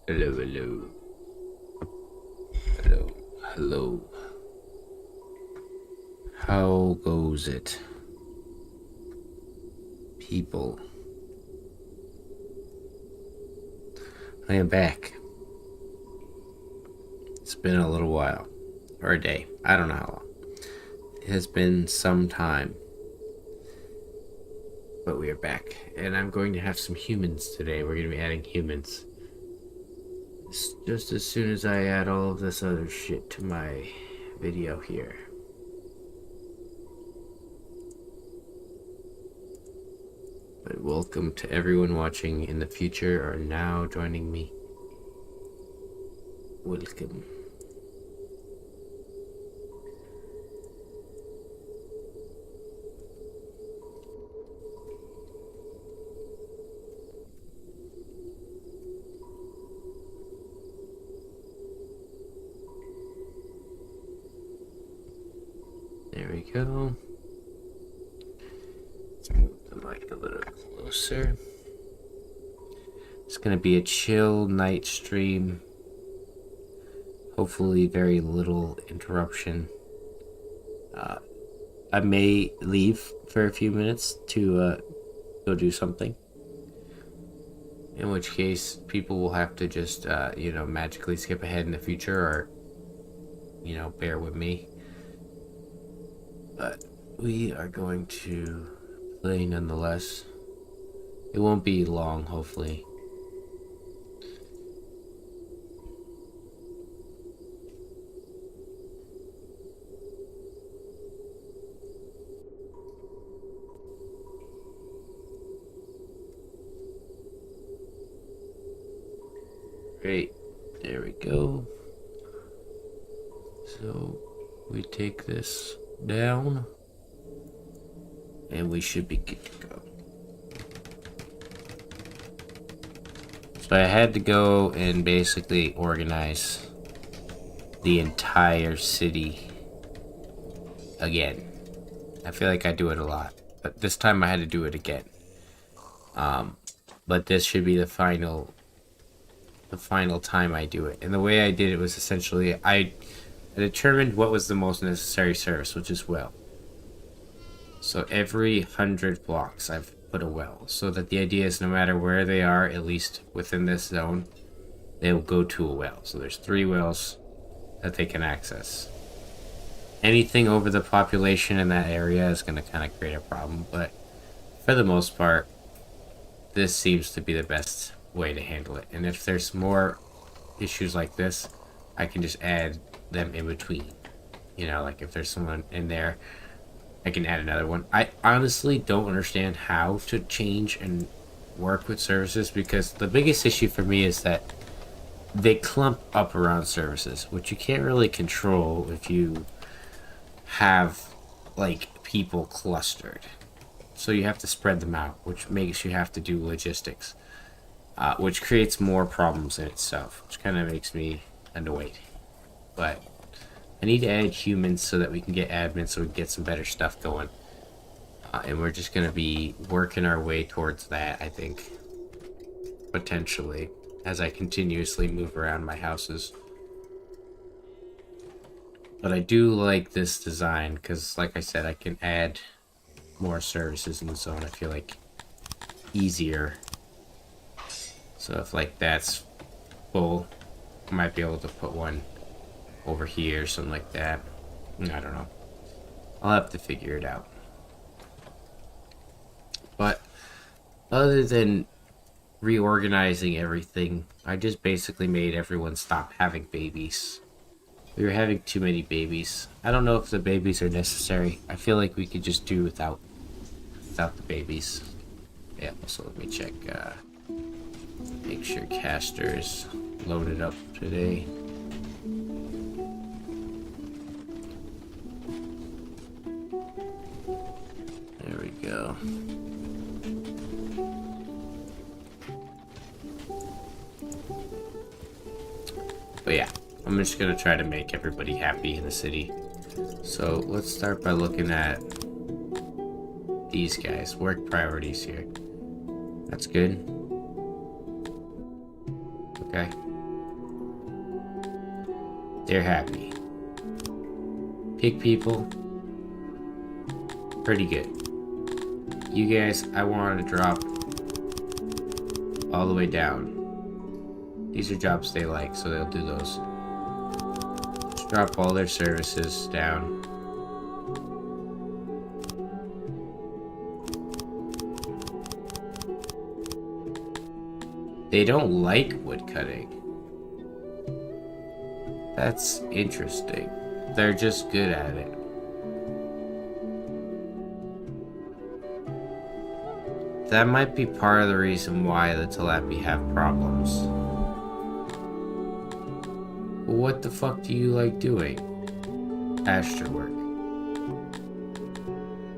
Hello, hello, hello, hello. How goes it, people? I am back. It's been a little while, or a day. I don't know how long. It has been some time, but we are back, and I'm going to have some humans today. We're going to be adding humans. Just as soon as I add all of this other shit to my video here. But welcome to everyone watching in the future or now joining me. Welcome. There we go. Let's move the mic a little closer. It's gonna be a chill night stream. Hopefully very little interruption. I may leave for a few minutes to go do something. In which case, people will have to just, magically skip ahead in the future or, bear with me. But we are going to play nonetheless. It won't be long, hopefully. Great. There we go. So we take this down and we should be good to go. So I had to go and basically organize the entire city again. I feel like I do it a lot, but this time I had to do it again. But this should be the final time I do it. And the way I did it was essentially I determined what was the most necessary service, which is well. So every 100 blocks I've put a well, so that the idea is no matter where they are, at least within this zone, they'll go to a well. So there's 3 wells that they can access. Anything over the population in that area is going to kind of create a problem, but for the most part, this seems to be the best way to handle it. And if there's more issues like this, I can just add them in between. Like if there's someone in there, I can add another one. I honestly don't understand how to change and work with services, because the biggest issue for me is that they clump up around services, which you can't really control if you have like people clustered. So you have to spread them out, which makes you have to do logistics, which creates more problems in itself, which kind of makes me annoyed. But I need to add humans so that we can get admins, so we can get some better stuff going. And we're just going to be working our way towards that, I think. Potentially. As I continuously move around my houses. But I do like this design, because like I said, I can add more services in the zone. I feel like easier. So if like that's full, I might be able to put one over here, something like that. I don't know. I'll have to figure it out. But other than reorganizing everything, I just basically made everyone stop having babies. We were having too many babies. I don't know if the babies are necessary. I feel like we could just do without the babies. Yeah, so let me check, make sure caster is loaded up today. There we go. But yeah, I'm just gonna try to make everybody happy in the city. So let's start by looking at these guys. Work priorities here. That's good. Okay. They're happy. Pig people, pretty good. You guys, I want to drop all the way down. These are jobs they like, so they'll do those. Just drop all their services down. They don't like woodcutting. That's interesting. They're just good at it. That might be part of the reason why the tilapia have problems. What the fuck do you like doing? Pasture work.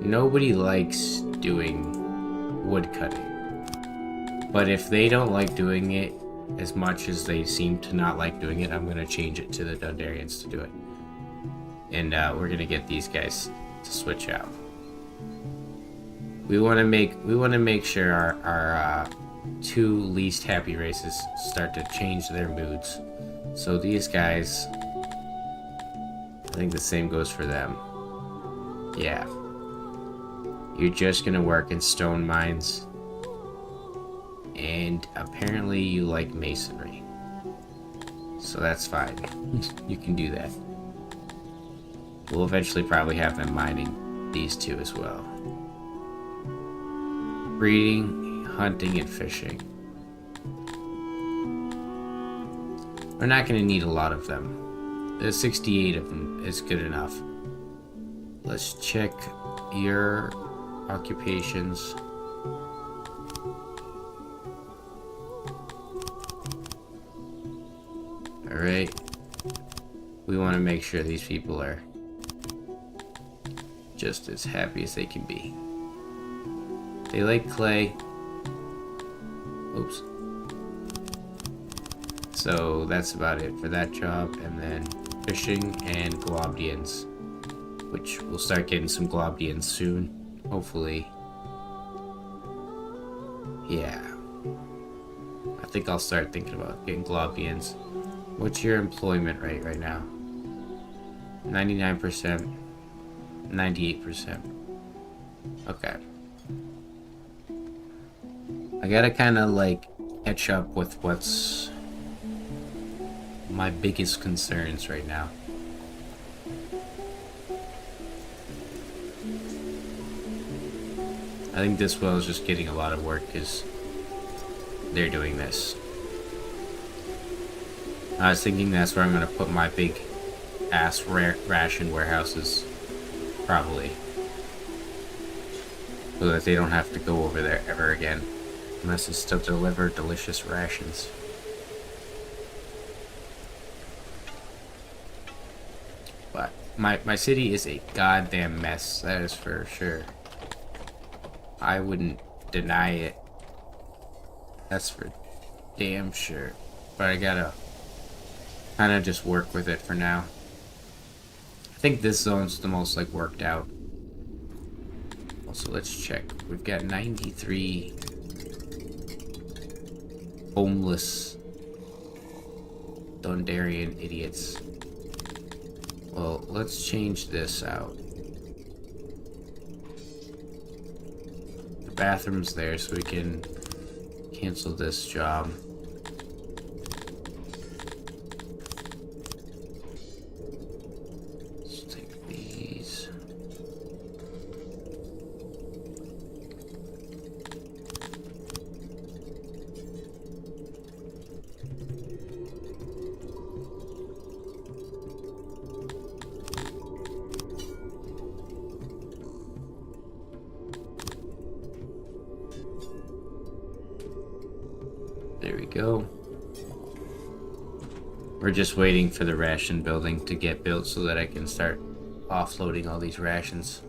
Nobody likes doing woodcutting. But if they don't like doing it as much as they seem to not like doing it, I'm gonna change it to the Dundarians to do it. And we're gonna get these guys to switch out. We want to make sure our two least happy races start to change their moods. So these guys, I think the same goes for them. Yeah. You're just gonna work in stone mines. And apparently you like masonry. So that's fine. You can do that. We'll eventually probably have them mining these two as well. Breeding, hunting, and fishing. We're not going to need a lot of them. The 68 of them is good enough. Let's check your occupations. Alright. We want to make sure these people are just as happy as they can be. They like clay. Oops. So that's about it for that job. And then fishing and Globdians, which we'll start getting some Globdians soon, hopefully. Yeah. I think I'll start thinking about getting Globdians. What's your employment rate right now? 99%. 98%. Okay. I gotta kind of like catch up with what's my biggest concerns right now. I think this well is just getting a lot of work because they're doing this. I was thinking that's where I'm gonna put my big ass ration warehouses, probably, so that they don't have to go over there ever again, unless it's to deliver delicious rations. But my city is a goddamn mess, that is for sure. I wouldn't deny it. That's for damn sure. But I gotta kind of just work with it for now. I think this zone's the most like worked out. Also, let's check. We've got 93 homeless Dundarian idiots. Well, let's change this out. The bathroom's there, so we can cancel this job. Let's take these. There we go. We're just waiting for the ration building to get built so that I can start offloading all these rations.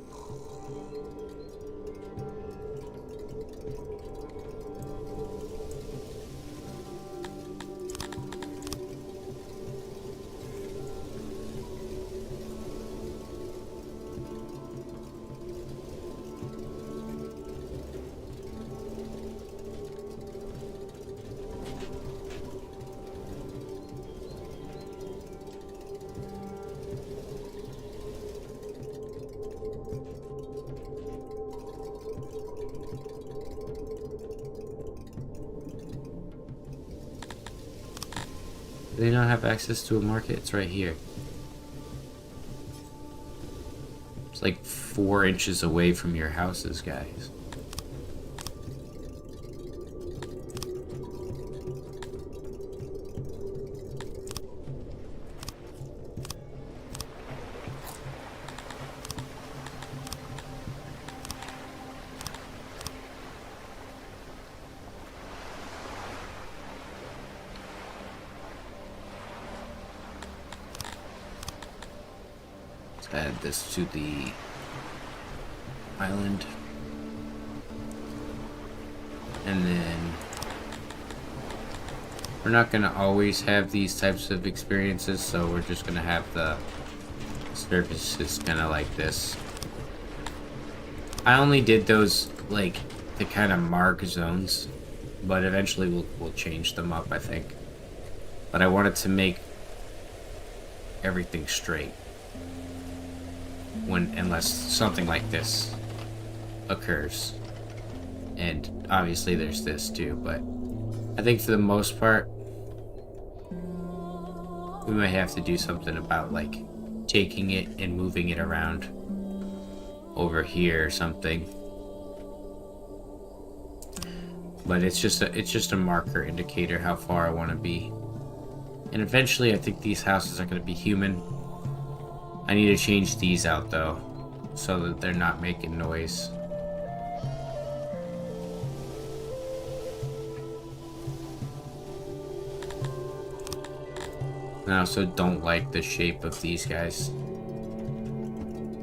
Do they not have access to a market? It's right here. It's like 4 inches away from your houses, guys. Add this to the island, and then we're not going to always have these types of experiences, so we're just going to have the surfaces kind of like this. I only did those like to kind of mark zones, but eventually we'll change them up, I think. But I wanted to make everything straight. Unless something like this occurs. And obviously there's this too, but I think for the most part we might have to do something about like taking it and moving it around over here or something. But it's just a marker indicator how far I want to be. And eventually I think these houses are going to be human. I need to change these out though, so that they're not making noise. And I also don't like the shape of these guys.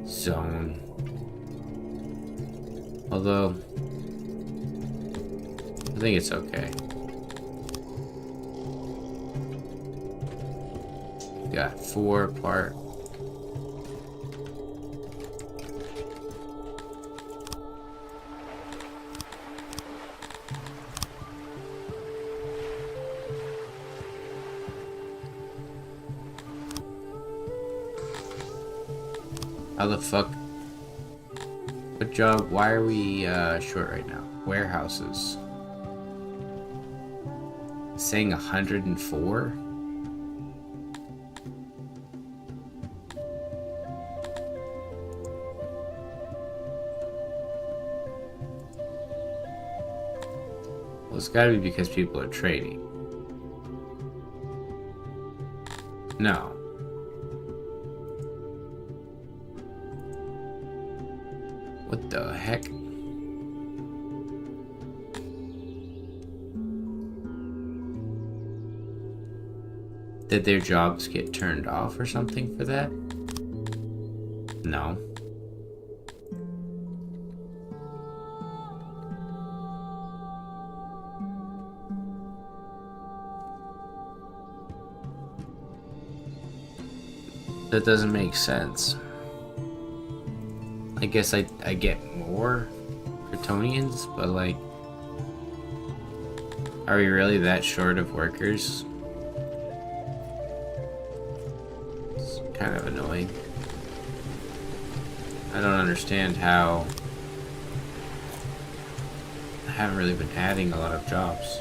Zone. Although, I think it's okay. Got 4 apart. How the fuck? What job? Why are we short right now? Warehouses. It's saying 104? Well, it's gotta be because people are trading. No. What the heck? Did their jobs get turned off or something for that? No. That doesn't make sense. I guess I get more Kryptonians, but like, are we really that short of workers? It's kind of annoying. I don't understand how I haven't really been adding a lot of jobs.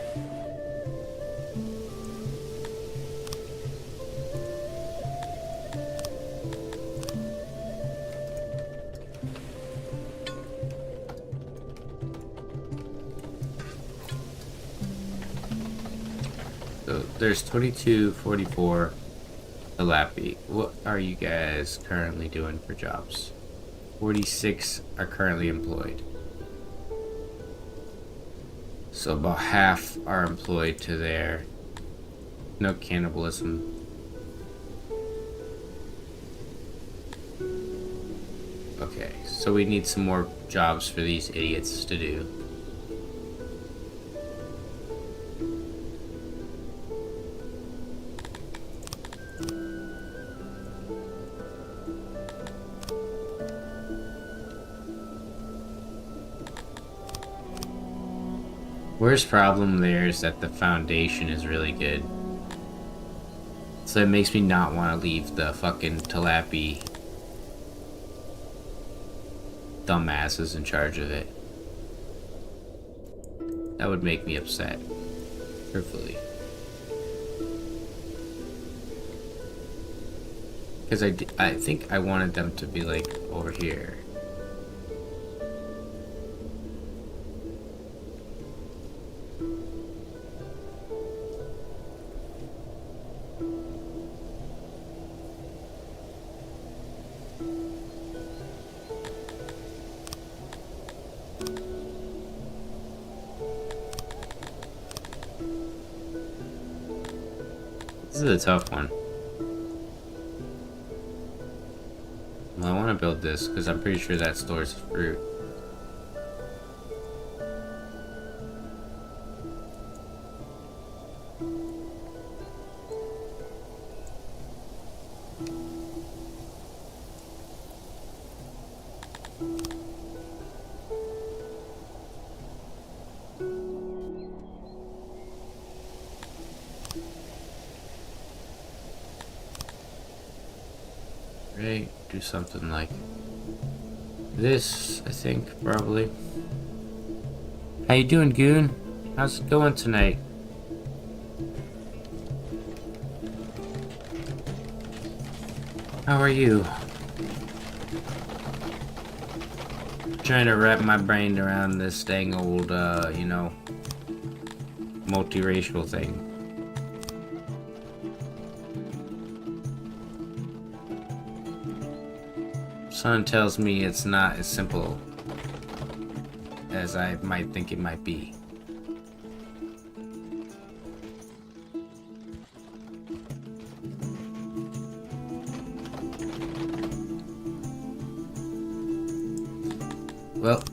So there's 2244 Alapi. What are you guys currently doing for jobs? 46 are currently employed. So about half are employed to there. No cannibalism. Okay, so we need some more jobs for these idiots to do. Worst problem there is that the foundation is really good. So it makes me not want to leave the fucking Talapi dumbasses in charge of it. That would make me upset. Truthfully. Because I think I wanted them to be like over here. This is a tough one. Well, I want to build this because I'm pretty sure that stores fruit. Right, do something like this, I think, probably. How you doing, Goon? How's it going tonight? How are you? Trying to wrap my brain around this dang old, you know, multiracial thing. Son tells me it's not as simple as I might think it might be. Well,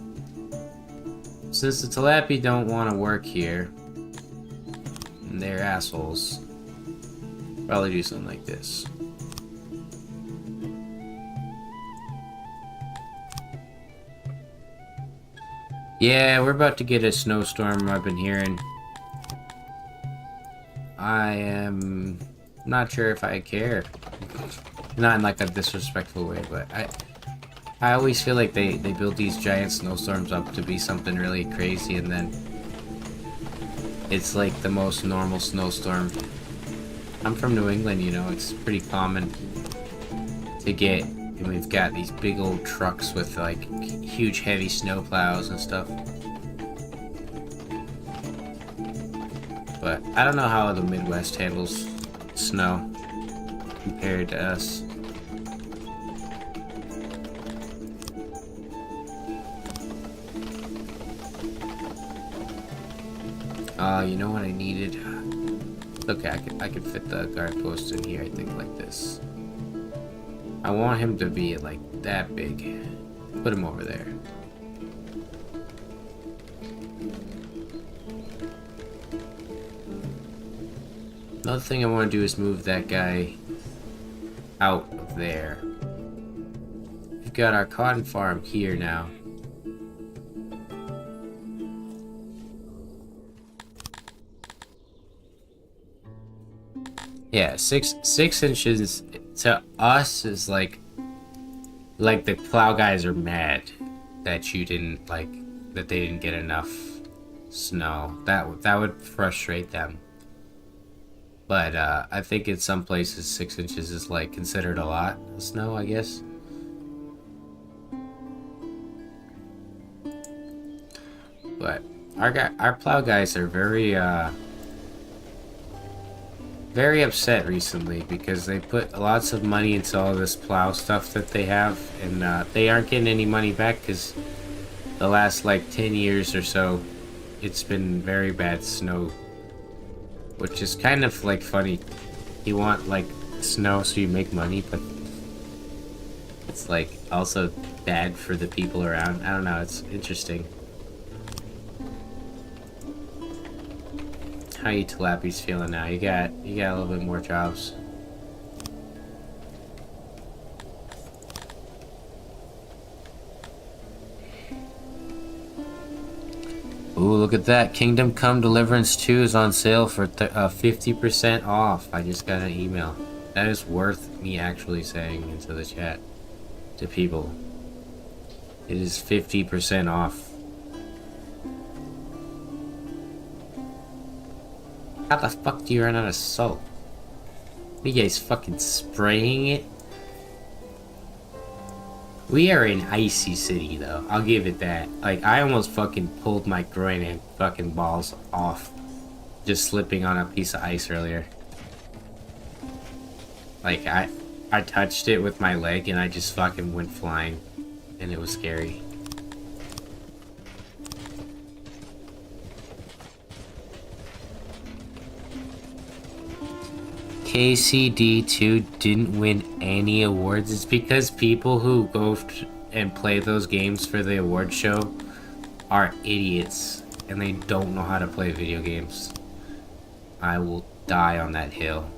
since the Tilapia don't want to work here, and they're assholes, probably do something like this. Yeah, we're about to get a snowstorm, I've been hearing. I am not sure if I care. Not in like a disrespectful way, but I always feel like they build these giant snowstorms up to be something really crazy, and then it's like the most normal snowstorm. I'm from New England, you know, it's pretty common to get, and we've got these big old trucks with like huge heavy snow plows and stuff. But I don't know how the Midwest handles snow compared to us. You know what I needed? Okay, I could fit the guard post in here, I think, like this. I want him to be like that big. Put him over there. Another thing I want to do is move that guy out of there. We've got our cotton farm here now. Yeah, six inches to us is like the plow guys are mad that you didn't that they didn't get enough snow. That would frustrate them. But I think in some places 6 inches is like considered a lot of snow, I guess. But our plow guys are very upset recently because they put lots of money into all this plow stuff that they have, and they aren't getting any money back because the last like 10 years or so it's been very bad snow, which is kind of like funny. You want like snow so you make money, but it's like also bad for the people around. I don't know, it's interesting. How you Tilapi's feeling now? You got a little bit more jobs. Ooh, look at that. Kingdom Come Deliverance 2 is on sale for 50% off. I just got an email. That is worth me actually saying into the chat to people. It is 50% off. How the fuck do you run out of salt? You guys fucking spraying it? We are in Icy City, though. I'll give it that. Like, I almost fucking pulled my groin and fucking balls off just slipping on a piece of ice earlier. Like, I touched it with my leg and I just fucking went flying. And it was scary. KCD2 didn't win any awards. It's because people who go and play those games for the award show are idiots and they don't know how to play video games. I will die on that hill.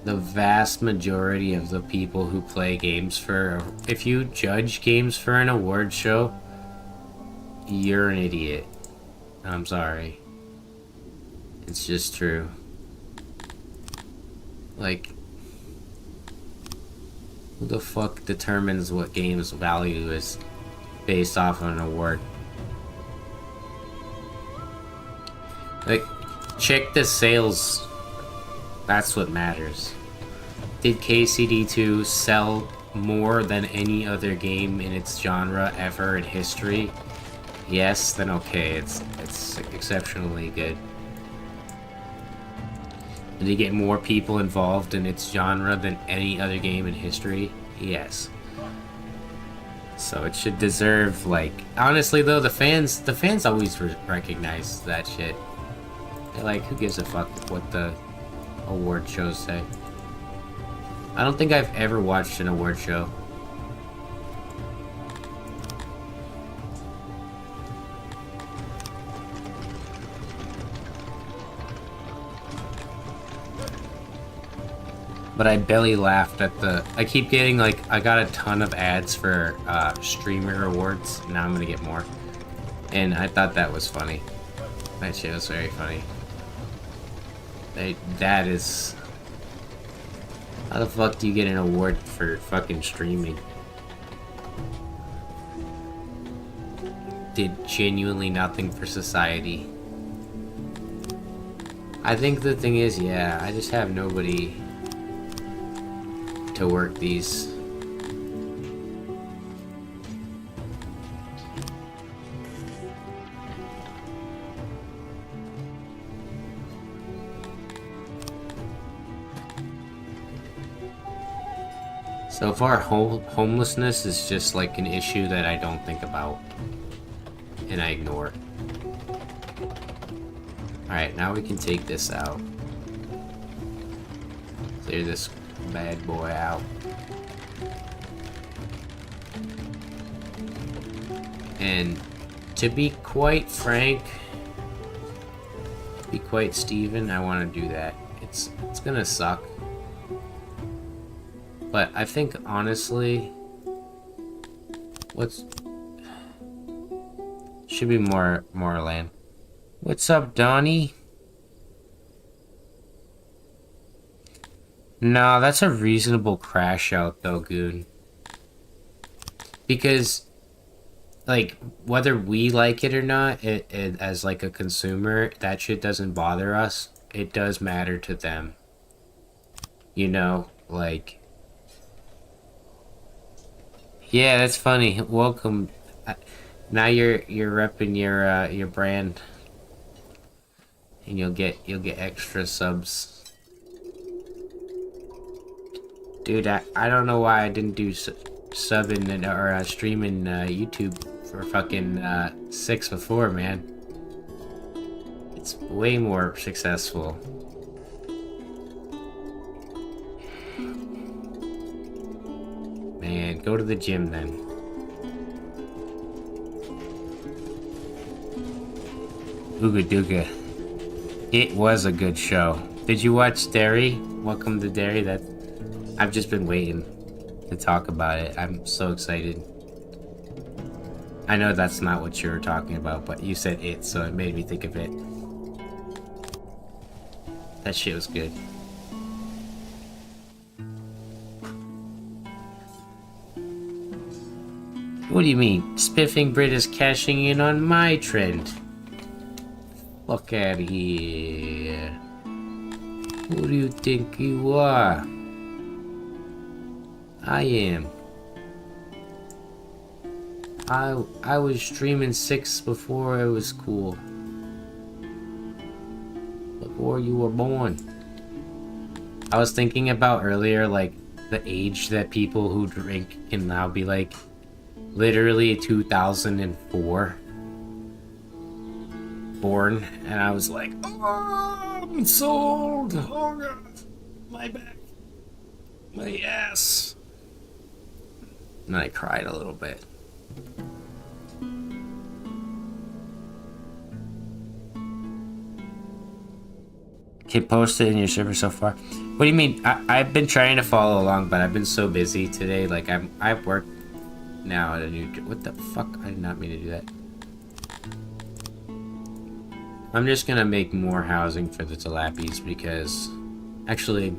The vast majority of the people who play games for... If you judge games for an award show, you're an idiot. I'm sorry. It's just true. Like, who the fuck determines what game's value is based off of an award? Like, check the sales. That's what matters. Did KCD2 sell more than any other game in its genre ever in history? Yes, then okay, it's exceptionally good. Did it get more people involved in its genre than any other game in history? Yes. So it should deserve, like... Honestly, though, the fans always recognize that shit. They're like, who gives a fuck what the award shows say? I don't think I've ever watched an award show. But I belly laughed at the... I keep getting, like... I got a ton of ads for streamer awards. Now I'm gonna get more. And I thought that was funny. That shit was very funny. That is... How the fuck do you get an award for fucking streaming? Did genuinely nothing for society. I think the thing is, yeah, I just have nobody to work these. So far, homelessness is just like an issue that I don't think about and I ignore. Alright, now we can take this out. Clear this bad boy out. And to be quite frank, be quite Steven, I want to do that. It's gonna suck. But I think honestly, should be more land. What's up, Donnie? No, that's a reasonable crash out though, Goon. Because, like, whether we like it or not, it as like a consumer, that shit doesn't bother us. It does matter to them. You know, like... Yeah, that's funny. Welcome. Now you're repping your brand, and you'll get extra subs. Dude, I don't know why I didn't do subbing or streaming YouTube for fucking Syx before, man. It's way more successful. Man, go to the gym then. Ooga Dooga. It was a good show. Did you watch Derry? Welcome to Derry. I've just been waiting to talk about it. I'm so excited. I know that's not what you were talking about, but you said it, so it made me think of it. That shit was good. What do you mean? Spiffing Brit is cashing in on my trend. Fuck out of here. Who do you think you are? I am. I was streaming Syx before it was cool. Before you were born. I was thinking about earlier, like, the age that people who drink can now be like. Literally 2004. Born. And I was like, oh, I'm sold. Oh, God. My back. My ass. And I cried a little bit. Can post it in your server so far. What do you mean? I've been trying to follow along, but I've been so busy today. Like I've worked now at a new. What the fuck? I did not mean to do that. I'm just gonna make more housing for the Tilappies because, actually,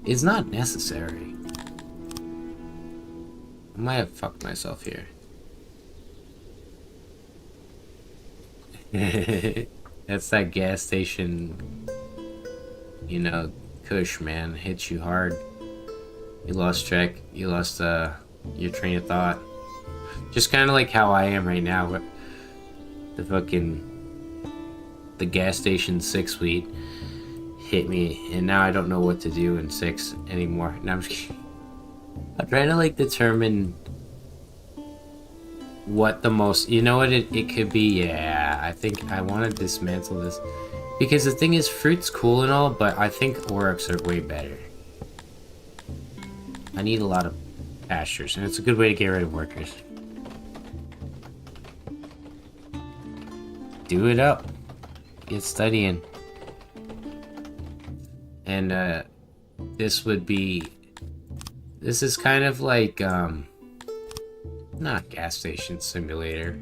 it's not necessary. I might have fucked myself here. That's that gas station, you know, Kush, man. Hits you hard. You lost track. You lost your train of thought. Just kind of like how I am right now. The gas station Syx weed hit me, and now I don't know what to do in Syx anymore. Now I'm trying to like determine what the most, you know what it could be. Yeah, I think I want to dismantle this because the thing is, fruit's cool and all, but I think Aurochs are way better. I need a lot of pastures, and it's a good way to get rid of workers. Do it up. Get studying. And this is kind of like not gas station simulator,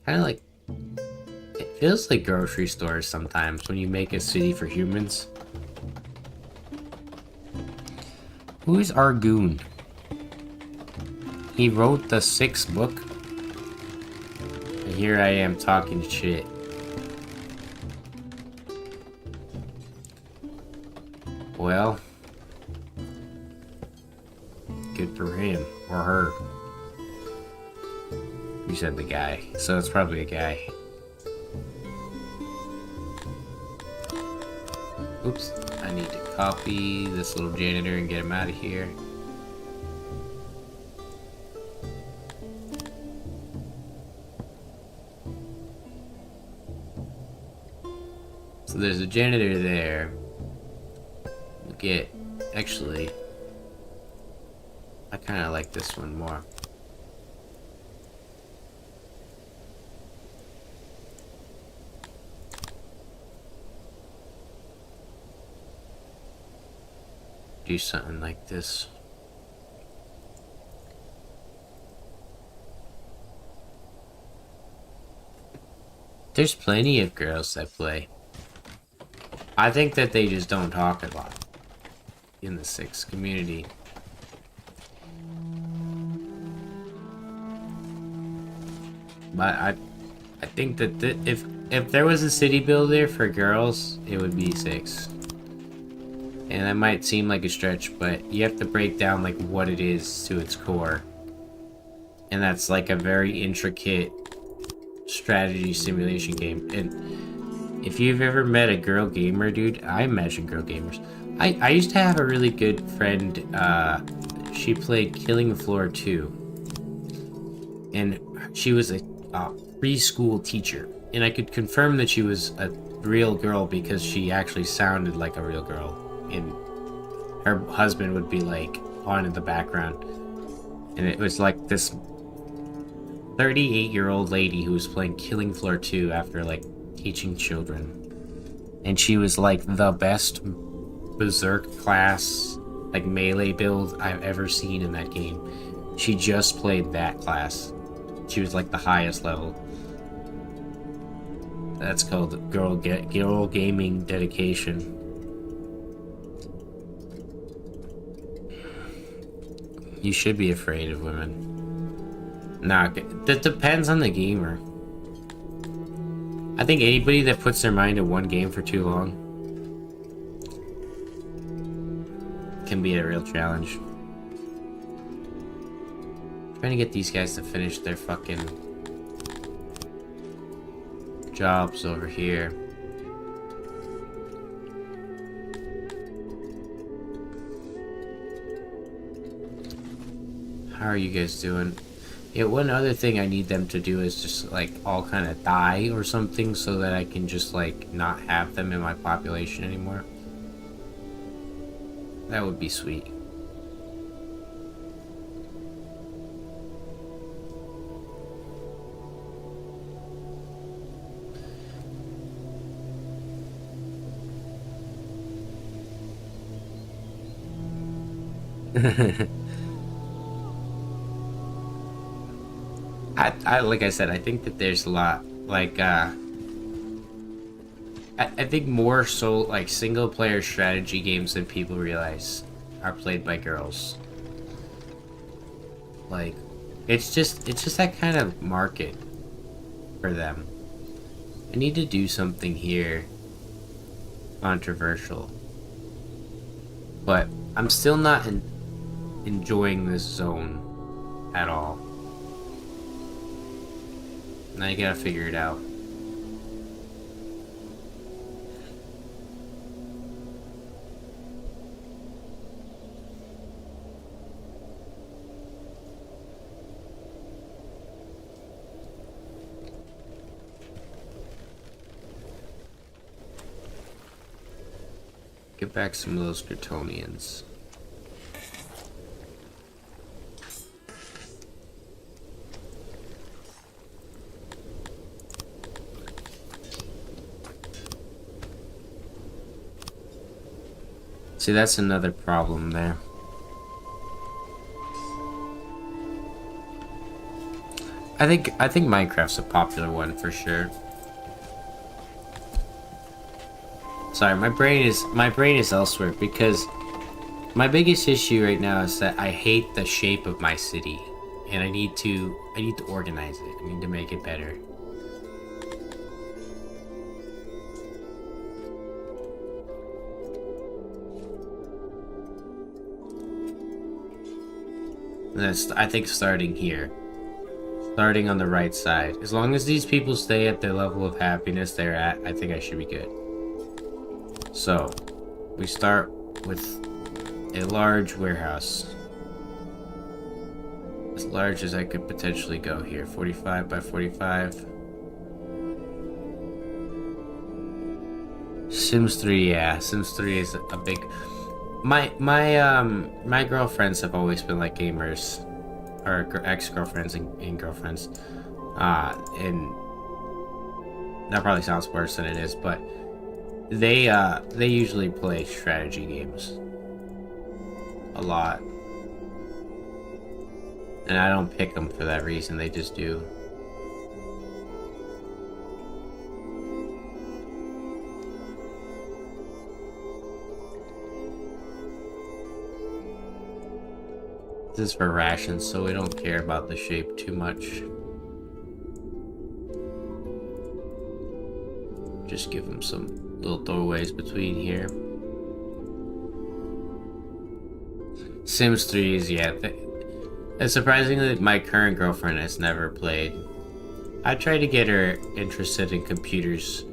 kind of like, it feels like grocery stores sometimes when you make a city for humans. Who is Argoon? He wrote the Syx book, and here I am talking shit. Well, good for him or her. You said the guy, so it's probably a guy. Oops, I need to copy this little janitor and get him out of here. So there's a janitor there. Actually, I kind of like this one more. Do something like this. There's plenty of girls that play. I think that they just don't talk a lot in the Syx community. But I think that if there was a city builder for girls, it would be Syx. And that might seem like a stretch, but you have to break down like what it is to its core. And that's like a very intricate strategy simulation game. And if you've ever met a girl gamer, dude, I imagine girl gamers. I used to have a really good friend, she played Killing Floor 2. And she was a preschool teacher. And I could confirm that she was a real girl because she actually sounded like a real girl. And her husband would be like on in the background. And it was like this 38-year-old lady who was playing Killing Floor 2 after like teaching children. And she was like the best berserk class, like melee build I've ever seen in that game. She just played that class. She was like the highest level. That's called girl gaming dedication. You should be afraid of women. Nah, that depends on the gamer. I think anybody that puts their mind to one game for too long can be a real challenge. Trying to get these guys to finish their fucking jobs over here. How are you guys doing? Yeah, one other thing I need them to do is just like all kind of die or something so that I can just like not have them in my population anymore. That would be sweet. I like I said, I think that there's a lot like I think more so like single player strategy games than people realize are played by girls. Like it's just that kind of market for them. I need to do something here controversial. But I'm still not enjoying this zone at all. Now you gotta figure it out. Get back some of those Kryptonians. See, that's another problem there. I think Minecraft's a popular one for sure. Sorry, my brain is elsewhere because my biggest issue right now is that I hate the shape of my city, and I need to organize it. I need to make it better. And that's, I think, starting here. Starting on the right side. As long as these people stay at their level of happiness they're at, I think I should be good. So, we start with a large warehouse. As large as I could potentially go here. 45 by 45. Sims 3, yeah. Sims 3 is a big... My girlfriends have always been like gamers, or ex-girlfriends and girlfriends, and that probably sounds worse than it is, but they usually play strategy games a lot, and I don't pick them for that reason. They just do. This is for rations, so we don't care about the shape too much. Just give them some little doorways between here. Sims 3 is, yeah. And surprisingly, my current girlfriend has never played. I try to get her interested in computers.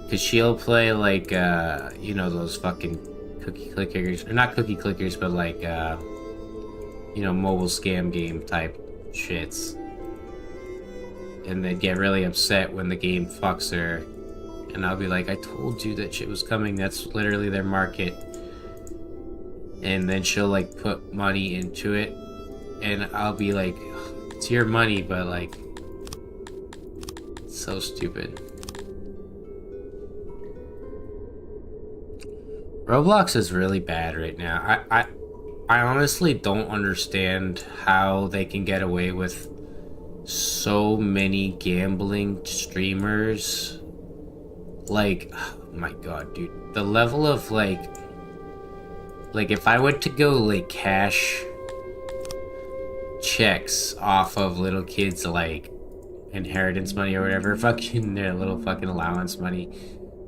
Because she'll play, like, you know, those fucking cookie clickers. Or not cookie clickers, but like, you know, mobile scam game type shits. And they get really upset when the game fucks her. And I'll be like, I told you that shit was coming. That's literally their market. And then she'll like put money into it. And I'll be like, it's your money, but like, it's so stupid. Roblox is really bad right now. I honestly don't understand how they can get away with so many gambling streamers. Like, oh my god, dude. The level of like if I went to go like cash checks off of little kids like inheritance money or whatever, fucking their little fucking allowance money,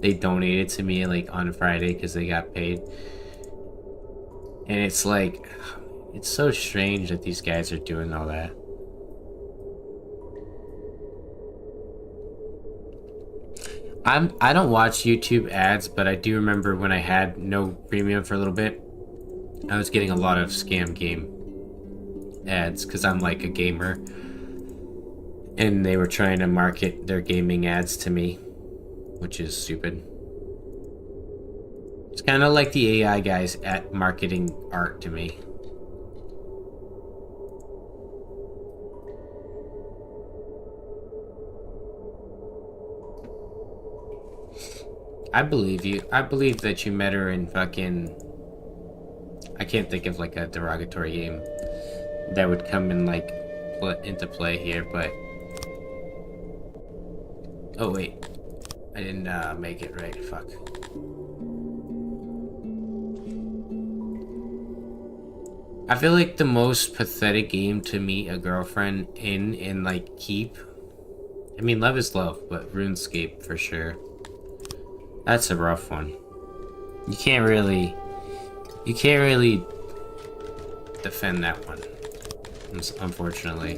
they donated to me like on Friday because they got paid. And it's like, it's so strange that these guys are doing all that. I don't watch YouTube ads, but I do remember when I had no premium for a little bit, I was getting a lot of scam game ads because I'm like a gamer, and they were trying to market their gaming ads to me, which is stupid. It's kind of like the AI guys at marketing art to me. I believe you. I believe that you met her in fucking... I can't think of like a derogatory game that would come in like into play here, but... Oh wait. I didn't make it right. Fuck. I feel like the most pathetic game to meet a girlfriend in and like keep... I mean, love is love, but RuneScape for sure. That's a rough one. You can't really defend that one, unfortunately.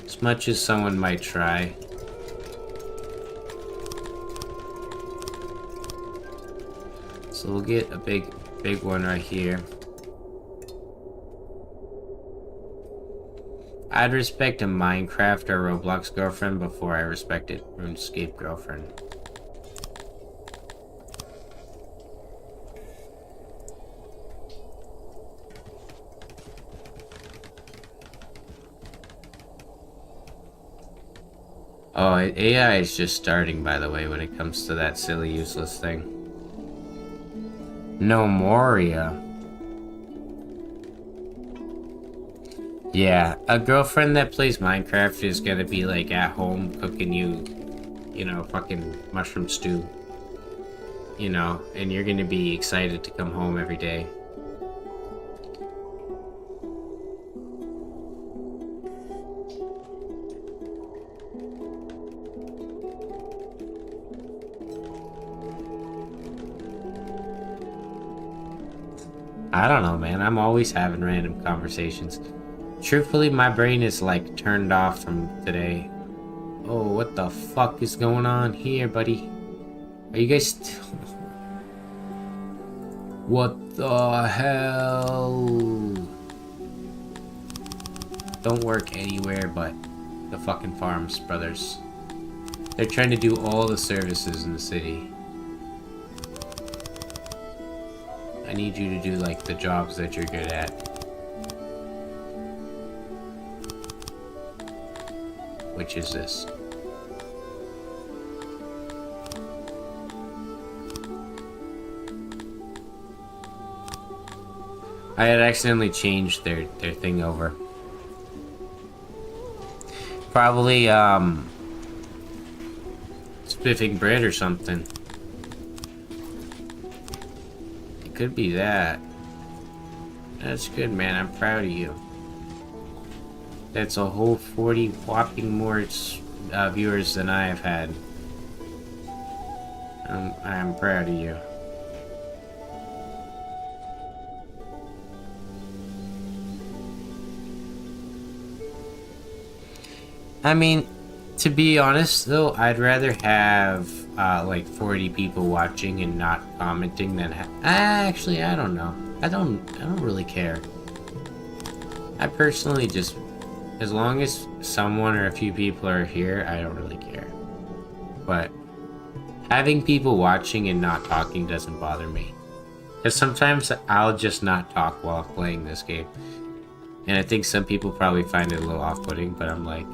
As much as someone might try. So we'll get a big one right here. I'd respect a Minecraft or Roblox girlfriend before I respected RuneScape girlfriend. Oh, AI is just starting, by the way, when it comes to that silly, useless thing. No Moria. Yeah, a girlfriend that plays Minecraft is gonna be like at home cooking you know, fucking mushroom stew. You know, and you're gonna be excited to come home every day. I don't know, man. I'm always having random conversations. Truthfully, my brain is like turned off from today. Oh, what the fuck is going on here, buddy? Are you guys still... What the hell? Don't work anywhere but the fucking farms, brothers. They're trying to do all the services in the city. I need you to do like the jobs that you're good at. Which is this. I had accidentally changed their thing over. Probably spiffing bread or something. It could be that. That's good, man. I'm proud of you. That's a whole 40 whopping more viewers than I have had. I'm proud of you. I mean, to be honest though, I'd rather have like 40 people watching and not commenting than actually, I don't know. I don't really care. I personally just, as long as someone or a few people are here, I don't really care. But having people watching and not talking doesn't bother me. Because sometimes I'll just not talk while playing this game. And I think some people probably find it a little off-putting, but I'm like,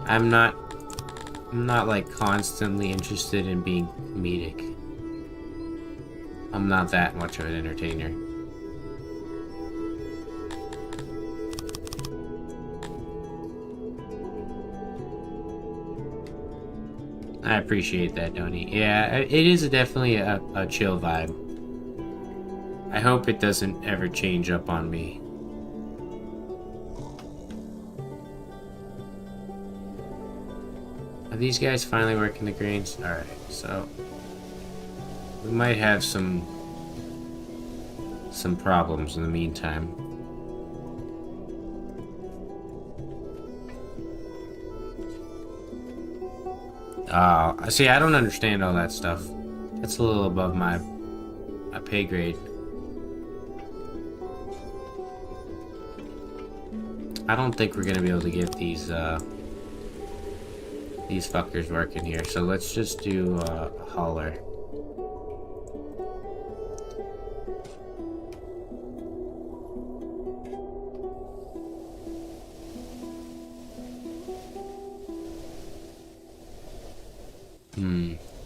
I'm not like constantly interested in being comedic. I'm not that much of an entertainer. I appreciate that, Donnie. Yeah, it is definitely a chill vibe. I hope it doesn't ever change up on me. Are these guys finally working the greens? Alright, so... we might have some problems in the meantime. See, I don't understand all that stuff. That's a little above my pay grade. I don't think we're gonna be able to get these fuckers working here. So let's just do a hauler.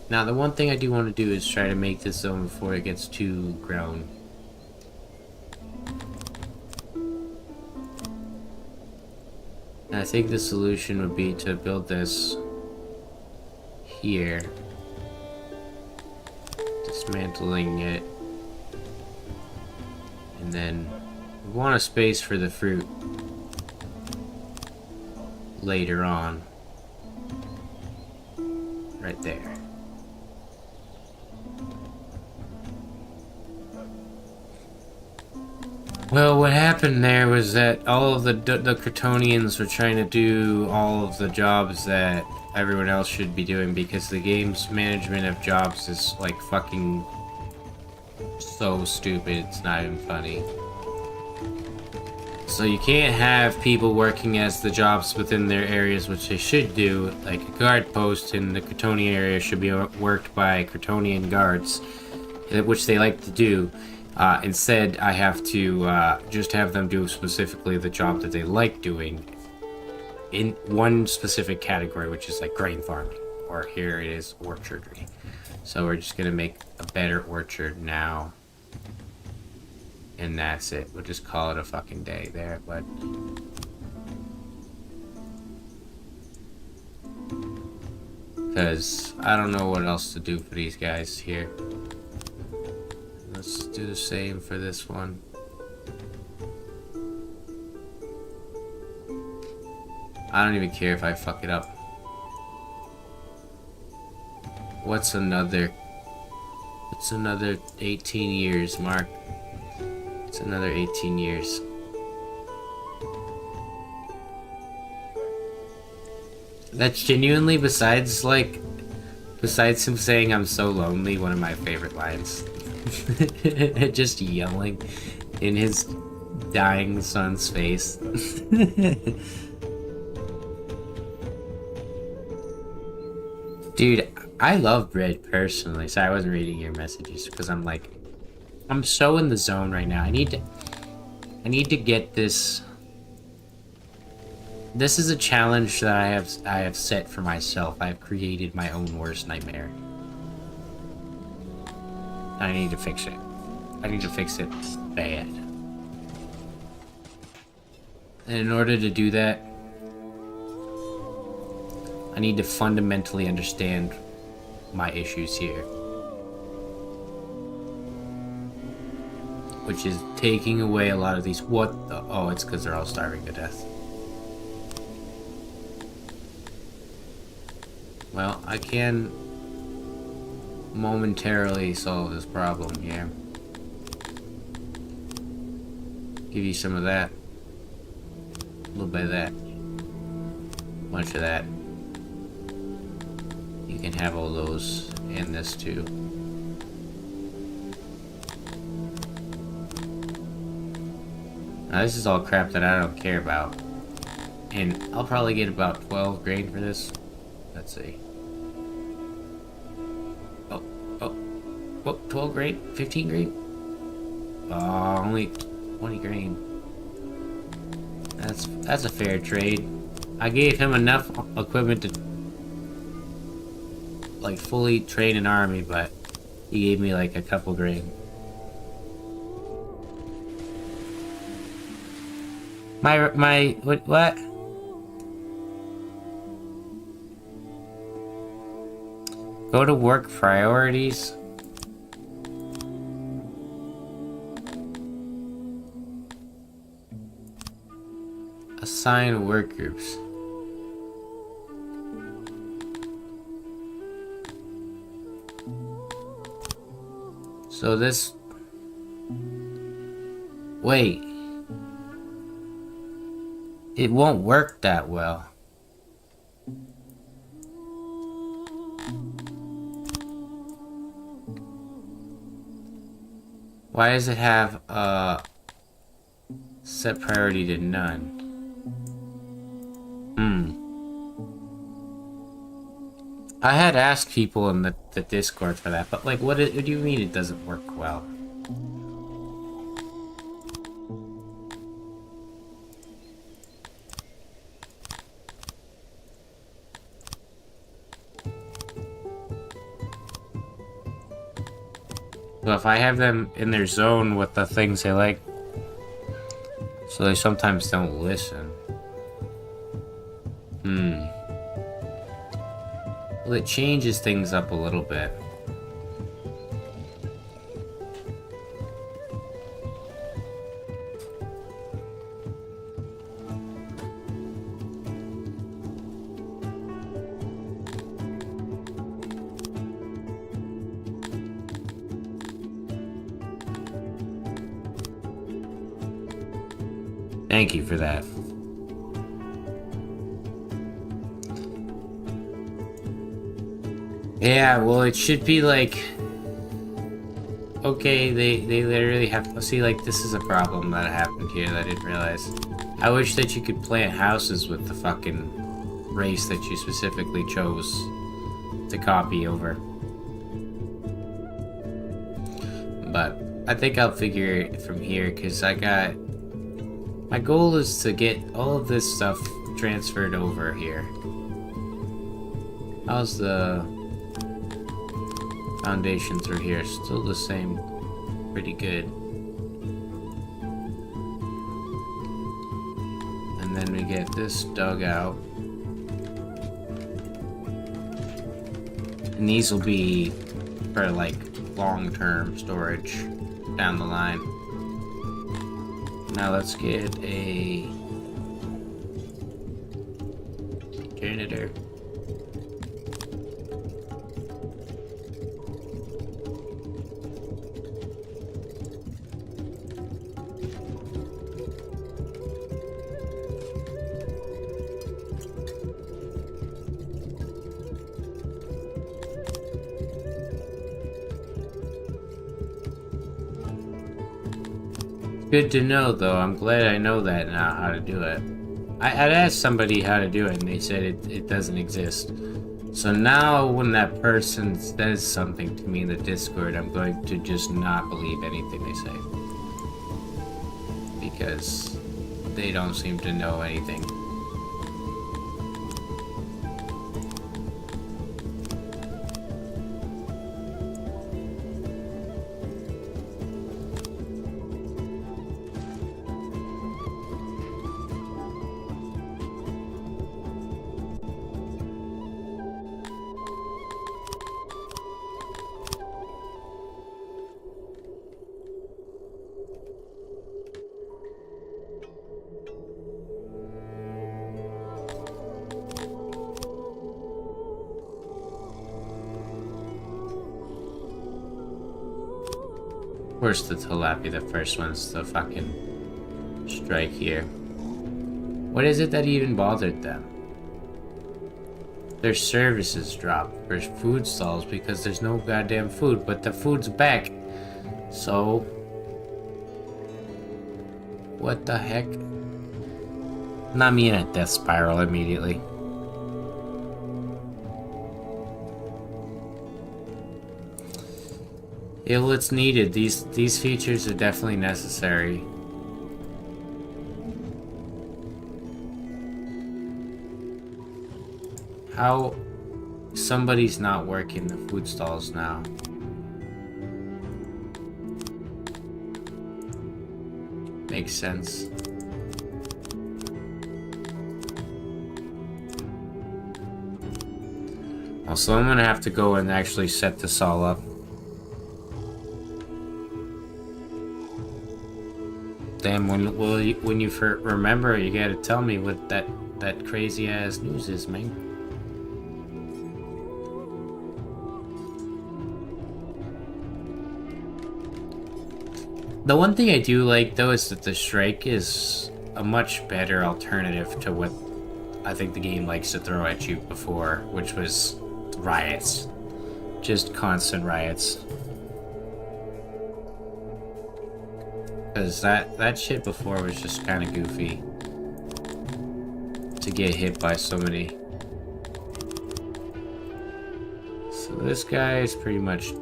Now, the one thing I do want to do is try to make this zone before it gets too grown. And I think the solution would be to build this here. Dismantling it. And then we want a space for the fruit later on. Right there. Well, what happened there was that all of the Kryptonians were trying to do all of the jobs that everyone else should be doing because the game's management of jobs is like fucking so stupid, it's not even funny. So you can't have people working as the jobs within their areas, which they should do, like a guard post in the Kryptonian area should be worked by Kryptonian guards, which they like to do. Instead, I have to just have them do specifically the job that they like doing in one specific category, which is like grain farming, or here it is orchardry. So we're just gonna make a better orchard now, and that's it. We'll just call it a fucking day there, but because I don't know what else to do for these guys here. Let's do the same for this one. I don't even care if I fuck it up. What's another 18 years, Mark? It's another 18 years. That's genuinely, besides him saying I'm so lonely, one of my favorite lines. Just yelling in his dying son's face. Dude, I love bread personally. So I wasn't reading your messages because I'm so in the zone right now. I need to get this. This is a challenge that I have set for myself. I've created my own worst nightmare. I need to fix it. I need to fix it bad. And in order to do that, I need to fundamentally understand my issues here. Which is taking away a lot of these. What the? Oh, it's because they're all starving to death. Well, I can momentarily solve this problem here. Give you some of that. A little bit of that. A bunch of that. You can have all those and this too. Now this is all crap that I don't care about. And I'll probably get about 12 grain for this. Let's see. Oh, 12 grain? 15 grain? Oh, only 20 grain. That's a fair trade. I gave him enough equipment to like fully train an army, but he gave me like a couple grain. What? Go to work priorities. Assign work groups. So this... Wait. It won't work that well. Why does it have set priority to none? I had asked people in the Discord for that, but like, what do you mean it doesn't work well? Well, if I have them in their zone with the things they like, so they sometimes don't listen. Well, it changes things up a little bit. Thank you for that. Yeah, well, it should be like... Okay, they literally have to... See, like, this is a problem that happened here that I didn't realize. I wish that you could plant houses with the fucking race that you specifically chose to copy over. But I think I'll figure it from here, because I got... My goal is to get all of this stuff transferred over here. How's the foundation through here? Still the same. Pretty good. And then we get this dug out. And these will be for like long-term storage down the line. Now let's get a janitor. Good to know, though. I'm glad I know that now, how to do it. I'd asked somebody how to do it, and they said it doesn't exist. So now, when that person says something to me in the Discord, I'm going to just not believe anything they say. Because they don't seem to know anything. Of course the tilapia, the first one's the fucking strike here. What is it that even bothered them? Their services dropped for food stalls because there's no goddamn food, but the food's back. So... what the heck? Not me in a death spiral immediately. Yeah, well, it's needed. These features are definitely necessary. How somebody's not working the food stalls now. Makes sense. Also, I'm gonna have to go and actually set this all up. Damn, when you remember, you gotta tell me what that crazy ass news is, man. The one thing I do like though is that the strike is a much better alternative to what I think the game likes to throw at you before, which was riots. Just constant riots. Because that shit before was just kind of goofy. To get hit by so many. So this guy is pretty much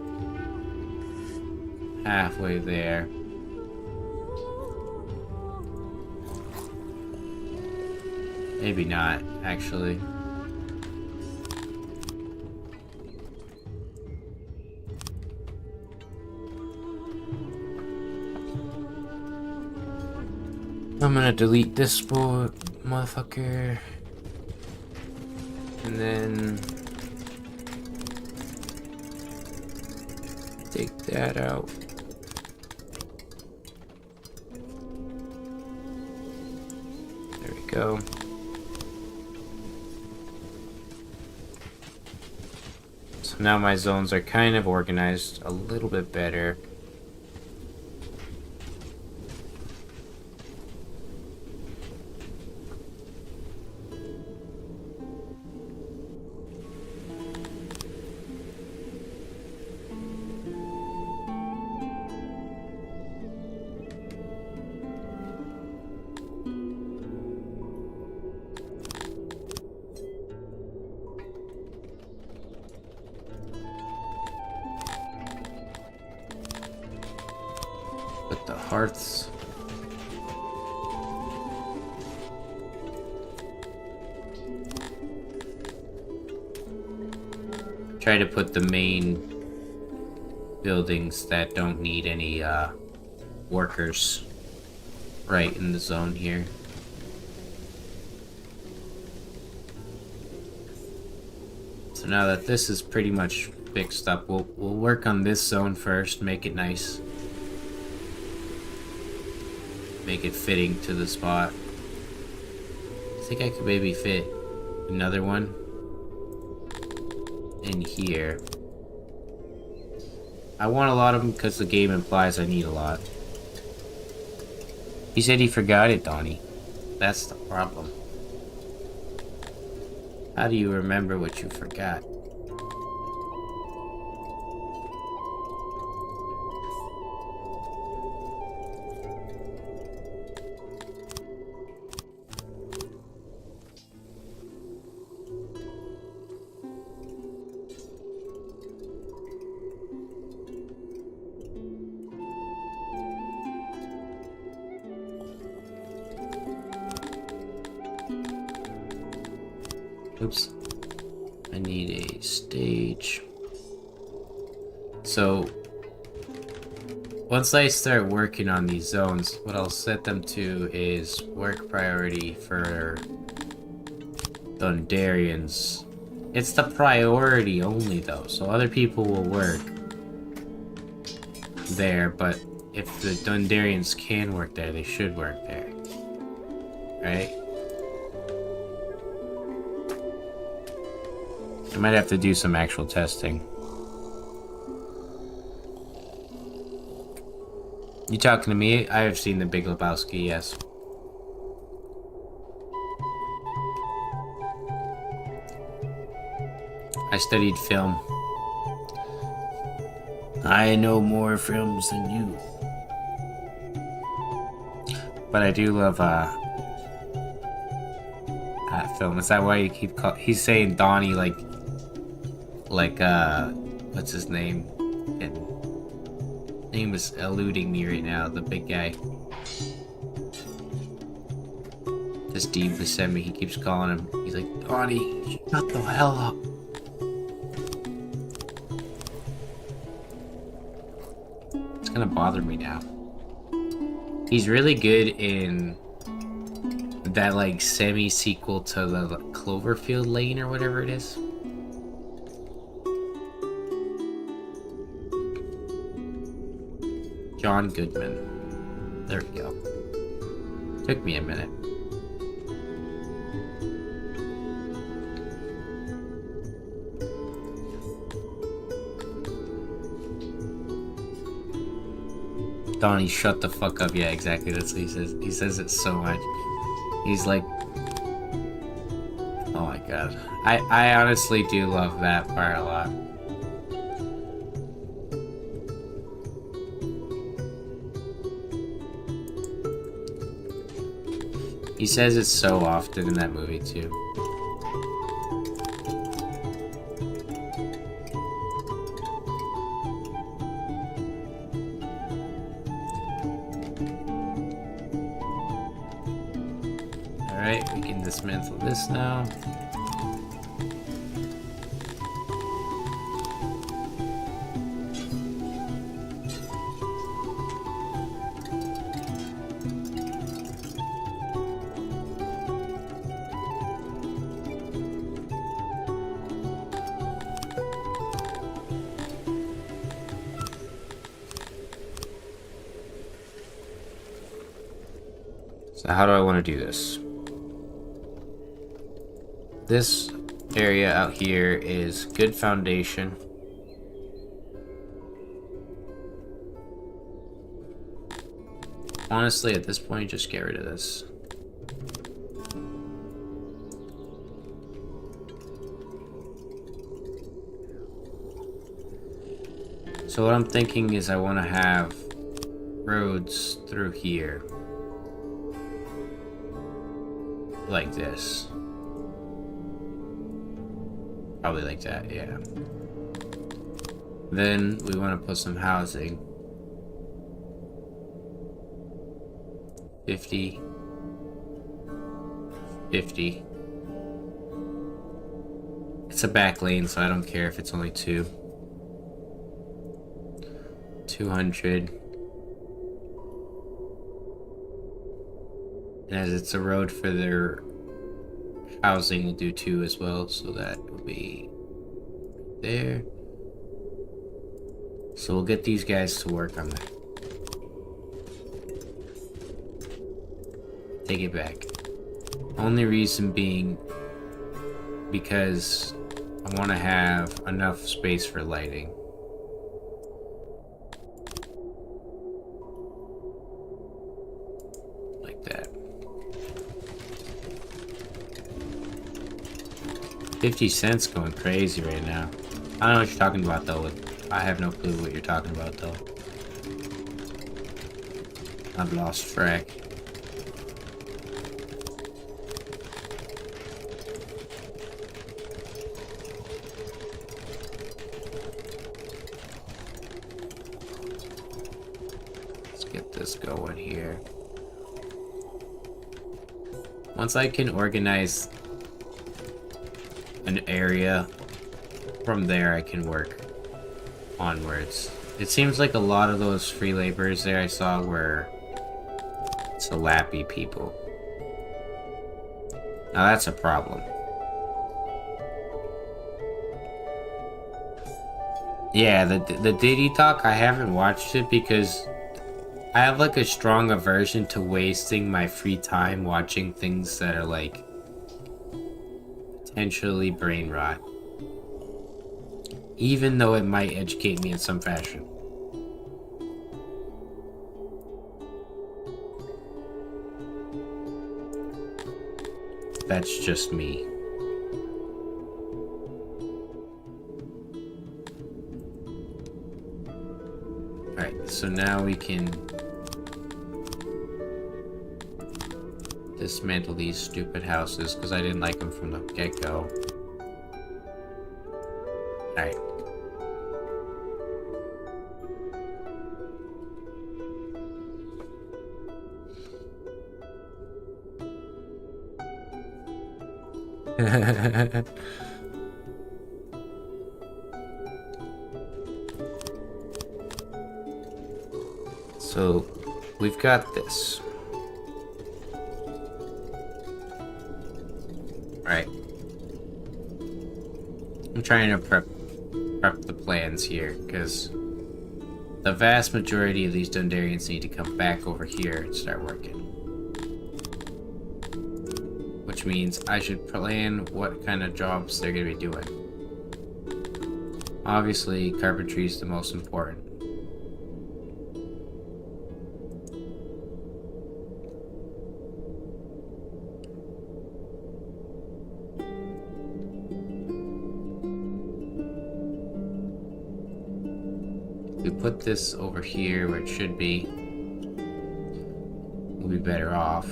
halfway there. Maybe not, actually. I'm gonna delete this motherfucker. And then take that out. There we go. So now my zones are kind of organized a little bit better. Put the hearts. Try to put the main buildings that don't need any workers right in the zone here. So now that this is pretty much fixed up, we'll work on this zone first, make it nice. Make it fitting to the spot. I think I could maybe fit another one in here. I want a lot of them because the game implies I need a lot. He said he forgot it, Donnie. That's the problem. How do you remember what you forgot? Oops. I need a stage. So, once I start working on these zones, what I'll set them to is work priority for Dundarians. It's the priority only though, so other people will work there, but if the Dundarians can work there, they should work there. Right? I might have to do some actual testing. You talking to me? I have seen The Big Lebowski, yes. I studied film. I know more films than you. But I do love film. Is that why you keep he's saying Donnie like what's his name? And name is eluding me right now, the big guy. This Steve Buscemi, he keeps calling him. He's like, Donnie, shut the hell up. It's gonna bother me now. He's really good in that like semi-sequel to the Cloverfield Lane or whatever it is. John Goodman. There we go. Took me a minute. Donnie, shut the fuck up. Yeah, exactly. That's what he says. He says it so much. He's like, oh my god. I honestly do love that part a lot. He says it so often in that movie too. Alright, we can dismantle this now. So how do I want to do this? This area out here is good foundation. Honestly, at this point, just get rid of this. So what I'm thinking is I want to have roads through here. Like this. Probably like that, yeah. Then we want to put some housing. 50. 50. It's a back lane, so I don't care if it's only 2. 200. And as it's a road for their housing, we'll do 2 as well, so that will be there. So we'll get these guys to work on that. Take it back. Only reason being because I want to have enough space for lighting. Like that. 50 cents going crazy right now. I don't know what you're talking about though. I have no clue what you're talking about though. I've lost track. Let's get this going here. Once I can organize an area, from there I can work onwards. It seems like a lot of those free laborers there I saw were Salappy people. Now that's a problem. Yeah, the Diddy Talk, I haven't watched it because I have like a strong aversion to wasting my free time watching things that are like potentially brain rot. Even though it might educate me in some fashion. That's just me. Alright, so now we can dismantle these stupid houses because I didn't like them from the get-go. Alright. So, we've got this. Right. I'm trying to prep the plans here, because the vast majority of these Dundarians need to come back over here and start working. Which means I should plan what kind of jobs they're going to be doing. Obviously, carpentry is the most important. we put this over here where it should be, we'll be better off.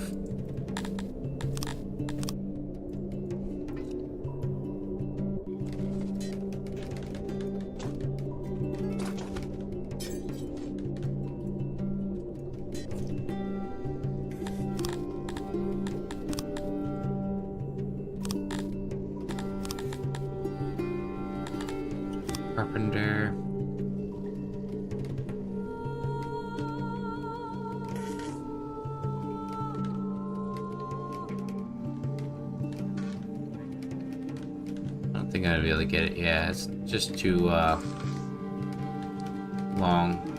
Carpenter. I don't think I'm gonna be able to get it. Yeah, it's just too long.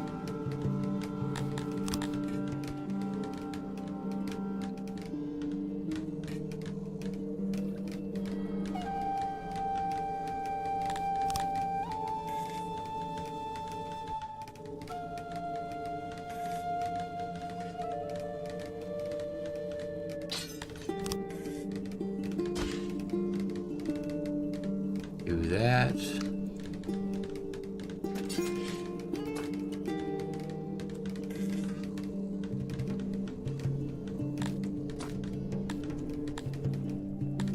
Do that.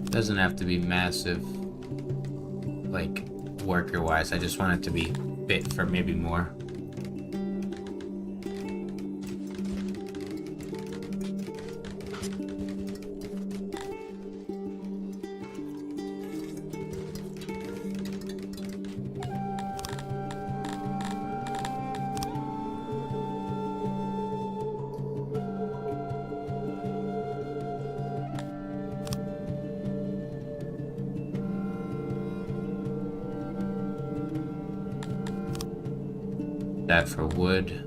Doesn't have to be massive, like worker wise. I just want it to be fit for maybe more. That for wood.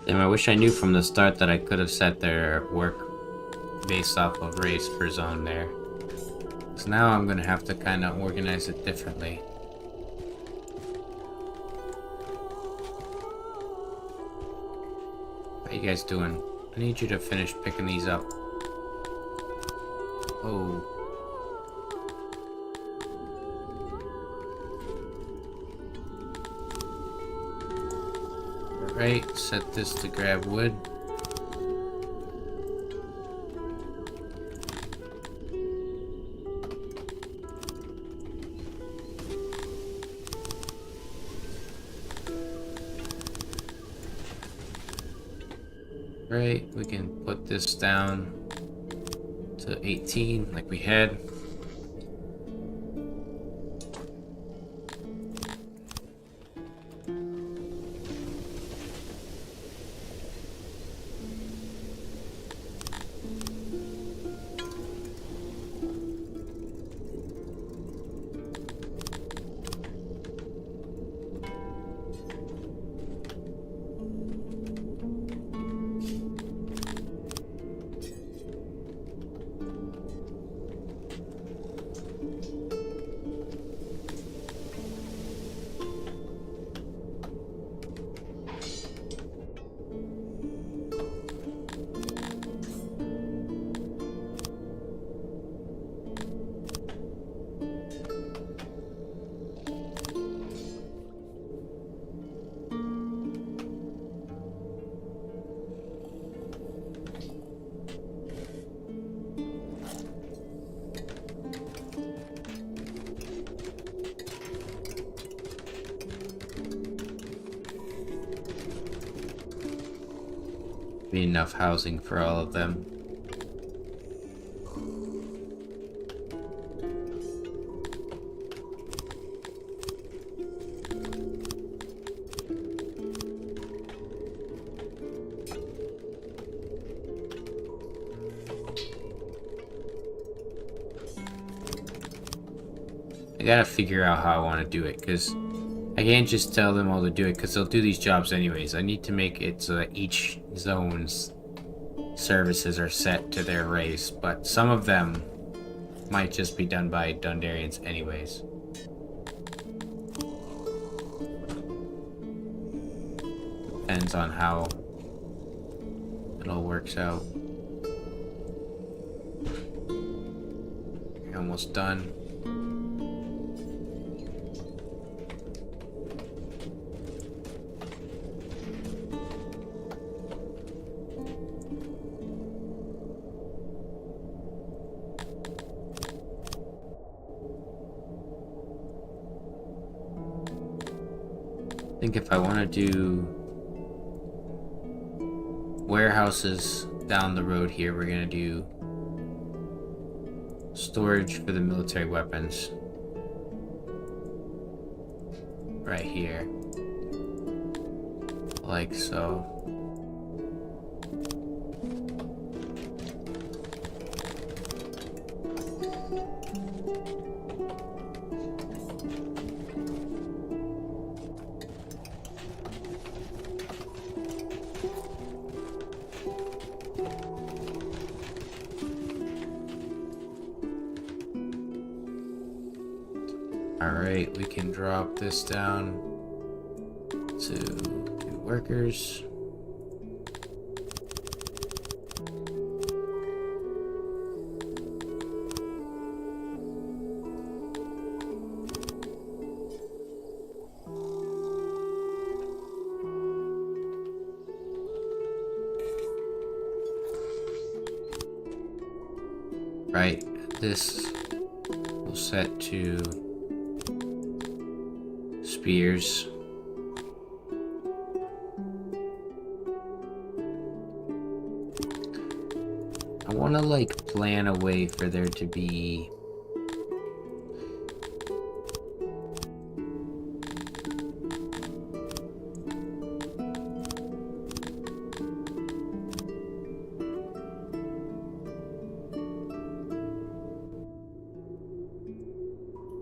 Damn, I wish I knew from the start that I could have set their work based off of race per zone there. So now I'm gonna have to kind of organize it differently. How you guys doing? I need you to finish picking these up. Oh. Right, set this to grab wood. Right, we can put this down to 18 like we had. Be enough housing for all of them. I gotta figure out how I want to do it, because I can't just tell them all to do it because they'll do these jobs anyways. I need to make it so that each zone's services are set to their race, but some of them might just be done by Dundarians anyways. Depends on how it all works out. You're almost done. I think if I want to do warehouses down the road here, we're going to do storage for the military weapons right here, like so. Alright, we can drop this down to do workers. Right, this will set to spears. I want to like plan a way for there to be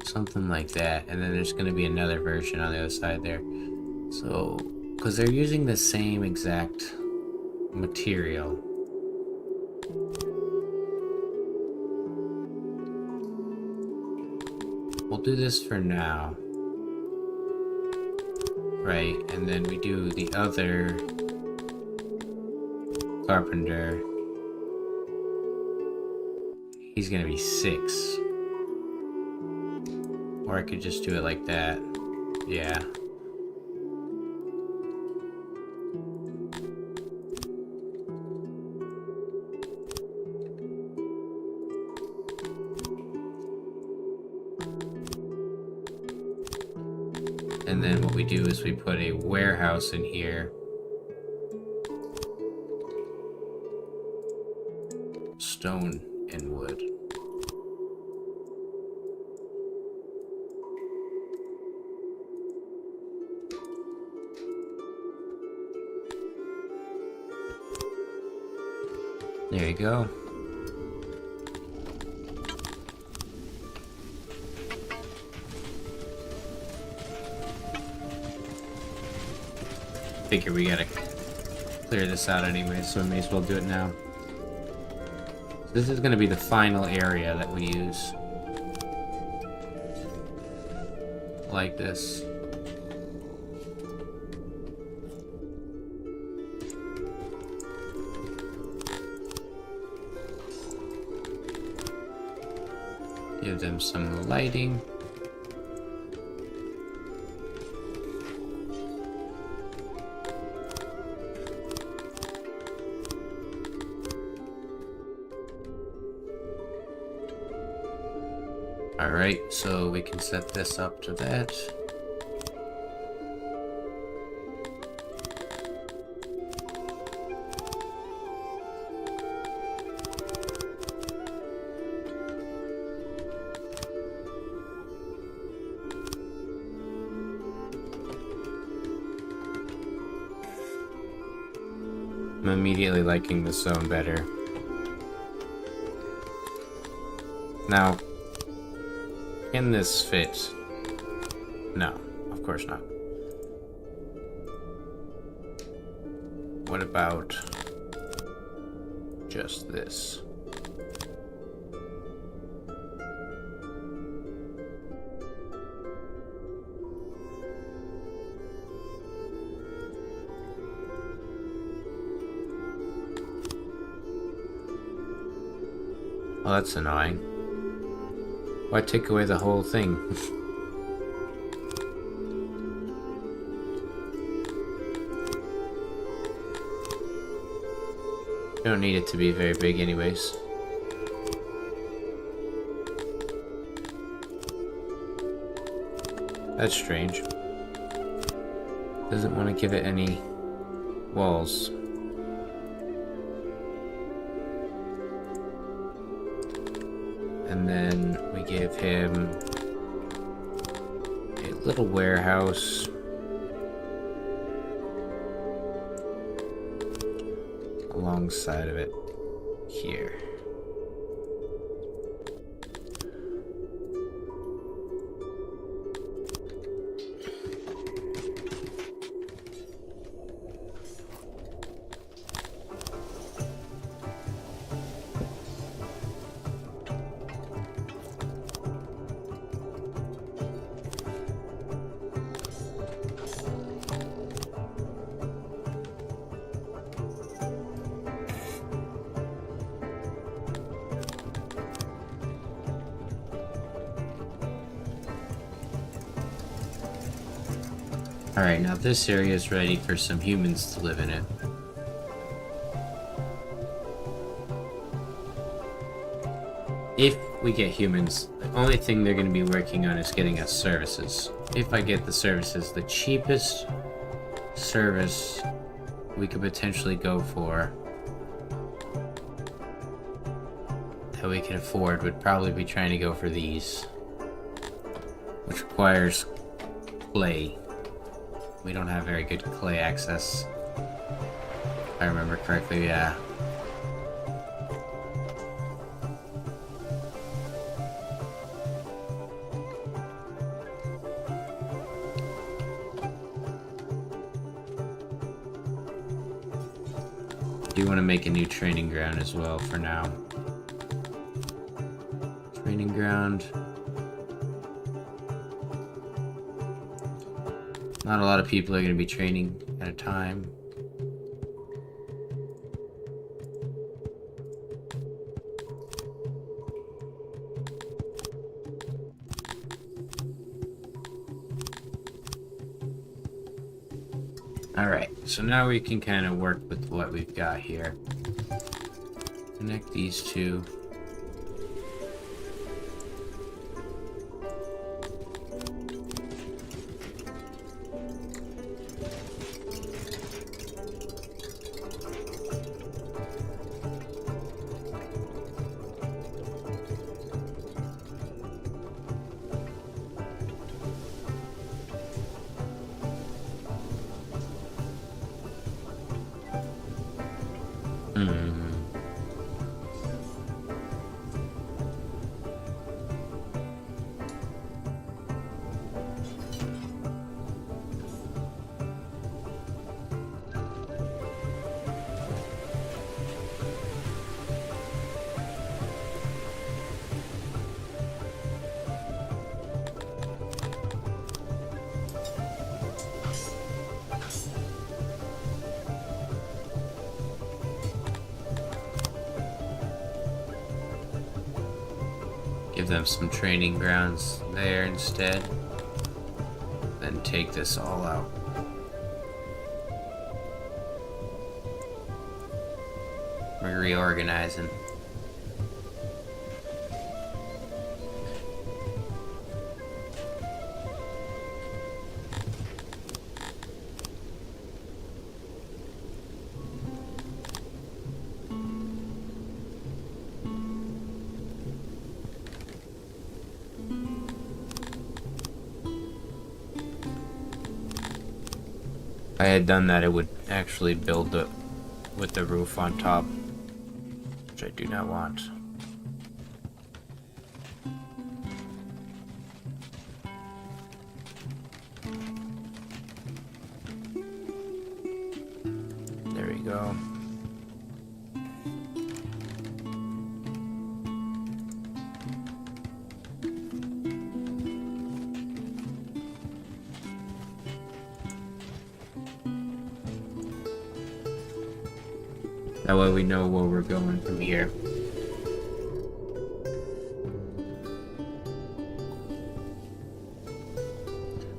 something like that, and then there's going to be another version on the other side there. So, because they're using the same exact material. We'll do this for now. Right, and then we do the other carpenter. He's going to be 6. Or I could just do it like that. Yeah. And then what we do is we put a warehouse in here. Stone and wood. There you go. Figure we gotta clear this out anyway, so we may as well do it now. This is gonna be the final area that we use. Like this. Give them some lighting. Alright, so we can set this up to that. I'm immediately liking this zone better. Now, can this fit? No, of of course not. What about just this? Oh, that's annoying. Why take away the whole thing? You don't need it to be very big anyways. That's strange. Doesn't want to give it any walls. And then we give him a little warehouse. Alongside of it here. Alright, now this area is ready for some humans to live in it. If we get humans, the only thing they're going to be working on is getting us services. If I get the services, the cheapest service we could potentially go for that we can afford would probably be trying to go for these, which requires clay. We don't have very good clay access. If I remember correctly, yeah. Do want to make a new training ground as well for now. Training ground. Not a lot of people are going to be training at a time. Alright, so now we can kind of work with what we've got here. Connect these two. Give them some training grounds there instead. Then take this all out. We're reorganizing. If I had done that, it would actually build it with the roof on top, which I do not want. That way we know where we're going from here.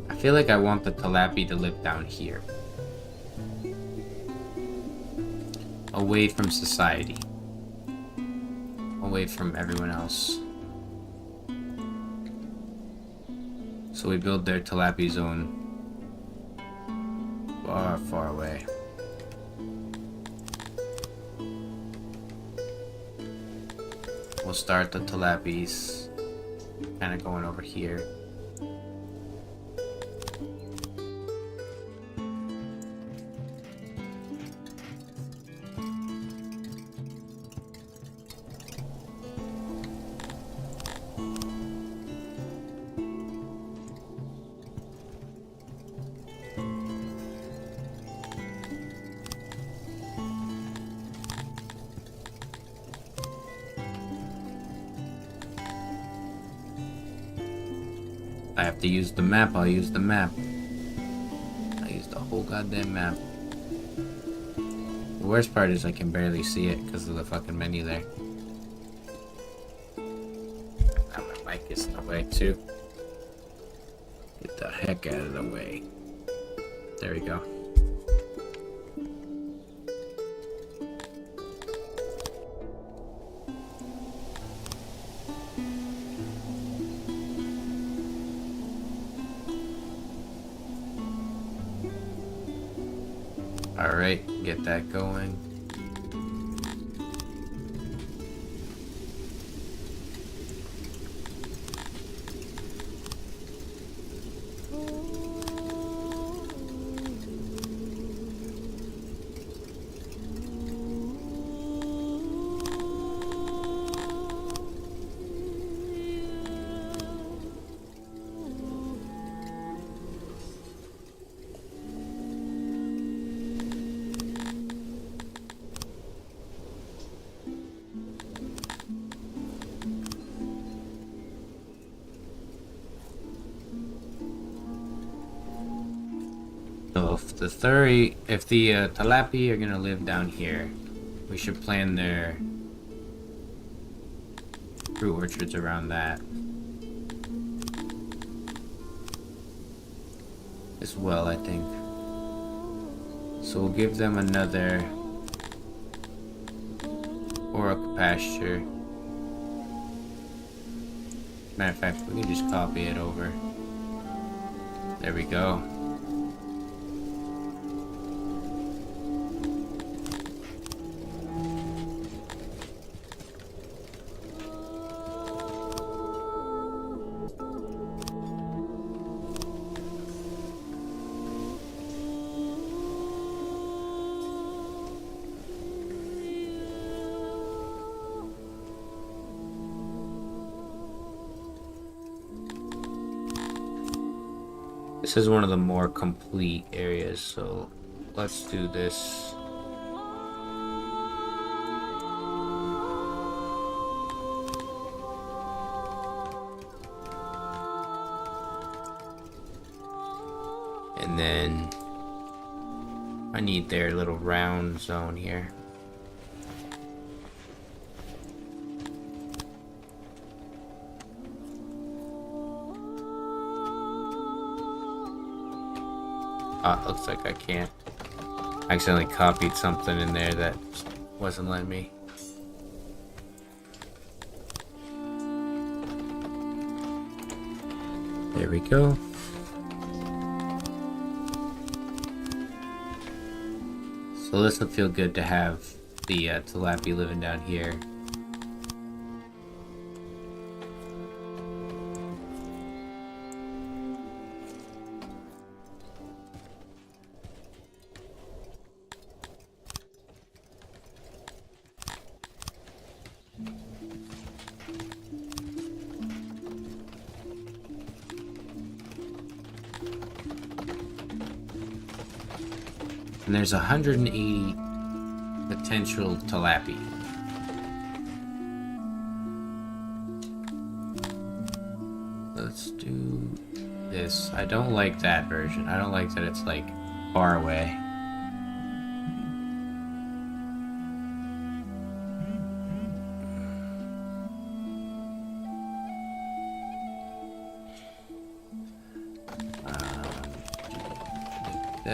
I feel like I want the tilapia to live down here. Away from society. Away from everyone else. So we build their tilapia zone far, far away. We'll start the tilapias kind of going over here. I have to use the map, I'll use the map. I use the whole goddamn map. The worst part is I can barely see it because of the fucking menu there. Now my mic is in the way too. Get the heck out of the way. There we go. Alright, get that going. So if the tilapia are gonna live down here, we should plan their fruit orchards around that as well, I think. So we'll give them another Oracle pasture. Matter of fact, we can just copy it over. There we go. This is one of the more complete areas, so let's do this. And then I need their little round zone here. Ah, it looks like I can't. I accidentally copied something in there that wasn't letting me. There we go. So this would feel good to have the tilapia living down here. And there's 180 potential tilapia. Let's do this. I don't like that version. I don't like that it's like far away.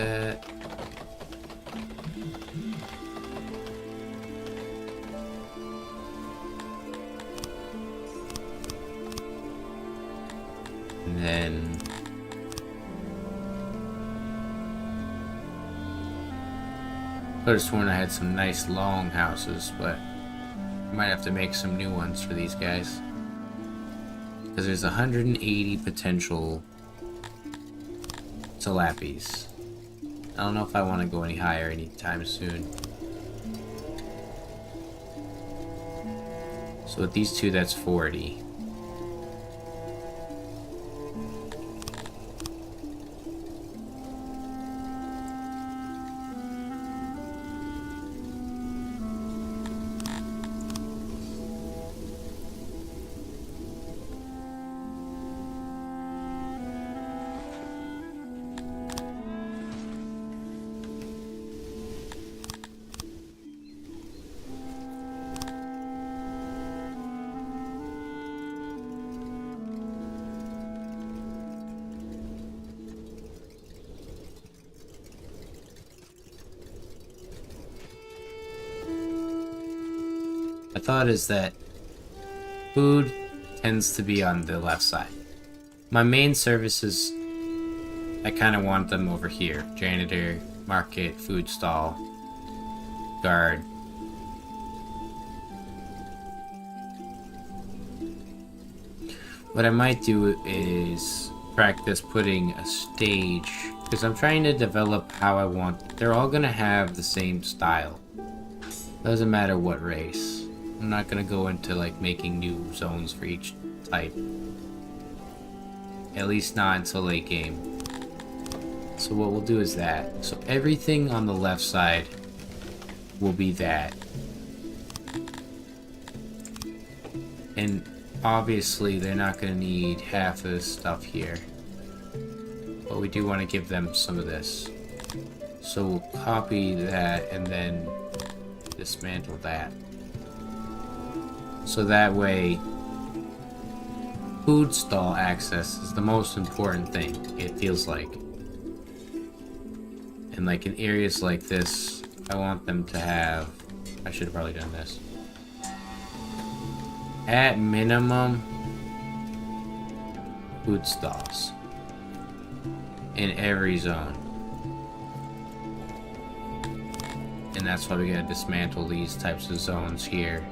that. And then I could have sworn I had some nice long houses, but I might have to make some new ones for these guys. Because there's 180 potential Tilappies. I don't know if I want to go any higher anytime soon. So with these two, that's 40. My thought is that food tends to be on the left side. My main services, I kind of want them over here. Janitor, market, food stall, guard. What I might do is practice putting a stage, because I'm trying to develop how I want. They're all going to have the same style. Doesn't matter what race. I'm not gonna go into like making new zones for each type. At least not until late game. So what we'll do is that. So everything on the left side will be that. And obviously they're not gonna need half of this stuff here. But we do want to give them some of this. So we'll copy that and then dismantle that. So that way, food stall access is the most important thing, it feels like. And like in areas like this, I want them to have... I should have probably done this. At minimum, food stalls. In every zone. And that's why we gotta dismantle these types of zones here.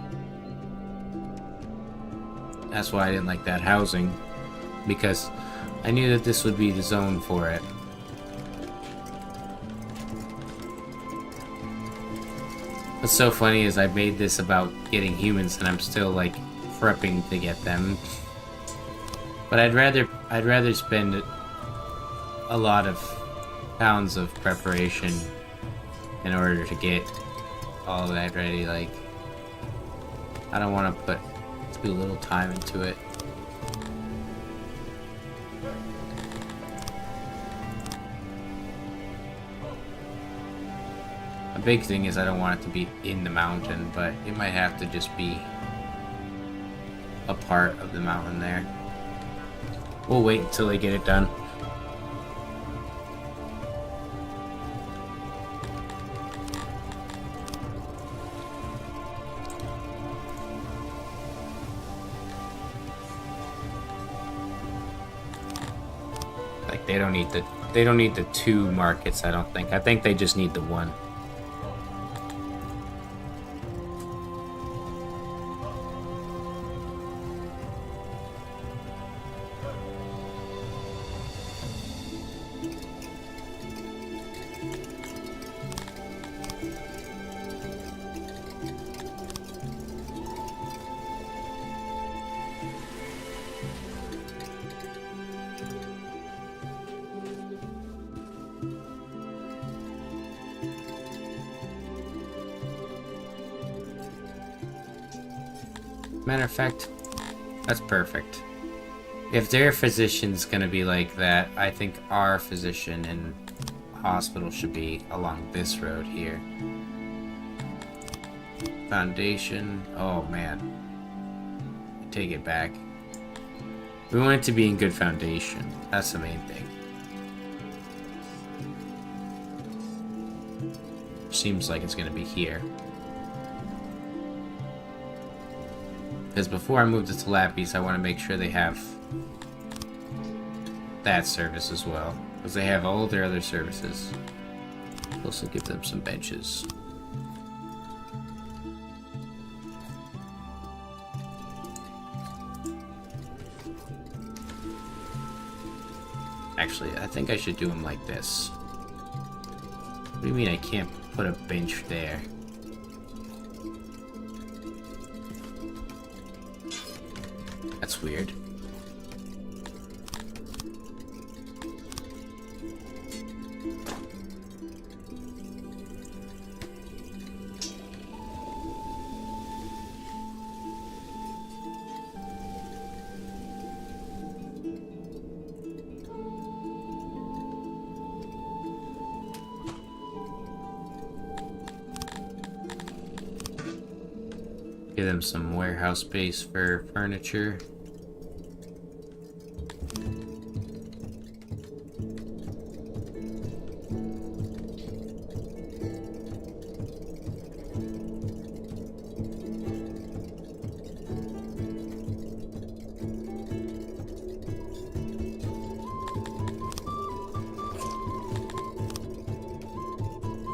That's why I didn't like that housing, because I knew that this would be the zone for it. What's so funny is I made this about getting humans and I'm still like prepping to get them. But I'd rather spend a lot of pounds of preparation in order to get all of that ready. Like, I don't want to put too little time into it. A big thing is I don't want it to be in the mountain, but it might have to just be a part of the mountain there. We'll wait until they get it done. Like they don't need the two markets, I don't think. I think they just need the one. Matter of fact, that's perfect. If their physician's gonna be like that, I think our physician and hospital should be along this road here. Foundation. Oh man. I take it back. We want it to be in good foundation. That's the main thing. seems like it's going to be here. Because before I move to Talapi's, I want to make sure they have that service as well. Because they have all their other services. Also give them some benches. Actually, I think I should do them like this. What do you mean I can't put a bench there? That's weird. Give them some warehouse space for furniture.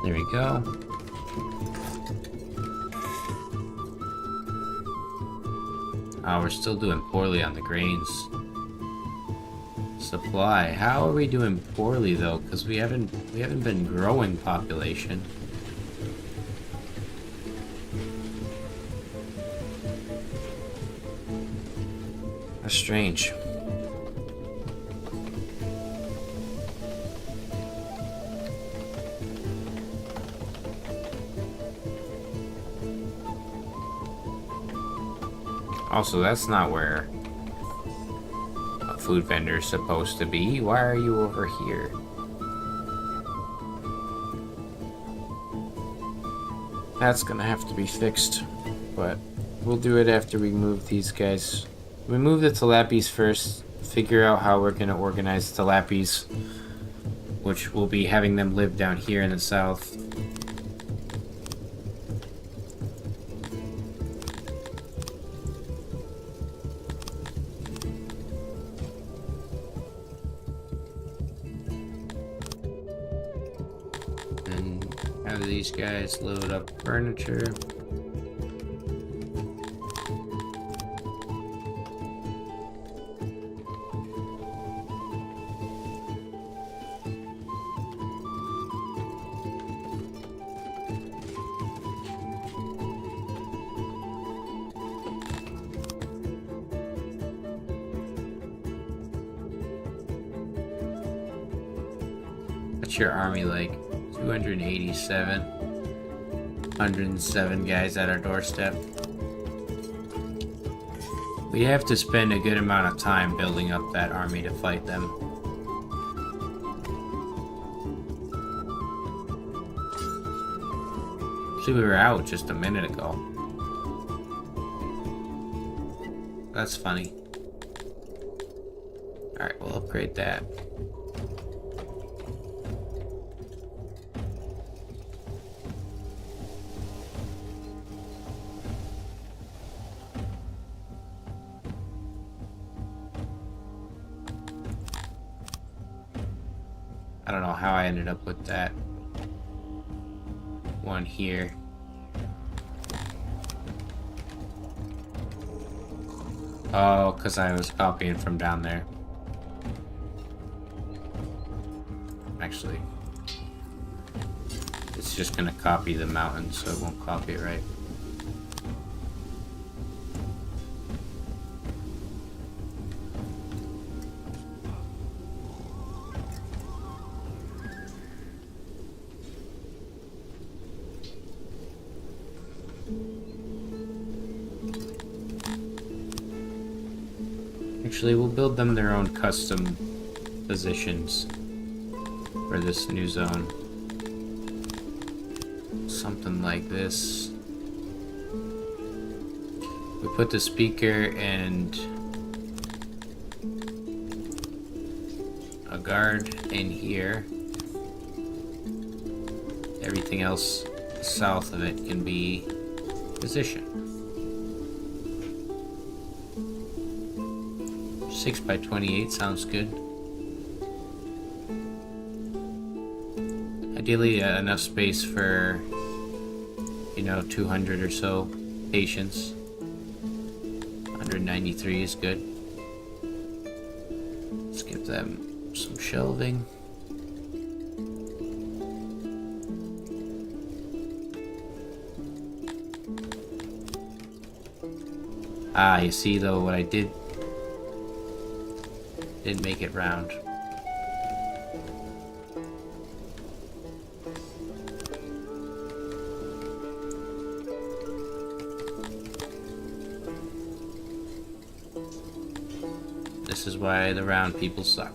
There we go. Oh, we're still doing poorly on the grains. Supply. How are we doing poorly though? Because we haven't been growing population. That's strange. Also, that's not where a food vendor is supposed to be. Why are you over here? That's gonna have to be fixed, but we'll do it after we move these guys. We move the Talapi's first, figure out how we're gonna organize the Talapi's, which will be having them live down here in the south. Have these guys load up furniture. What's your army like? 287. 107 guys at our doorstep. We have to spend a good amount of time building up that army to fight them. See, we were out just a minute ago. That's funny. Alright, we'll upgrade that. I don't know how I ended up with that one here. Oh, because I was copying from down there. Actually, it's just going to copy the mountain, so it won't copy it right. Actually, we'll build them their own custom positions for this new zone. Something like this. We put the speaker and a guard in here. Everything else south of it can be position. 6 by 28 sounds good. Ideally, enough space for, 200 or so patients. 193 is good. Let's give them some shelving. Ah, you see though, what I didn't make it round. This is why the round people suck.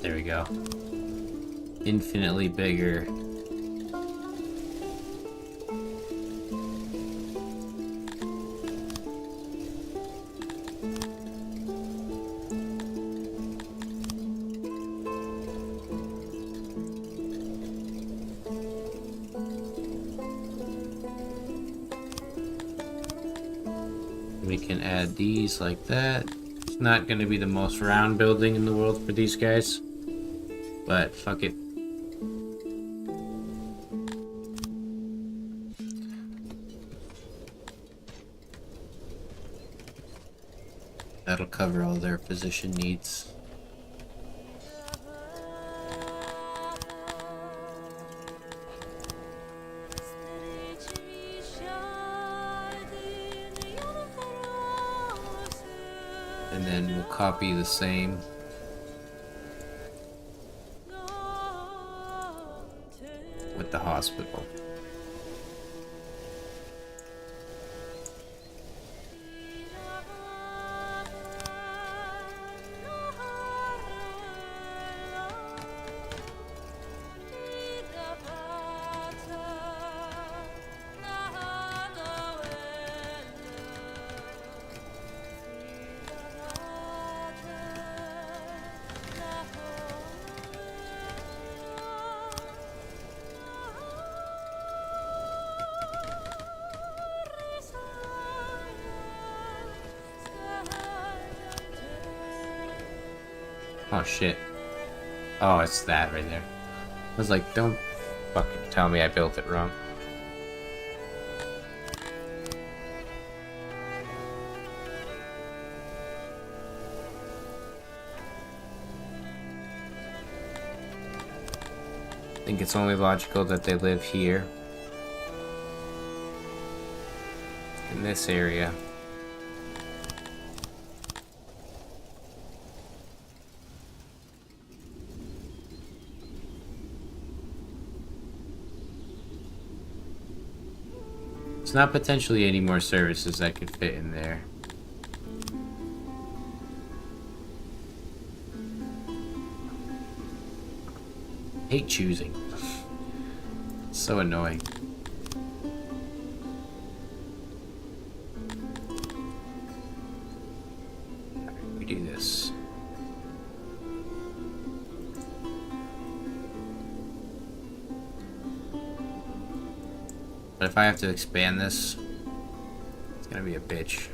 There we go. Infinitely bigger. We can add these like that. It's not going to be the most round building in the world for these guys, but fuck it. That'll cover all their position needs. And then we'll copy the same. With the hospital. Oh shit. Oh, it's that right there. I was like, don't fucking tell me I built it wrong. I think it's only logical that they live here. In this area. It's not potentially any more services that could fit in there. I hate choosing. It's so annoying. Alright, we do this. But if I have to expand this, it's gonna be a bitch.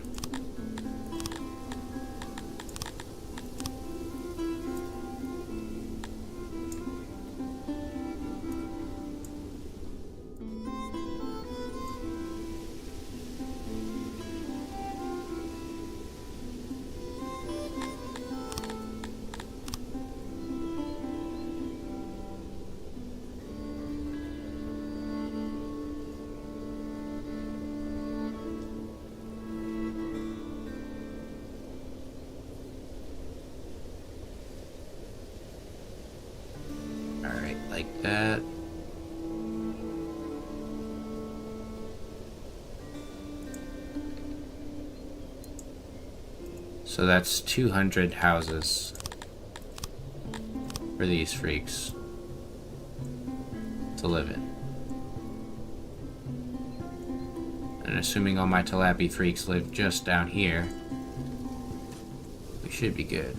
Alright, like that. So that's 200 houses for these freaks. to live in. And assuming all my tilapia freaks live just down here, we should be good.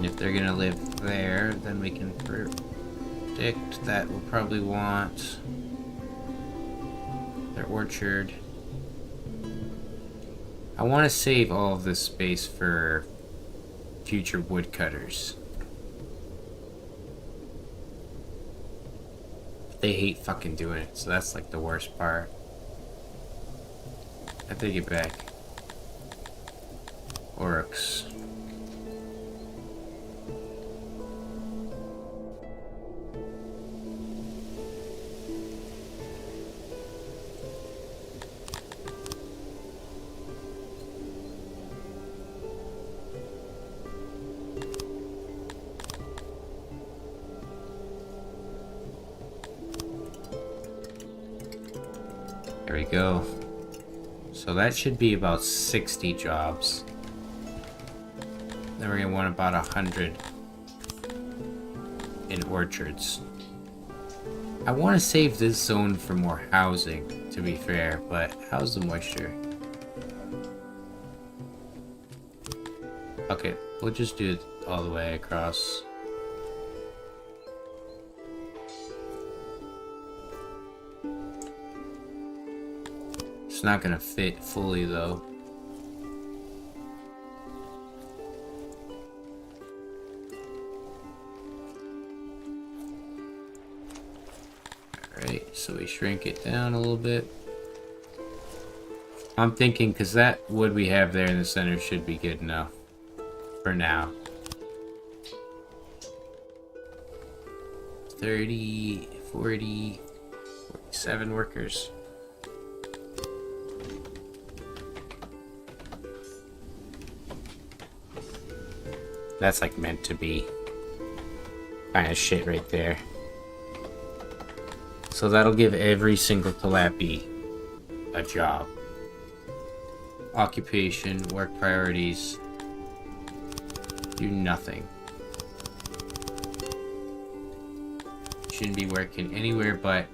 If they're gonna live there, then we can predict that we'll probably want their orchard. I want to save all of this space for future woodcutters. They hate fucking doing it, so that's like the worst part. I take it back. Oryx. There we go. So that should be about 60 jobs. Then we're gonna want about 100 in orchards. I want to save this zone for more housing, to be fair, but how's the moisture? Okay, we'll just do it all the way across. It's not gonna fit fully though. Alright, so we shrink it down a little bit. I'm thinking because that wood we have there in the center should be good enough for now. 30, 40, 47 workers. That's like meant to be kind of shit right there. So that'll give every single tilapia a job. Occupation, work priorities, do nothing. Shouldn't be working anywhere but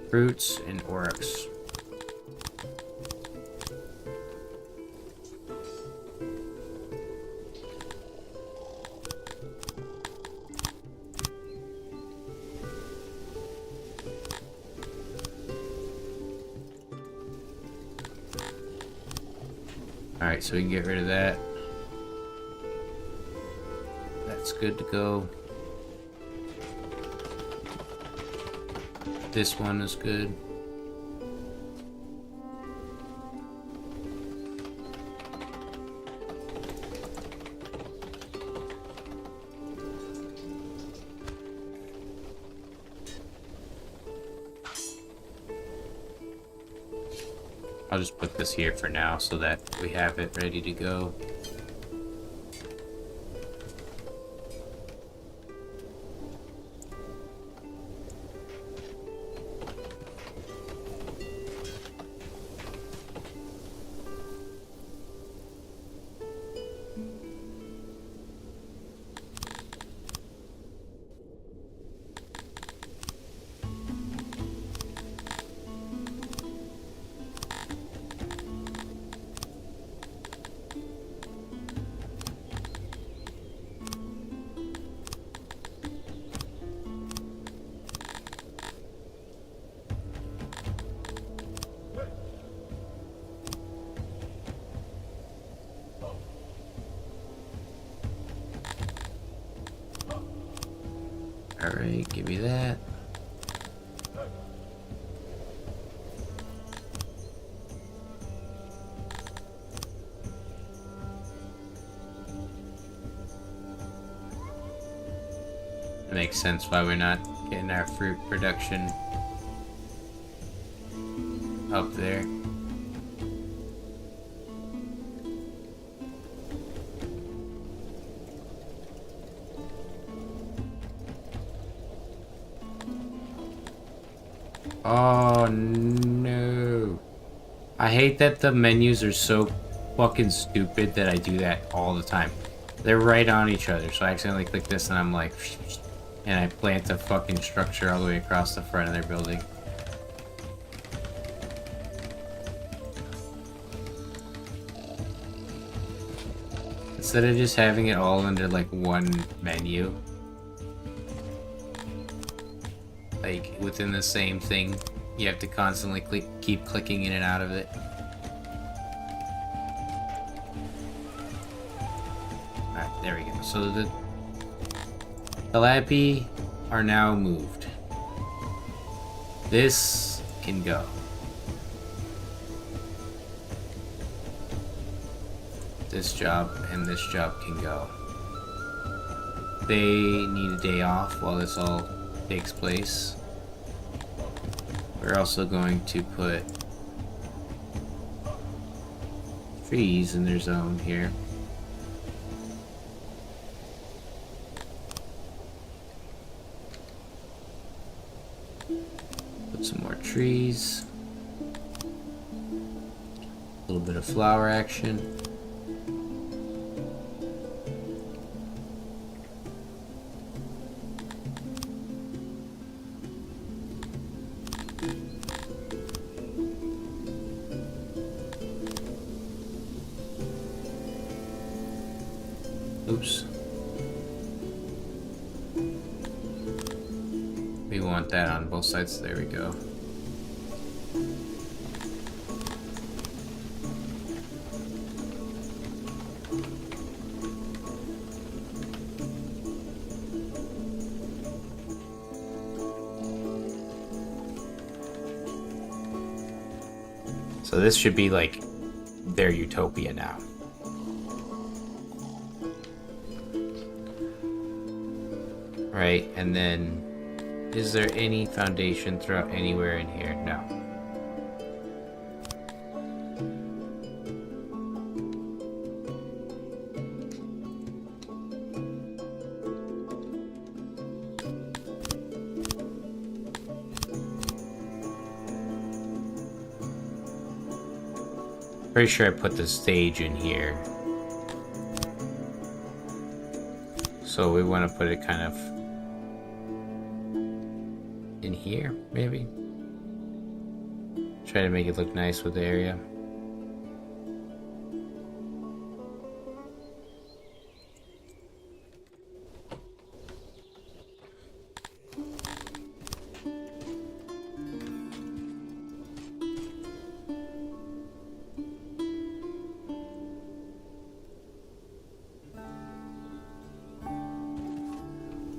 fruits and oryx. Alright, so we can get rid of that. That's good to go. This one is good. I'll just put this here for now so that we have it ready to go. Alright, give me that. Makes sense why we're not getting our fruit production up there. Oh no. I hate that the menus are so fucking stupid that I do that all the time. They're right on each other, so I accidentally click this and I'm like, and I plant a fucking structure all the way across the front of their building. Instead of just having it all under like one menu, like within the same thing, you have to constantly keep clicking in and out of it. Alright, there we go. So the Calliope are now moved. This can go. This job and this job can go. They need a day off while this all takes place. We're also going to put trees in their zone here. Put some more trees. A little bit of flower action. Oops. We want that on both sides. There we go. So this should be like their utopia now. Right, and then is there any foundation throughout anywhere in here? No. Pretty sure I put the stage in here. So we want to put it kind of in here, maybe. Try to make it look nice with the area.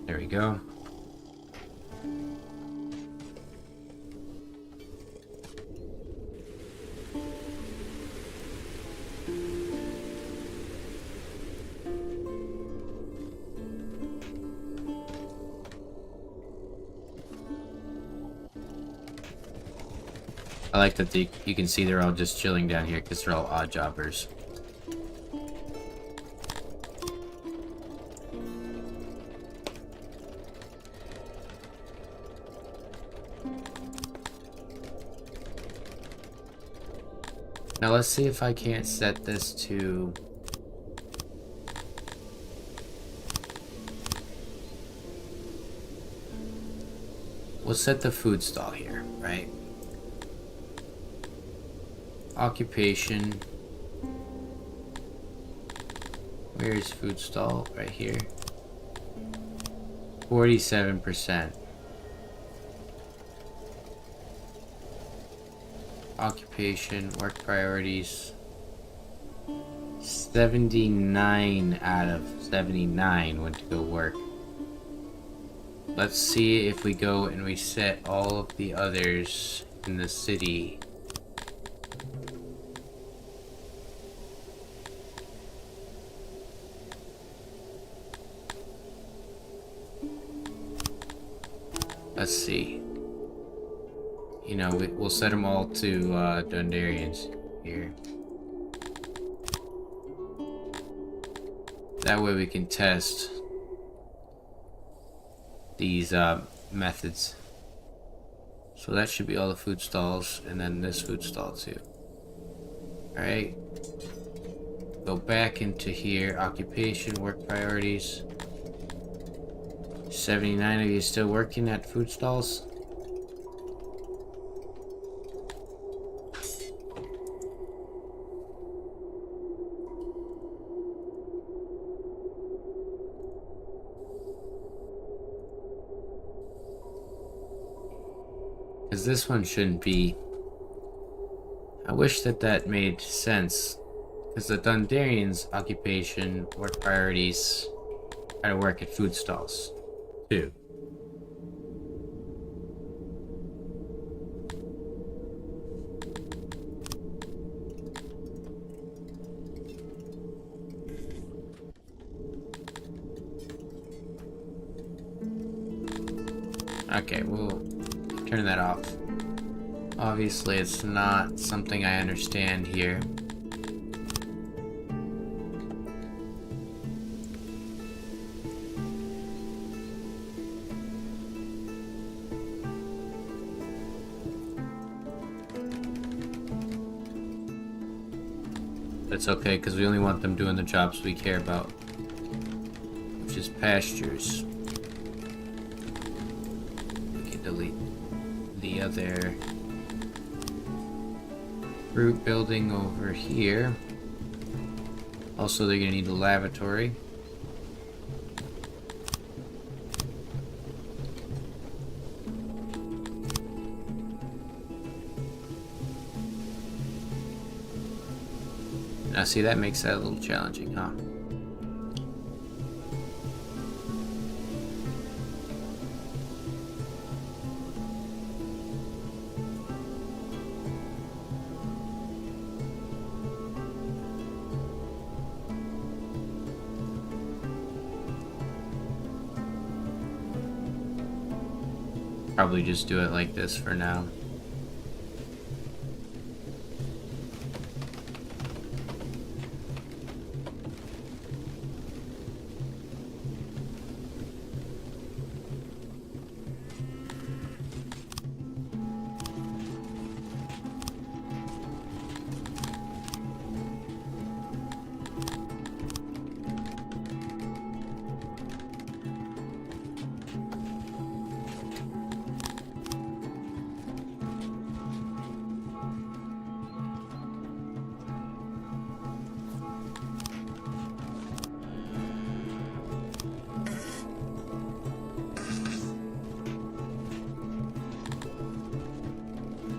There we go. I like that you can see they're all just chilling down here because they're all odd jobbers. Now let's see if I can't set this to... We'll set the food stall here, right? Occupation. Where is food stall? Right here. 47%. Occupation, work priorities. 79 out of 79 went to go work. Let's see if we go and we set all of the others in the city. let's see. You know, we'll set them all to Dundarians here. That way we can test these methods. So that should be all the food stalls, and then this food stall too. Alright. Go back into here, occupation, work priorities. 79 of you still working at food stalls? Because this one shouldn't be. I wish that made sense. Because the Dundarians' occupation, work priorities, try to work at food stalls, too. Okay, we'll turn that off. Obviously, it's not something I understand here. But it's okay, because we only want them doing the jobs we care about, which is pastures. We can delete the other fruit building over here. Also, they're gonna need a lavatory. Now, see, that makes that a little challenging, huh? Probably just do it like this for now.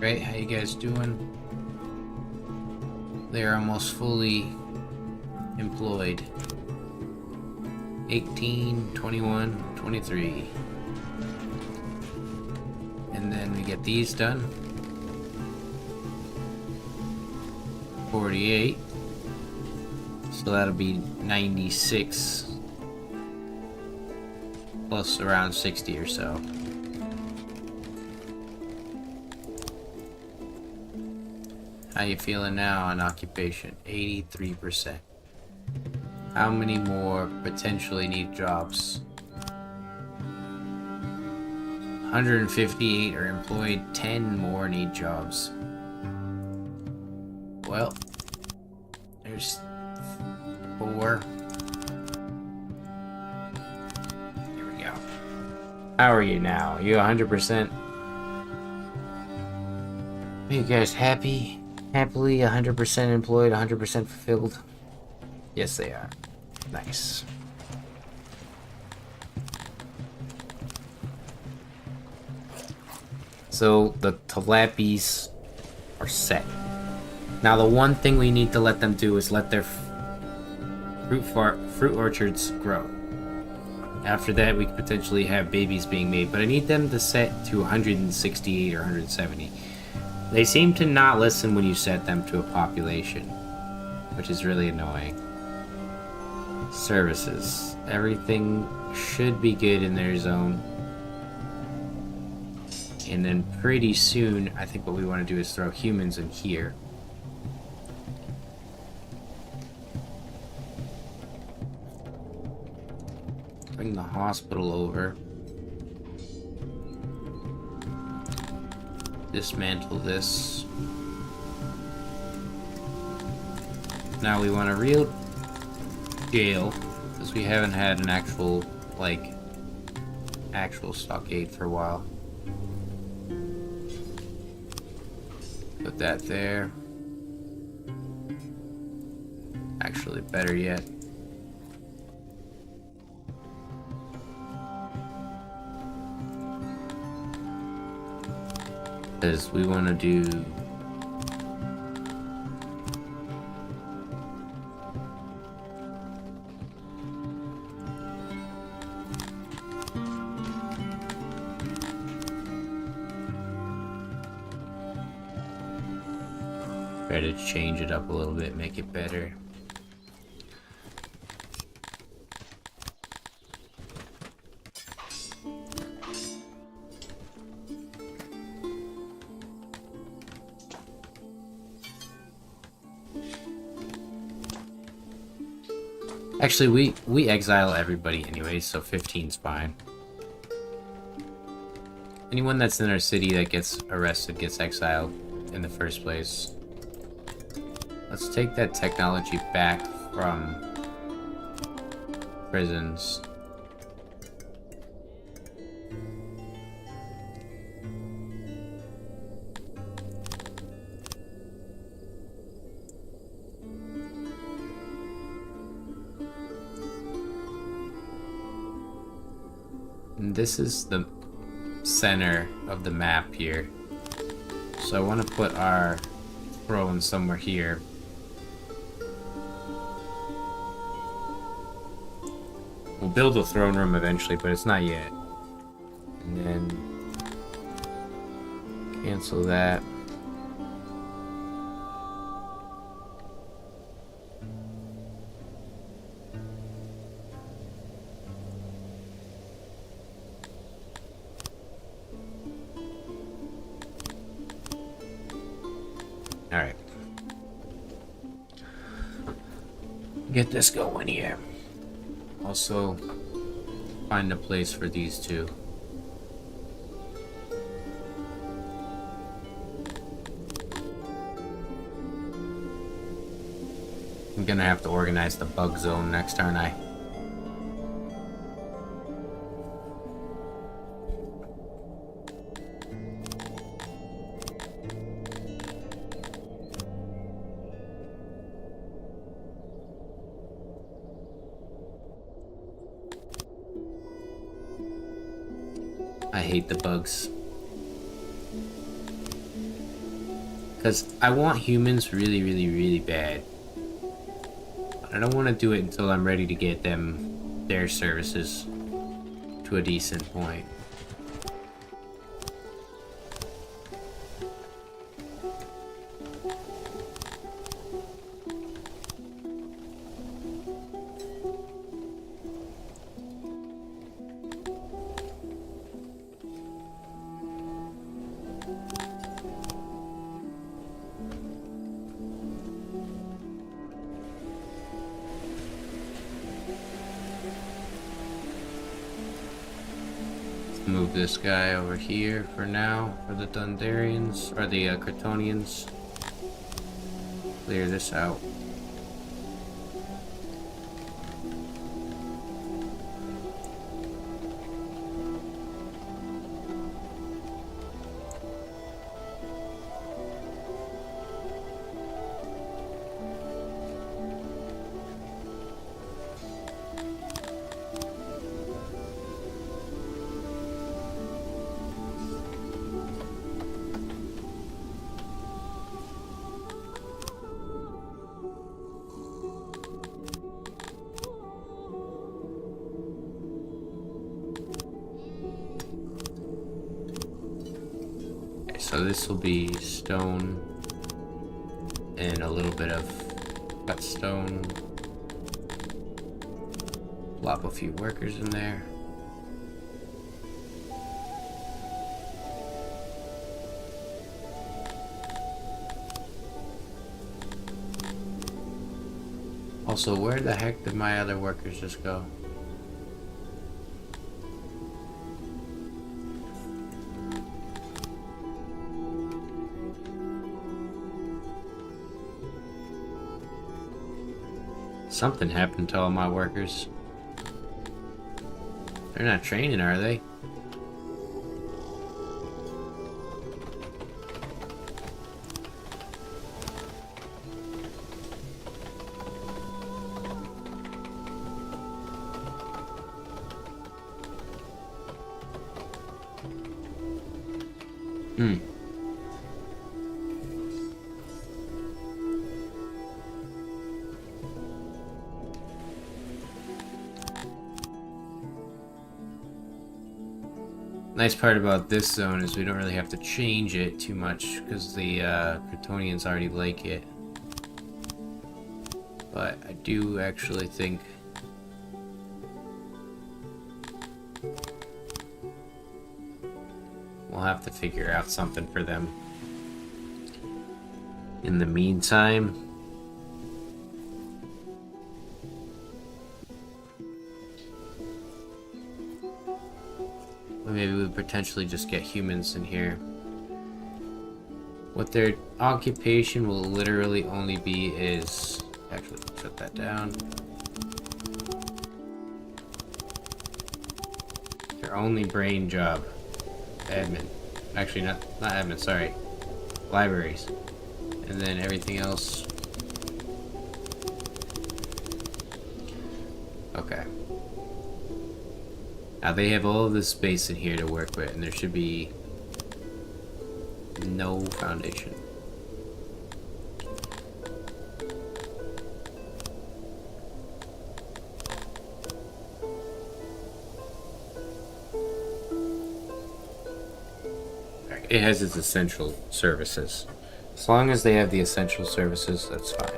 Right, how you guys doing? They're almost fully employed. 18, 21, 23. And then we get these done. 48. So that'll be 96. Plus around 60 or so. How you feeling now on occupation? 83%. How many more potentially need jobs? 158 are employed, 10 more need jobs. Well, there's 4. Here we go. How are you now? You 100%? Are you guys happy? Happily 100% employed, 100% fulfilled? Yes, they are. Nice. So the tilapis are set. Now the one thing we need to let them do is let their fruit orchards grow. After that, we could potentially have babies being made, but I need them to set to 168 or 170. They seem to not listen when you set them to a population, which is really annoying. Services. Everything should be good in their zone. And then pretty soon, I think what we want to do is throw humans in here. Bring the hospital over. Dismantle this. Now we want a real jail, because we haven't had an actual, like, actual stockade for a while. Put that there. Actually, better yet. Because we want to do... try to change it up a little bit, make it better. Actually, we exile everybody anyway, so 15's fine. Anyone that's in our city that gets arrested gets exiled in the first place. Let's take that technology back from prisons. And this is the center of the map here. So I want to put our throne somewhere here. We'll build a throne room eventually, but it's not yet. And then cancel that. Alright. Get this going here. Also, find a place for these two. I'm gonna have to organize the bug zone next, aren't I? I hate the bugs. Because I want humans really, really, really bad. But I don't want to do it until I'm ready to get them their services to a decent point. Move this guy over here for now, for the Dundarians, or the Kryptonians. Clear this out. So this will be stone and a little bit of cut stone. Plop a few workers in there. Also, where the heck did my other workers just go? Something happened to all my workers. They're not training, are they? Nice part about this zone is we don't really have to change it too much because the Kryptonians already like it. But I do actually think we'll have to figure out something for them. In the meantime, maybe we potentially just get humans in here. What their occupation will literally only be is... Actually, shut that down. Their only brain job. Admin. Actually, not admin, sorry. Libraries. And then everything else... Okay. Now they have all of this space in here to work with, and there should be no foundation. It has its essential services. As long as they have the essential services, that's fine.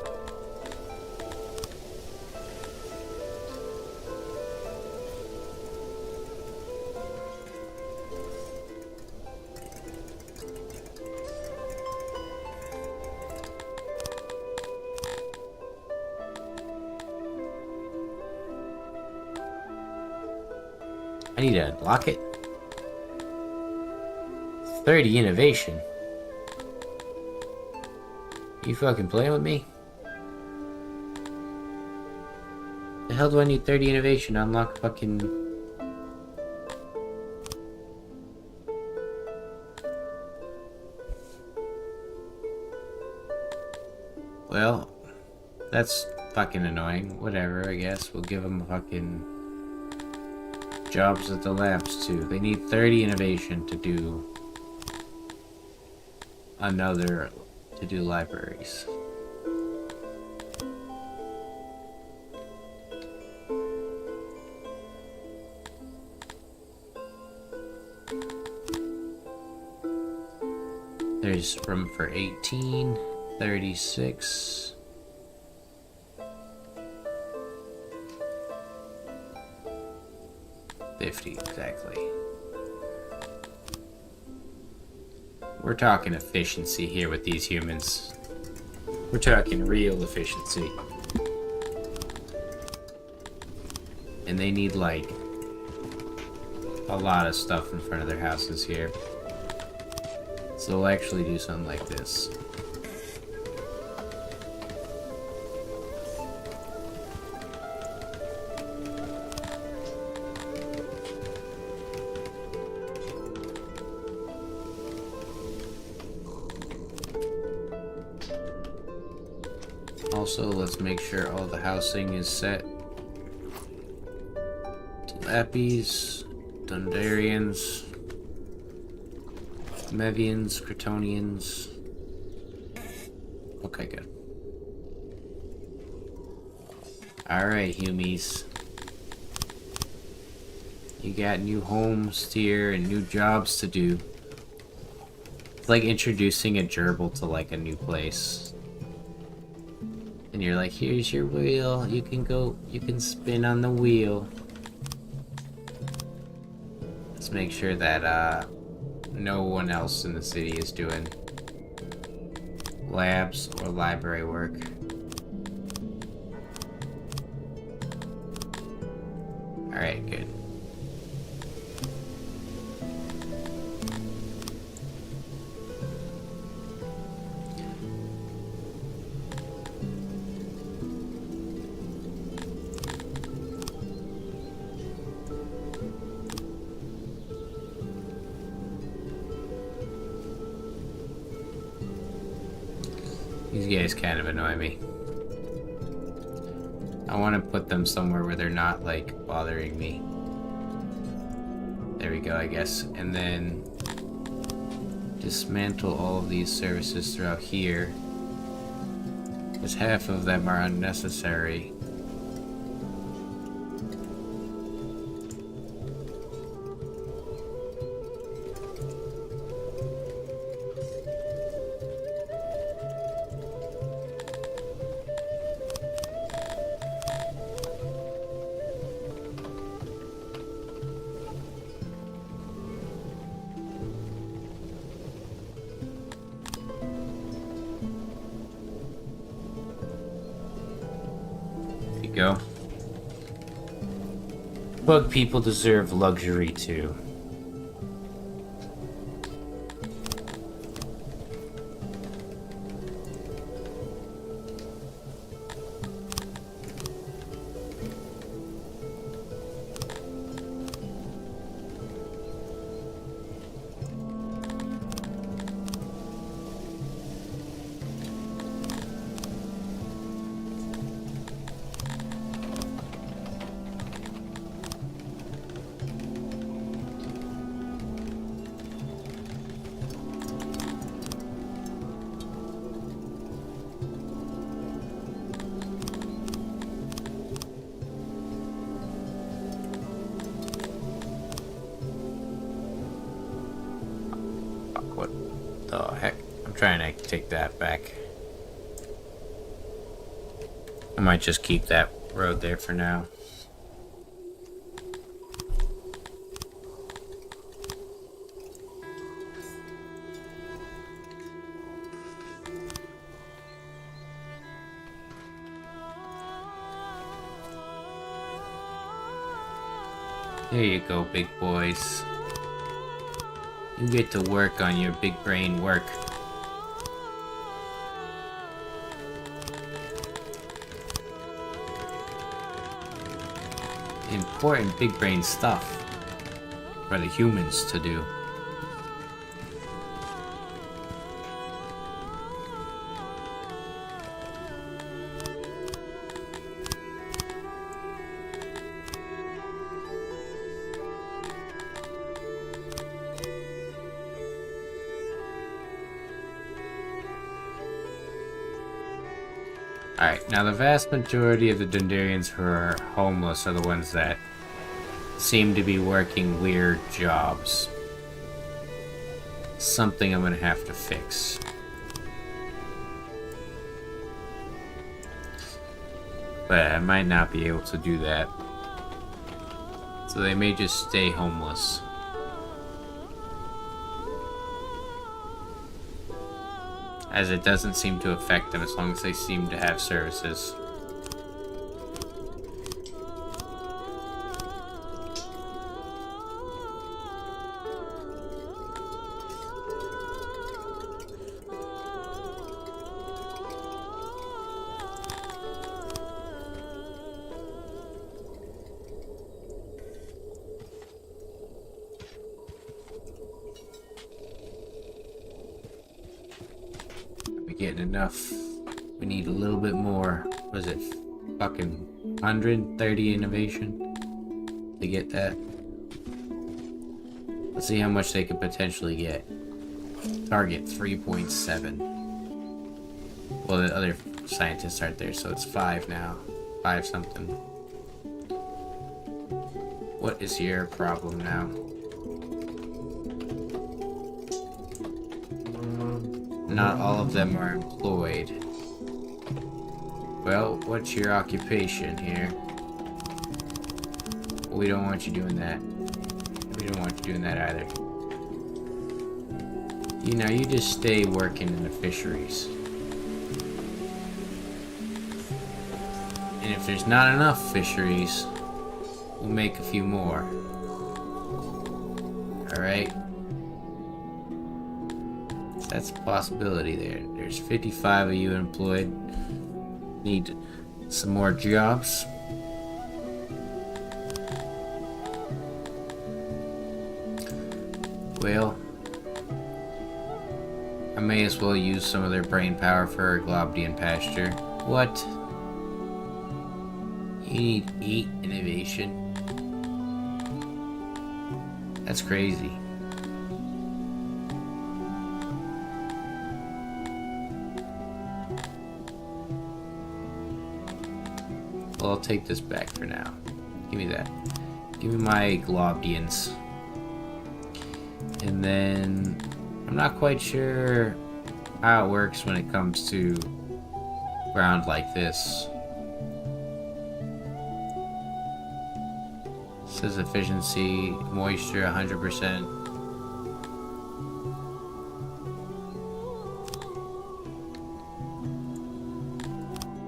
I need to unlock it. 30 innovation. You fucking playing with me? The hell do I need 30 innovation to unlock fucking... Well, that's fucking annoying. Whatever, I guess. We'll give them fucking jobs at the labs too. They need 30 innovation to do libraries. There's room for 18, 36. Exactly. We're talking efficiency here with these humans. We're talking real efficiency. And they need, like, a lot of stuff in front of their houses here. So we'll actually do something like this. Also, let's make sure all the housing is set. Lappies, Dundarians, Mevians, Kryptonians. Okay, good. Alright, humies. You got new homes here and new jobs to do. It's like introducing a gerbil to like a new place. And you're like, here's your wheel. You can spin on the wheel. Let's make sure that no one else in the city is doing labs or library work. Alright, good. These guys kind of annoy me. I want to put them somewhere where they're not, like, bothering me. There we go, I guess. And then dismantle all of these services throughout here, because half of them are unnecessary. Go. Bug people deserve luxury too. What the heck? I'm trying to take that back. I might just keep that road there for now. There you go, big boys. You get to work on your big brain work. Important big brain stuff for the humans to do. Alright, now the vast majority of the Dundarians who are homeless are the ones that seem to be working weird jobs. Something I'm gonna have to fix. But I might not be able to do that. So they may just stay homeless. As it doesn't seem to affect them as long as they seem to have services. Getting enough. We need a little bit more. Was it fucking 130 innovation to get that? Let's see how much they could potentially get. Target 3.7. Well, the other scientists aren't there, so it's 5 now. 5 something. What is your problem now? Not all of them are employed. Well, what's your occupation here? We don't want you doing that. We don't want you doing that either. You know, you just stay working in the fisheries. And if there's not enough fisheries, we'll make a few more. Alright. That's a possibility there. There's 55 of you employed. Need some more jobs. Well, I may as well use some of their brain power for a Globdian pasture. What? You need 8 innovation? That's crazy. Well, I'll take this back for now. Give me that. Give me my Globdians. And then I'm not quite sure how it works when it comes to ground like this. It says efficiency, moisture 100%.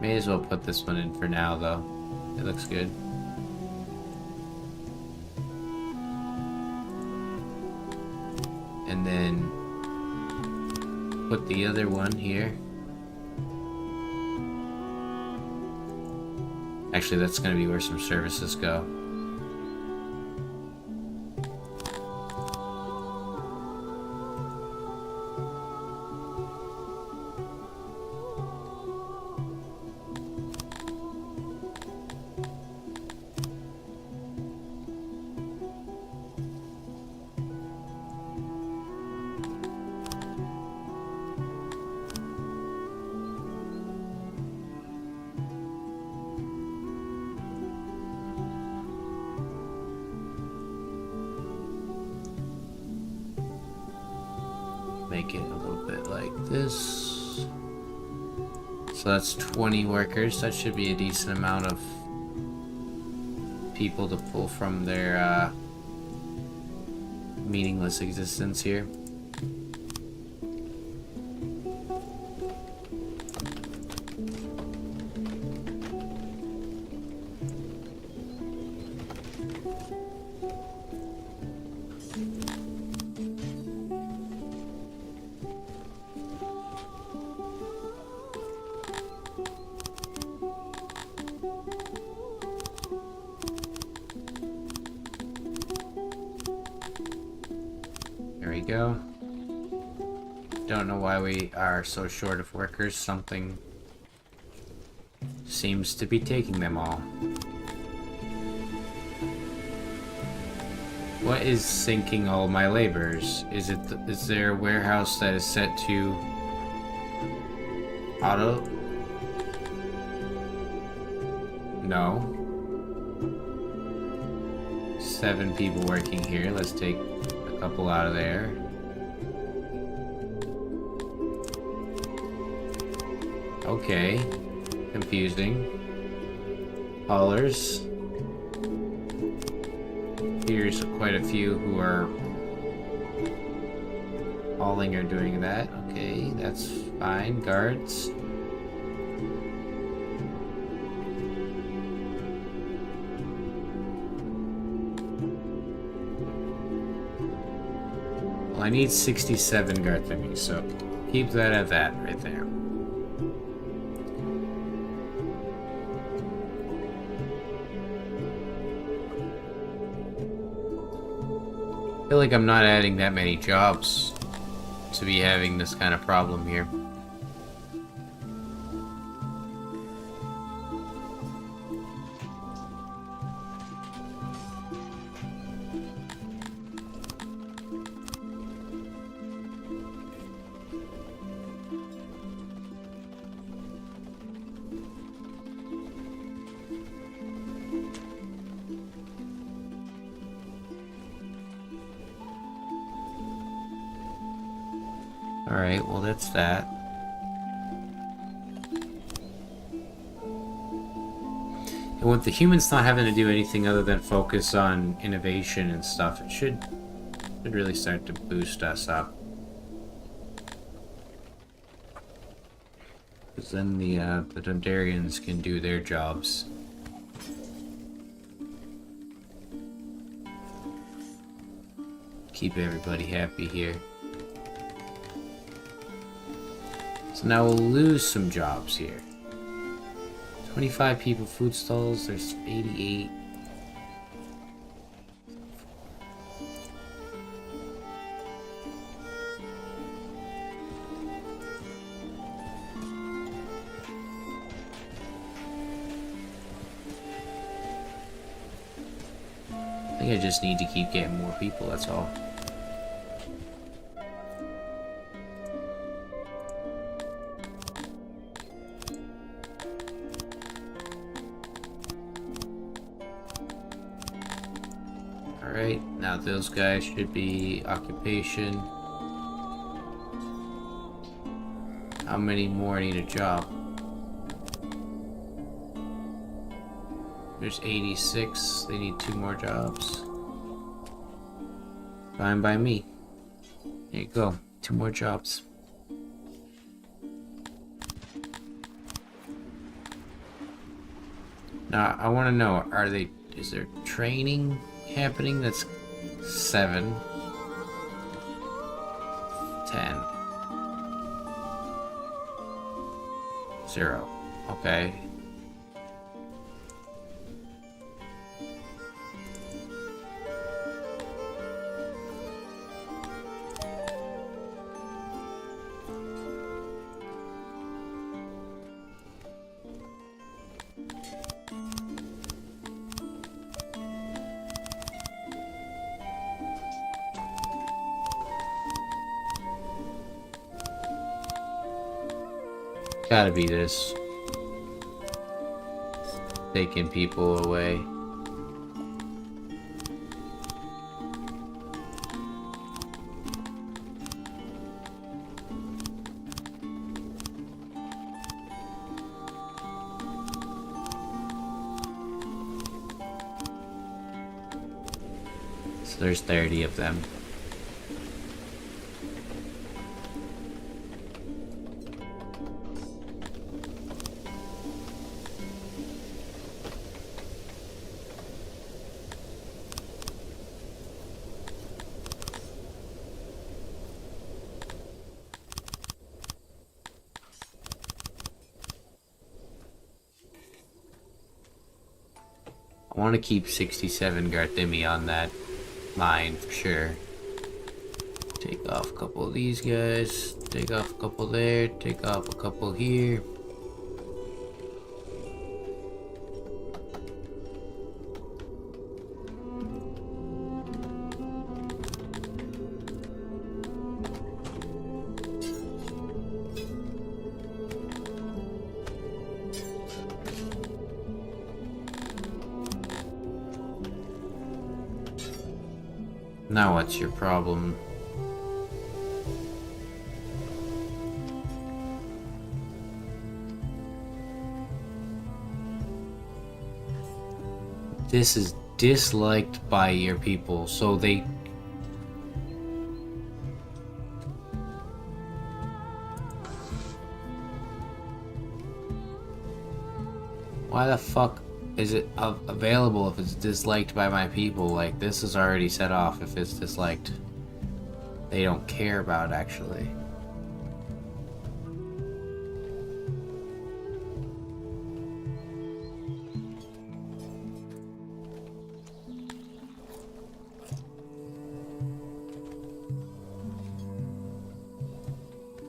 May as well put this one in for now though. It looks good. And then put the other one here. Actually, that's going to be where some services go. Make it a little bit like this. So that's 20 workers. That should be a decent amount of people to pull from their meaningless existence here. There we go. Don't know why we are so short of workers. Something seems to be taking them all. What is sinking all my laborers? Is there a warehouse that is set to auto? No. 7 people working here. Let's take a couple out of there. Okay. Confusing. Haulers. Here's quite a few who are hauling or doing that. Okay, that's fine. Guards. Well, I need 67 guard thingies, so keep that at that right there. I feel like I'm not adding that many jobs to be having this kind of problem here. Alright, well that's that. And with the humans not having to do anything other than focus on innovation and stuff, it should really start to boost us up. Because then the Dundarians can do their jobs. keep everybody happy here. So now we'll lose some jobs here. 25 people, food stalls, there's 88. I think I just need to keep getting more people, that's all. Alright, now those guys should be occupation. How many more need a job? There's 86. They need 2 more jobs. Fine by me. There you go. 2 more jobs. Now, I want to know, is there training happening? That's 7. 10. 0. Okay. Gotta be this. Taking people away. So there's 30 of them. I want to keep 67 Garthimi on that line for sure. Take off a couple of these guys. Take off a couple there. Take off a couple here. Now what's your problem? This is disliked by your people, so they... Why the fuck is it available if it's disliked by my people? Like, this is already set off if it's disliked. They don't care about, actually.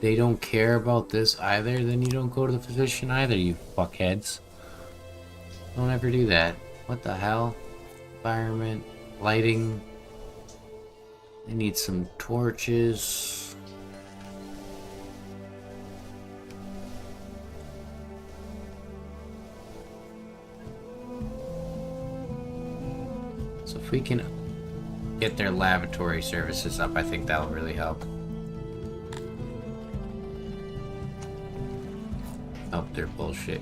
They don't care about this either, then you don't go to the physician either, you fuckheads. Don't ever do that. What the hell? Environment, lighting. I need some torches. So if we can get their laboratory services up, I think that'll really help. Help their bullshit.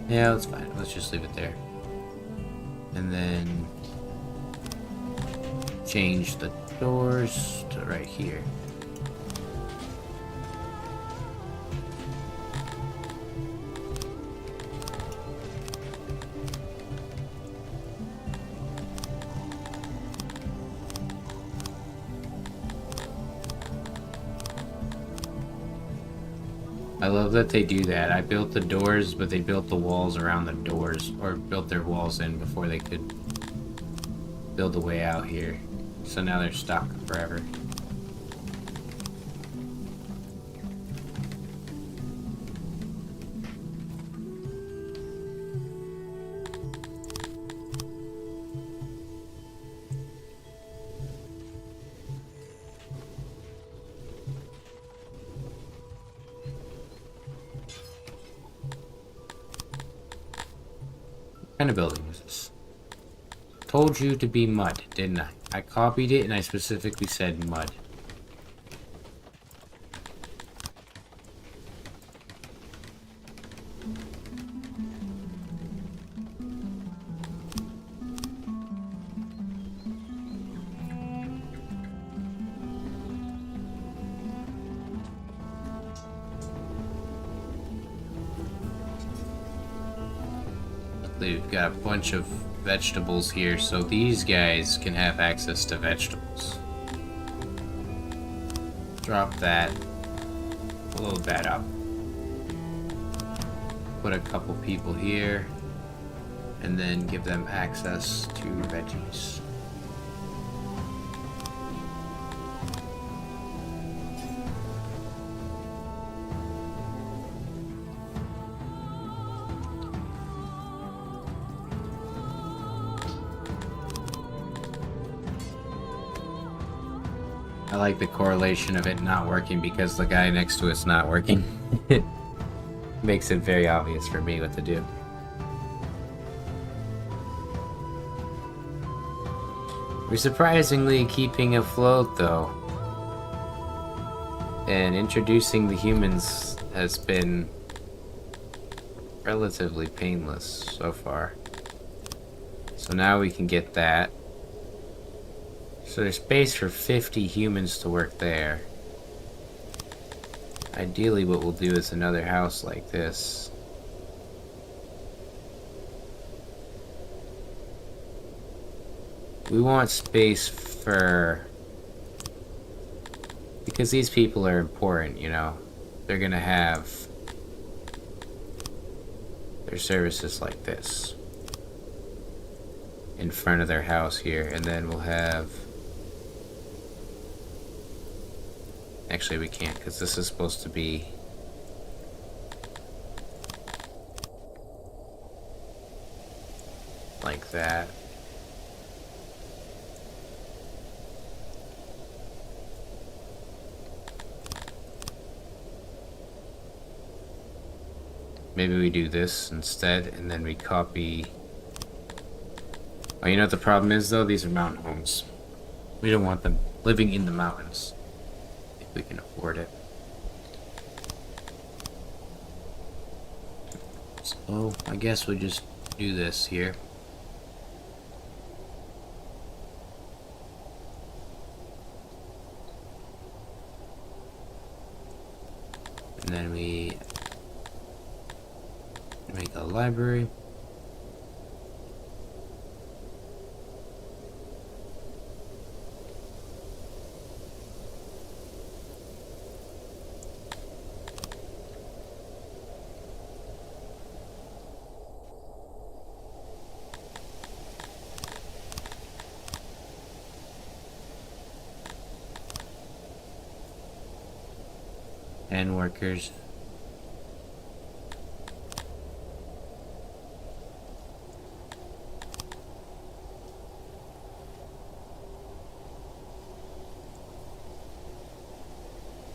Yeah, that's fine. Let's just leave it there. And then change the doors to right here. I love that they do that. I built the doors, but they built the walls around the doors, or built their walls in before they could build a way out here. So now they're stuck forever. What kind of building is this? Told you to be mud, didn't I? I copied it and I specifically said mud. We've got a bunch of vegetables here, so these guys can have access to vegetables. Drop that. Load that up. Put a couple people here, and then give them access to veggies. I like the correlation of it not working because the guy next to it's not working. It makes it very obvious for me what to do. We're surprisingly keeping afloat though. And introducing the humans has been relatively painless so far. So now we can get that. So there's space for 50 humans to work there. Ideally what we'll do is another house like this. We want space for... because these people are important, you know. They're gonna have their services like this in front of their house here, and then we'll have... Actually, we can't, because this is supposed to be... like that. Maybe we do this instead, and then we copy... Oh, you know what the problem is, though? These are mountain homes. We don't want them living in the mountains. We can afford it. So I guess we'll just do this here. And then we make a library. And workers.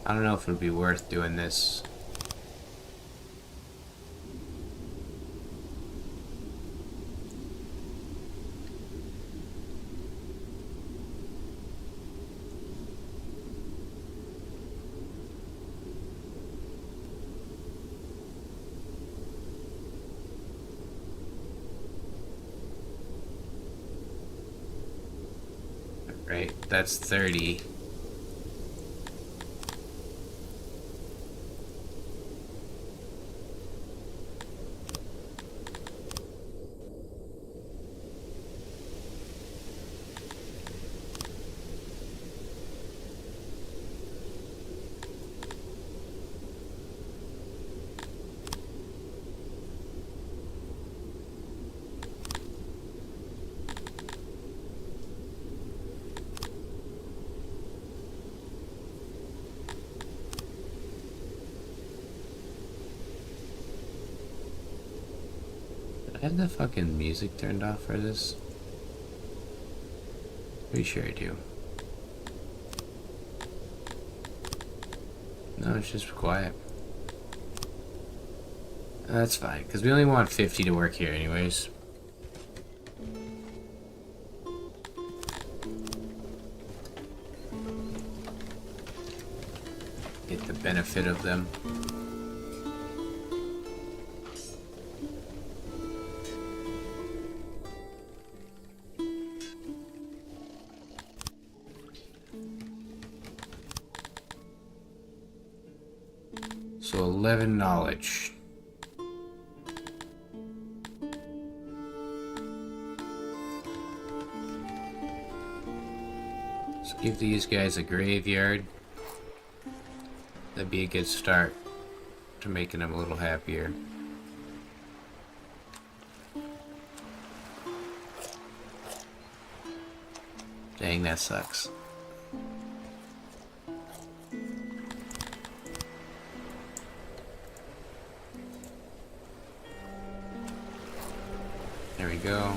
I don't know if it would be worth doing this. Right, that's 30. I have the fucking music turned off for this? Pretty sure I do. No, it's just quiet. That's fine, because we only want 50 to work here anyways. Get the benefit of them. So 11 knowledge. Let's give these guys a graveyard. That'd be a good start to making them a little happier. Dang, that sucks. There we go.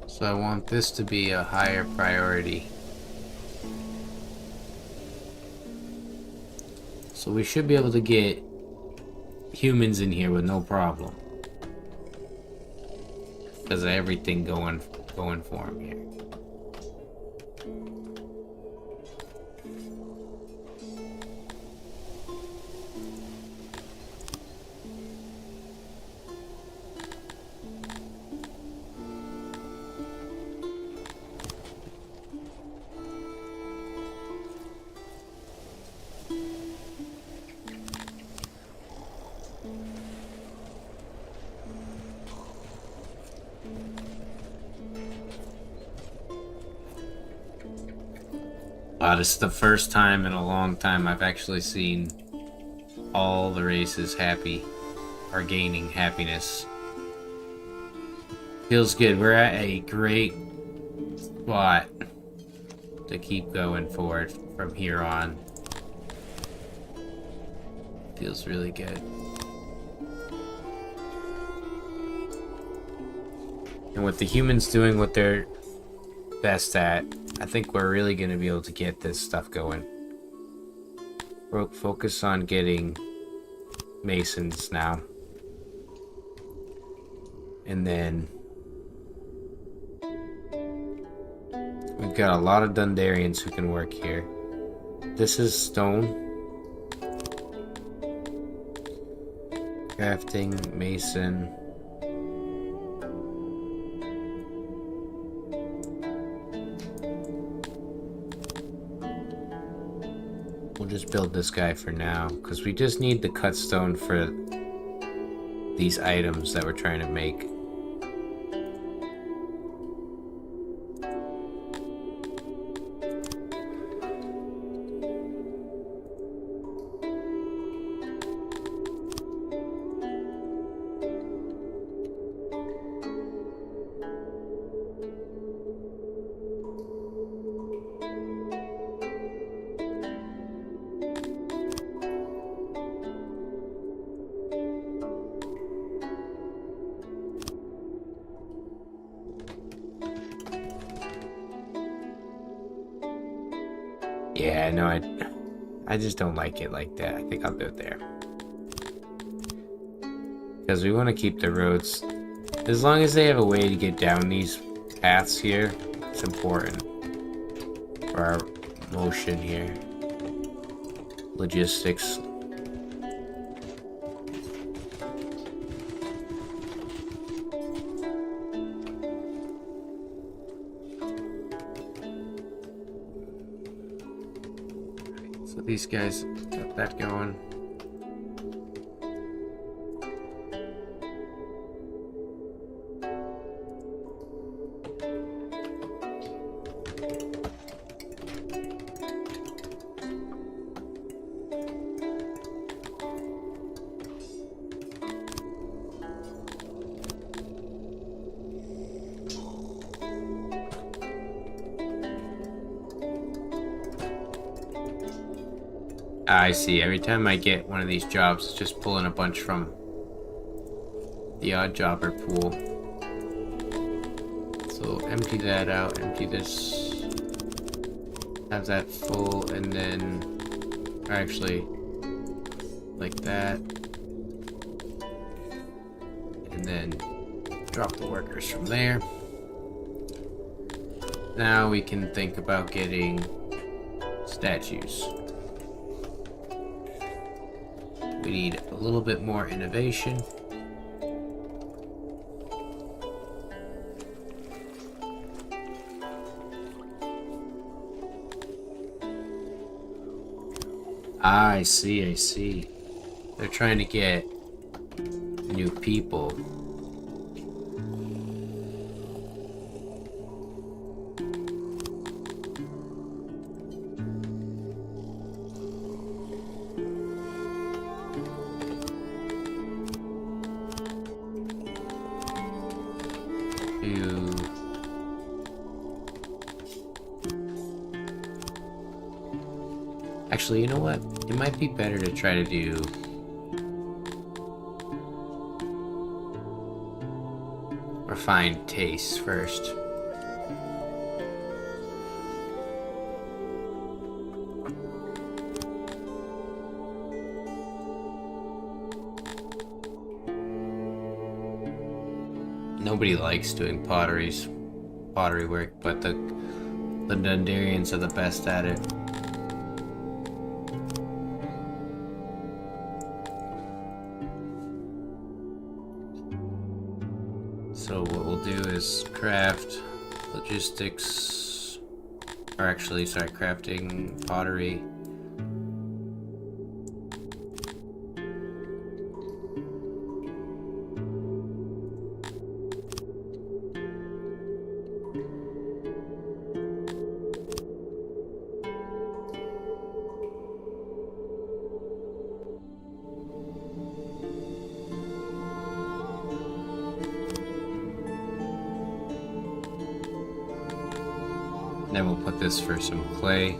So I want this to be a higher priority. So we should be able to get humans in here with no problem. Because of everything going for them here. Wow, this is the first time in a long time I've actually seen all the races happy, or gaining happiness. Feels good. We're at a great spot to keep going forward from here on. Feels really good. And with the humans doing what they're best at, I think we're really going to be able to get this stuff going. We'll focus on getting masons now. And then we've got a lot of Dundarians who can work here. This is stone. Crafting, mason. We'll just build this guy for now, because we just need the cut stone for these items that we're trying to make. Yeah, no, I just don't like it like that. I think I'll do it there. Because we want to keep the roads. As long as they have a way to get down these paths here, it's important for our motion here. Logistics. So these guys got that going. I see. Every time I get one of these jobs, it's just pulling a bunch from the odd jobber pool. So empty that out, empty this, have that full, and then, or actually, like that, and then drop the workers from there. Now we can think about getting statues. We need a little bit more innovation. I see, I see. They're trying to get new people. Actually, you know what? It might be better to try to do refined tastes first. Nobody likes doing pottery work, but the Dundarians are the best at it. So what we'll do is craft logistics, or actually, sorry, crafting pottery. Then we'll put this for some clay.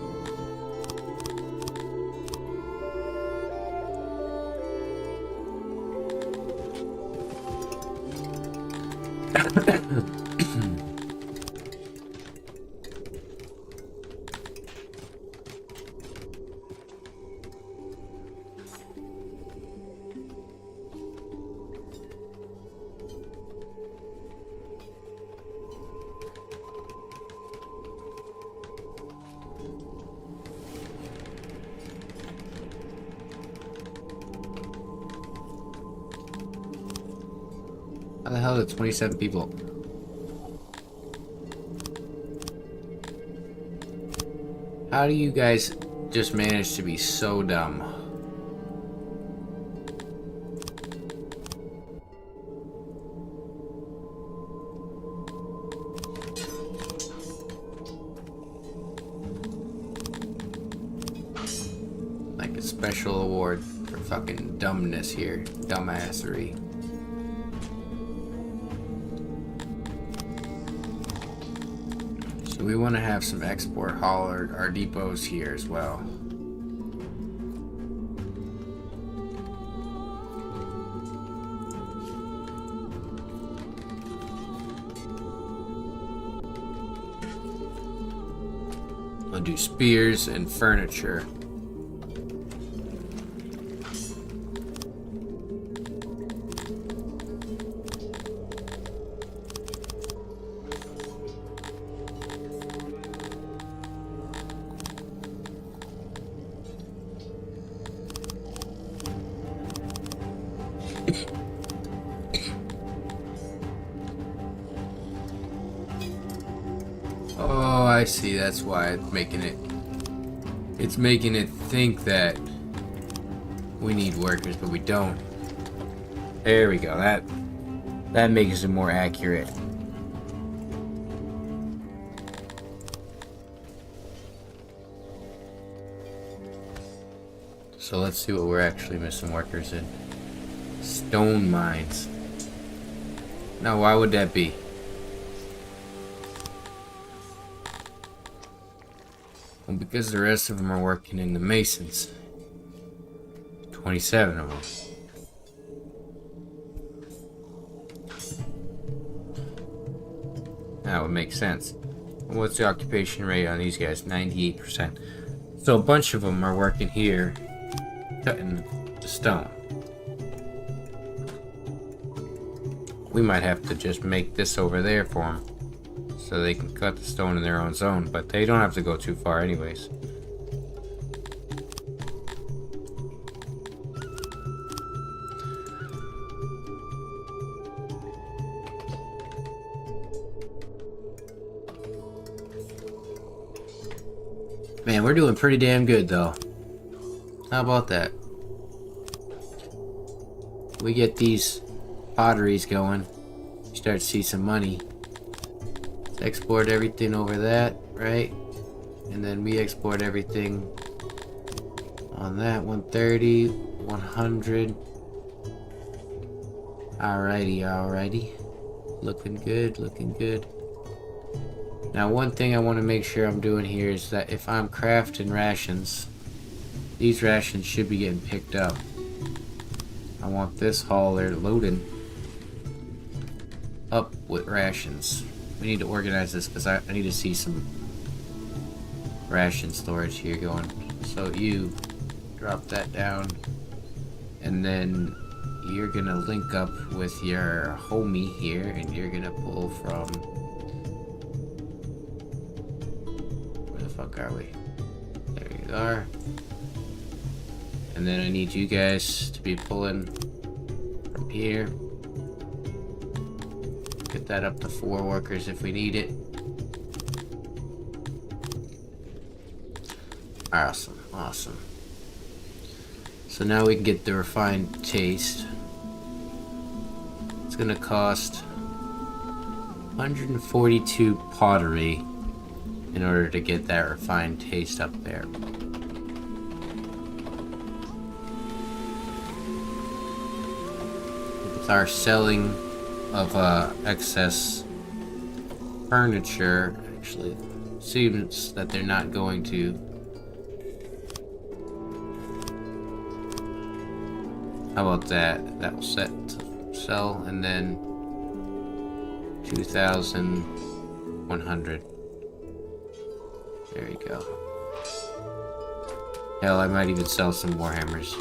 How the hell did 27 people? How do you guys just manage to be so dumb? Like a special award for fucking dumbness here. Dumbassery. So we want to have some export hauler our depots here as well. I'll do spears and furniture. Oh, I see. That's why it's making it. It's making it think that we need workers, but we don't. There we go. That makes it more accurate. So let's see what we're actually missing workers in. Stone mines. Now, why would that be? Well, because the rest of them are working in the masons. 27 of them. That would make sense. What's the occupation rate on these guys? 98%. So a bunch of them are working here, cutting the stone. We might have to just make this over there for them, so they can cut the stone in their own zone, but they don't have to go too far anyways. Man, we're doing pretty damn good though. How about that? We get these potteries going, you start to see some money. Let's export everything over that, right? And then we export everything on that. 130, 100. Alrighty. Looking good, looking good. Now one thing I want to make sure I'm doing here is that if I'm crafting rations, these rations should be getting picked up. I want this hauler loading up with rations. We need to organize this because I need to see some ration storage here going. So you drop that down, and then you're gonna link up with your homie here, and you're gonna pull from, where the fuck are we? There you are. And then I need you guys to be pulling from here. Get that up to 4 workers if we need it. Awesome. So now we can get the refined taste. It's gonna cost 142 pottery in order to get that refined taste up there. With our selling of excess furniture, actually seems that they're not going to. How about that? That will set to sell, and then 2,100. There you go. Hell, I might even sell some more hammers.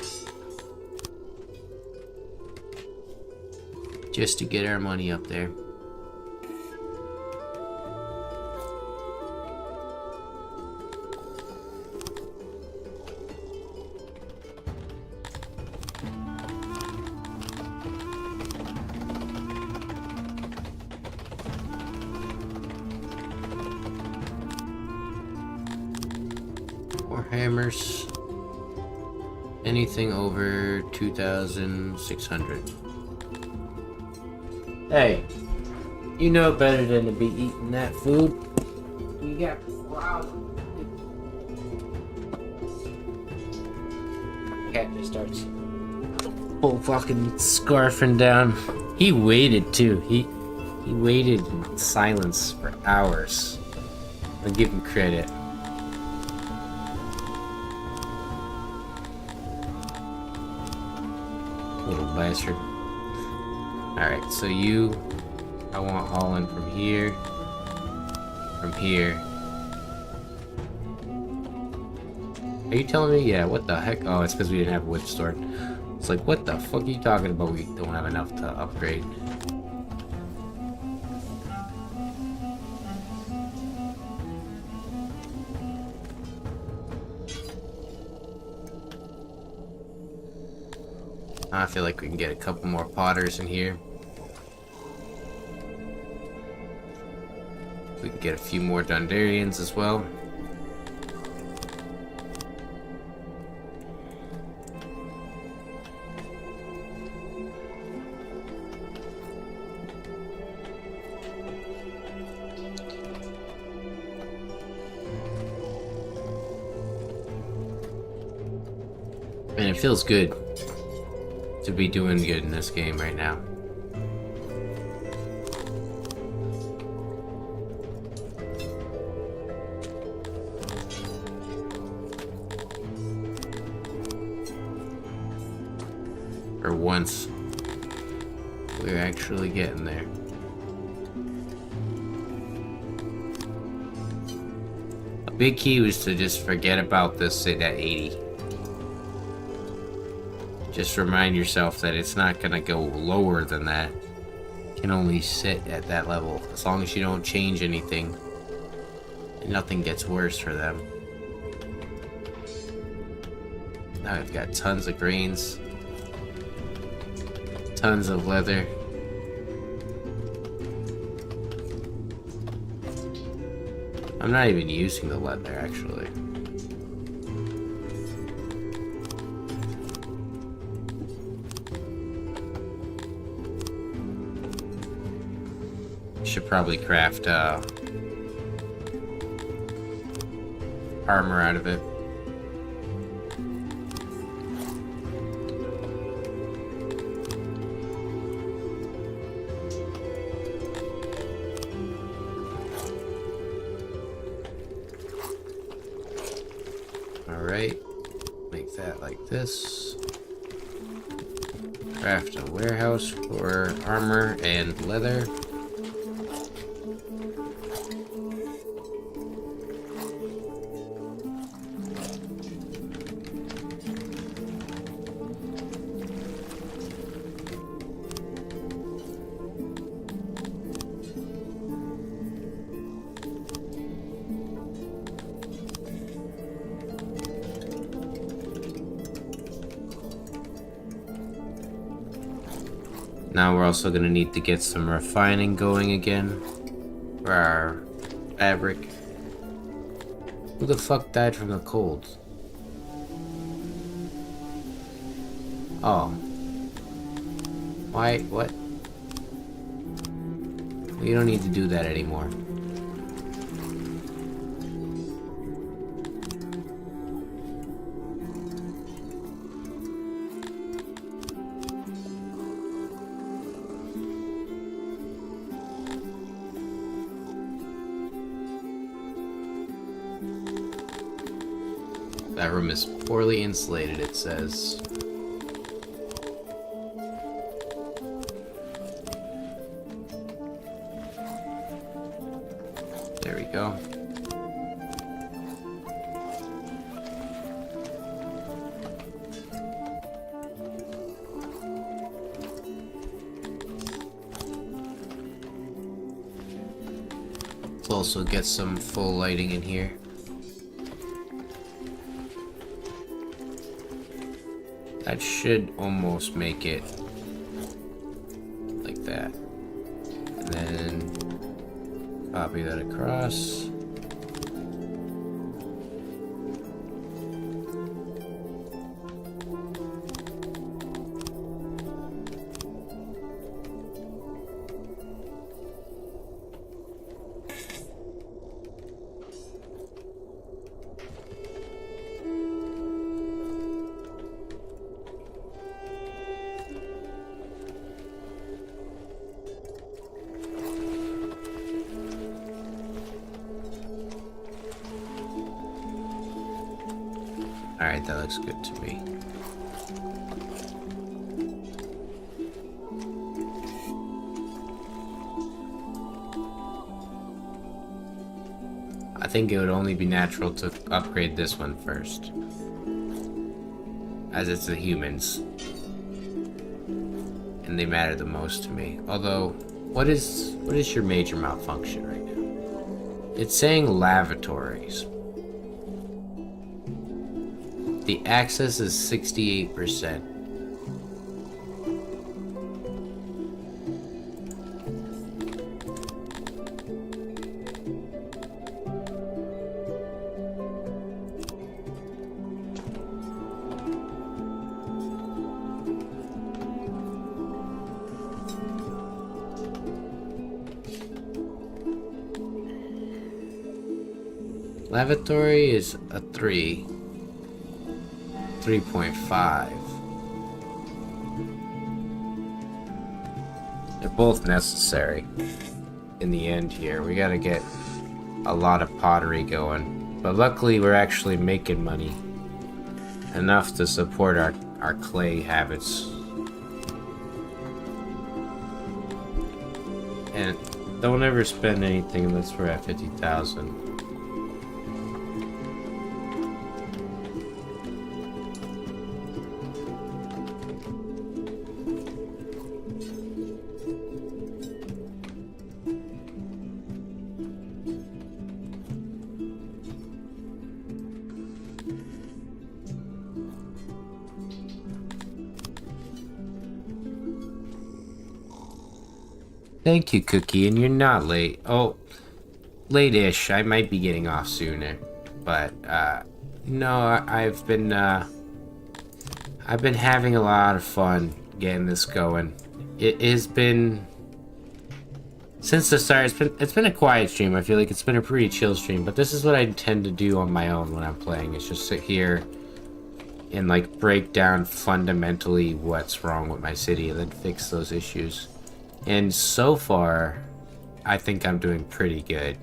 Just to get our money up there. More hammers. Anything over 2,600. Hey, you know better than to be eating that food. You got problems. Cat just starts full fucking scarfing down. He waited too. He waited in silence for hours. I'll give him credit. Little bastard. Alright, so you, I want hauling from here, Are you telling me? Yeah, what the heck? Oh, it's because we didn't have a wood stored. It's like, what the fuck are you talking about? We don't have enough to upgrade. I feel like we can get a couple more potters in here. We can get a few more Dundarians as well. And it feels good to be doing good in this game right now. Or once. We're actually getting there. A big key was to just forget about this at 80. Just remind yourself that it's not gonna go lower than that. It can only sit at that level as long as you don't change anything. And nothing gets worse for them. Now I've got tons of grains. Tons of leather. I'm not even using the leather, actually. Should probably craft armor out of it. Alright, make that like this. Craft a warehouse for armor and leather. Now we're also going to need to get some refining going again for our fabric. Who the fuck died from the cold? Oh. Why? What? We don't need to do that anymore. That room is poorly insulated, it says. There we go. Let's also get some full lighting in here. That should almost make it like that. And then copy that across. Alright, that looks good to me. I think it would only be natural to upgrade this one first, as it's the humans, and they matter the most to me. Although, what is your major malfunction right now? It's saying lavatories. The access is 68%. Lavatory is a 3.5. They're both necessary in the end here. We gotta get a lot of pottery going. But luckily we're actually making money. Enough to support our clay habits. And don't ever spend anything unless we're at 50,000. Thank you, Cookie, and you're not late. Oh, late-ish. I might be getting off sooner, but no, I've been having a lot of fun getting this going. It has been since the start. It's been a quiet stream. I feel like it's been a pretty chill stream, but this is what I tend to do on my own when I'm playing. It's just sit here and like break down fundamentally what's wrong with my city and then fix those issues. And so far, I think I'm doing pretty good.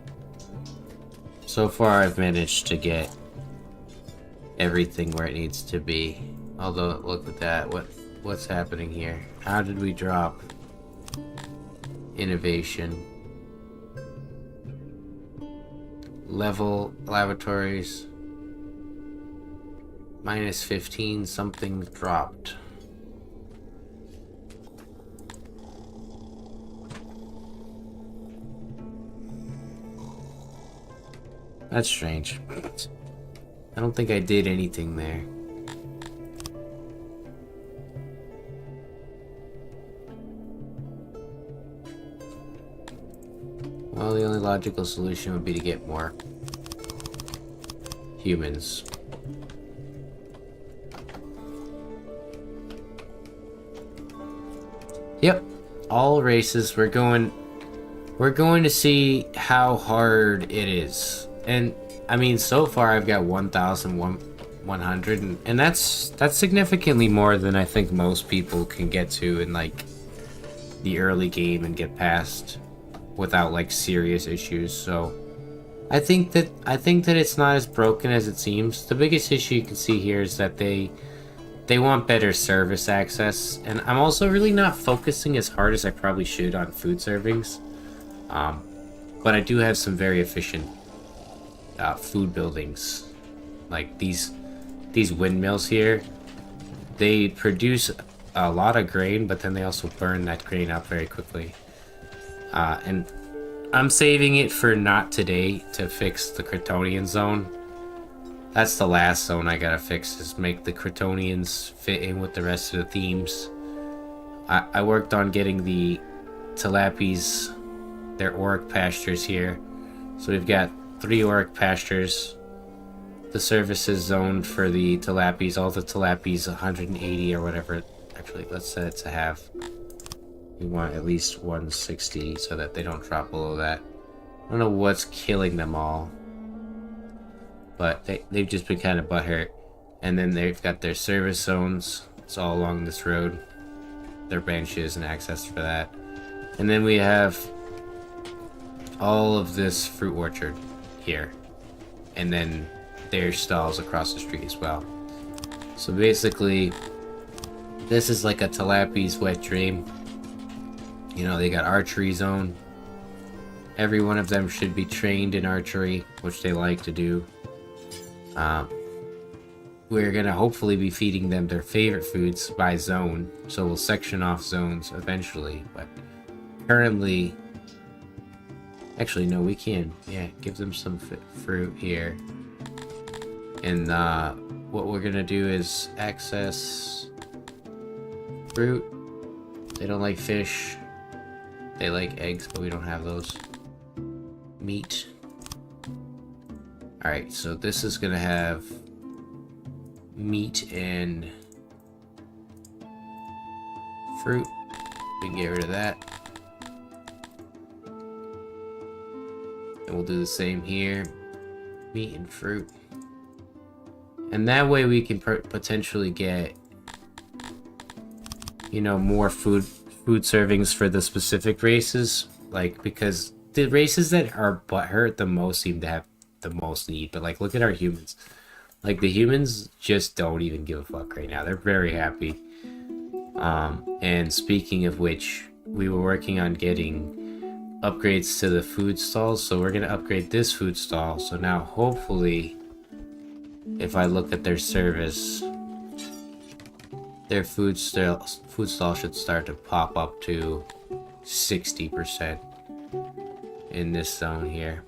So far, I've managed to get everything where it needs to be. Although, look at that. What's happening here? How did we drop innovation? Level laboratories. Minus 15, something dropped. That's strange. I don't think I did anything there. Well, the only logical solution would be to get more humans. Yep, all races. We're going to see how hard it is. And I mean, so far I've got 1,100, and that's significantly more than I think most people can get to in like the early game and get past without like serious issues. So I think that it's not as broken as it seems. The biggest issue you can see here is that they want better service access, and I'm also really not focusing as hard as I probably should on food servings. But I do have some very efficient food buildings, like these windmills here. They produce a lot of grain, but then they also burn that grain up very quickly. And I'm saving it for not today to fix the Kryptonian zone. That's the last zone I gotta fix, is make the Kryptonians fit in with the rest of the themes. I worked on getting the Tilapis, their Auric pastures here. So we've got 3 Auric pastures. The services zoned for the Tilapis, all the Tilapis 180 or whatever. Actually, let's set it to half. We want at least 160 so that they don't drop below that. I don't know what's killing them all, but they've just been kind of butthurt. And then they've got their service zones. It's all along this road. Their benches and access for that. And then we have all of this fruit orchard here. And then their stalls across the street as well. So basically, this is like a Tilapi's wet dream. You know, they got archery zone. Every one of them should be trained in archery, which they like to do. We're gonna hopefully be feeding them their favorite foods by zone, so we'll section off zones eventually, but currently... Actually, no, we can. Yeah, give them some fruit here. And what we're gonna do is access fruit. They don't like fish. They like eggs, but we don't have those. Meat. Alright, so this is gonna have meat and fruit. We can get rid of that. And we'll do the same here. Meat and fruit. And that way we can potentially get, you know, more food servings for the specific races. Like, because the races that are butthurt the most seem to have the most need. But like, look at our humans. Like, the humans just don't even give a fuck right now. They're very happy. And speaking of which, we were working on getting upgrades to the food stalls. So we're gonna upgrade this food stall. So now hopefully, if I look at their service, their food stall should start to pop up to 60% in this zone here.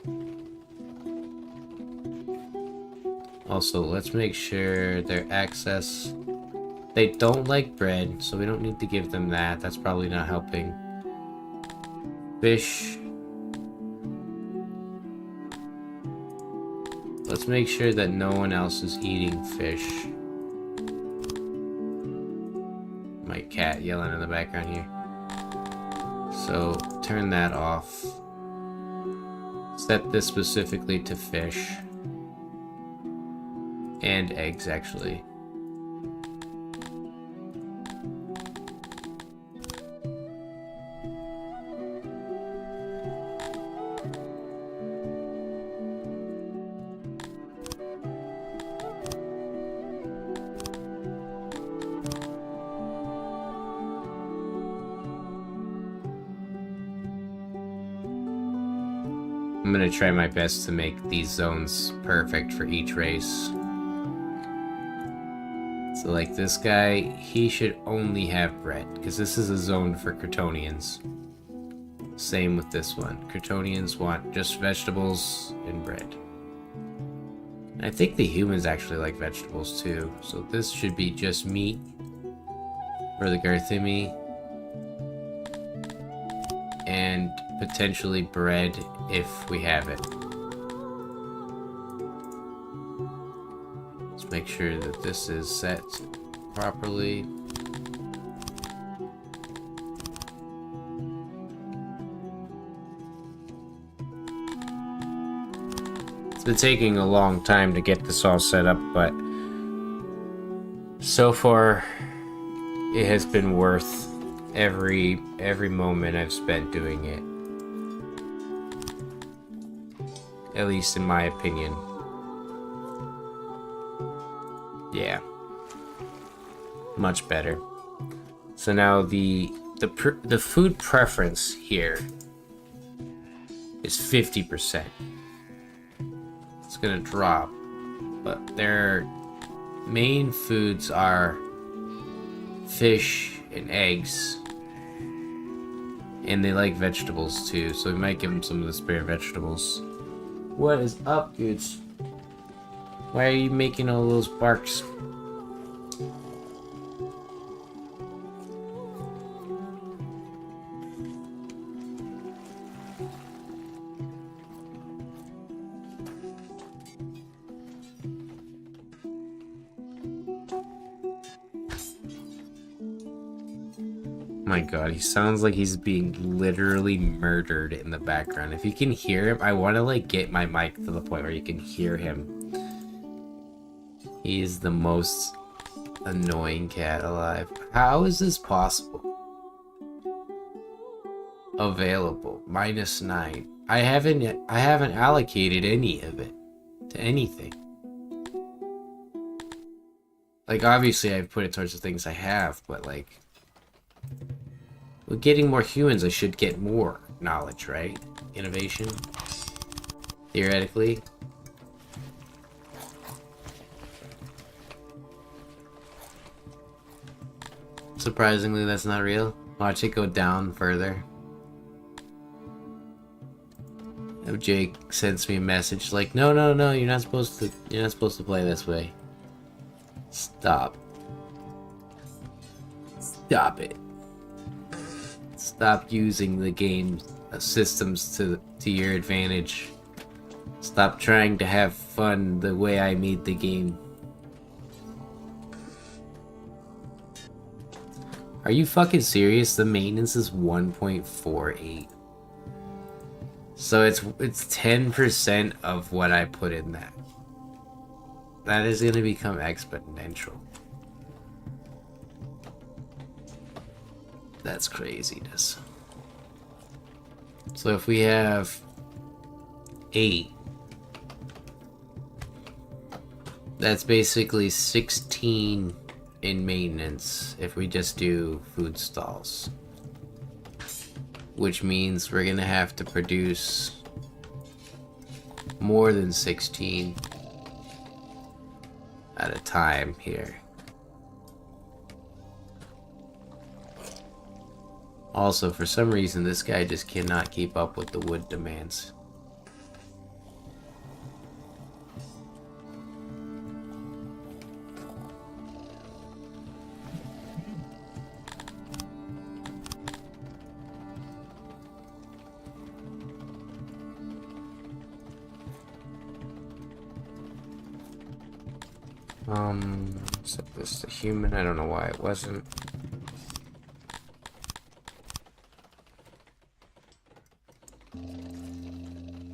Also, let's make sure their access, they don't like bread, so we don't need to give them that. That's probably not helping. Fish. Let's make sure that no one else is eating fish. My cat yelling in the background here. So turn that off. Set this specifically to fish. And eggs, actually. I'm gonna try my best to make these zones perfect for each race. So like this guy, he should only have bread, because this is a zone for Kryptonians. Same with this one. Kryptonians want just vegetables and bread. And I think the humans actually like vegetables too, so this should be just meat for the Garthimi. And potentially bread if we have it. Let's make sure that this is set properly. It's been taking a long time to get this all set up, but so far it has been worth every moment I've spent doing it. At least in my opinion. Yeah. Much better. So now the food preference here is 50%. It's gonna drop, but their main foods are fish and eggs. And they like vegetables too, so we might give them some of the spare vegetables. What is up, dudes? Why are you making all those barks? My god, he sounds like he's being literally murdered in the background. If you can hear him, I want to like get my mic to the point where you can hear him. He is the most annoying cat alive. How is this possible? Available -9. I haven't allocated any of it to anything. Like obviously I've put it towards the things I have, but like with getting more humans, I should get more knowledge, right? Innovation. Theoretically. Surprisingly, that's not real. Watch it go down further. If Jake sends me a message like, no, you're not supposed to play this way. Stop. Stop it. Stop using the game systems to your advantage. Stop trying to have fun the way I made the game. Are you fucking serious? The maintenance is 1.48. So it's 10% of what I put in that. That is gonna become exponential. That's craziness. So if we have 8, that's basically 16 in maintenance if we just do food stalls. which means we're gonna have to produce more than 16 at a time here. Also, for some reason, this guy just cannot keep up with the wood demands. Set this to human. I don't know why it wasn't.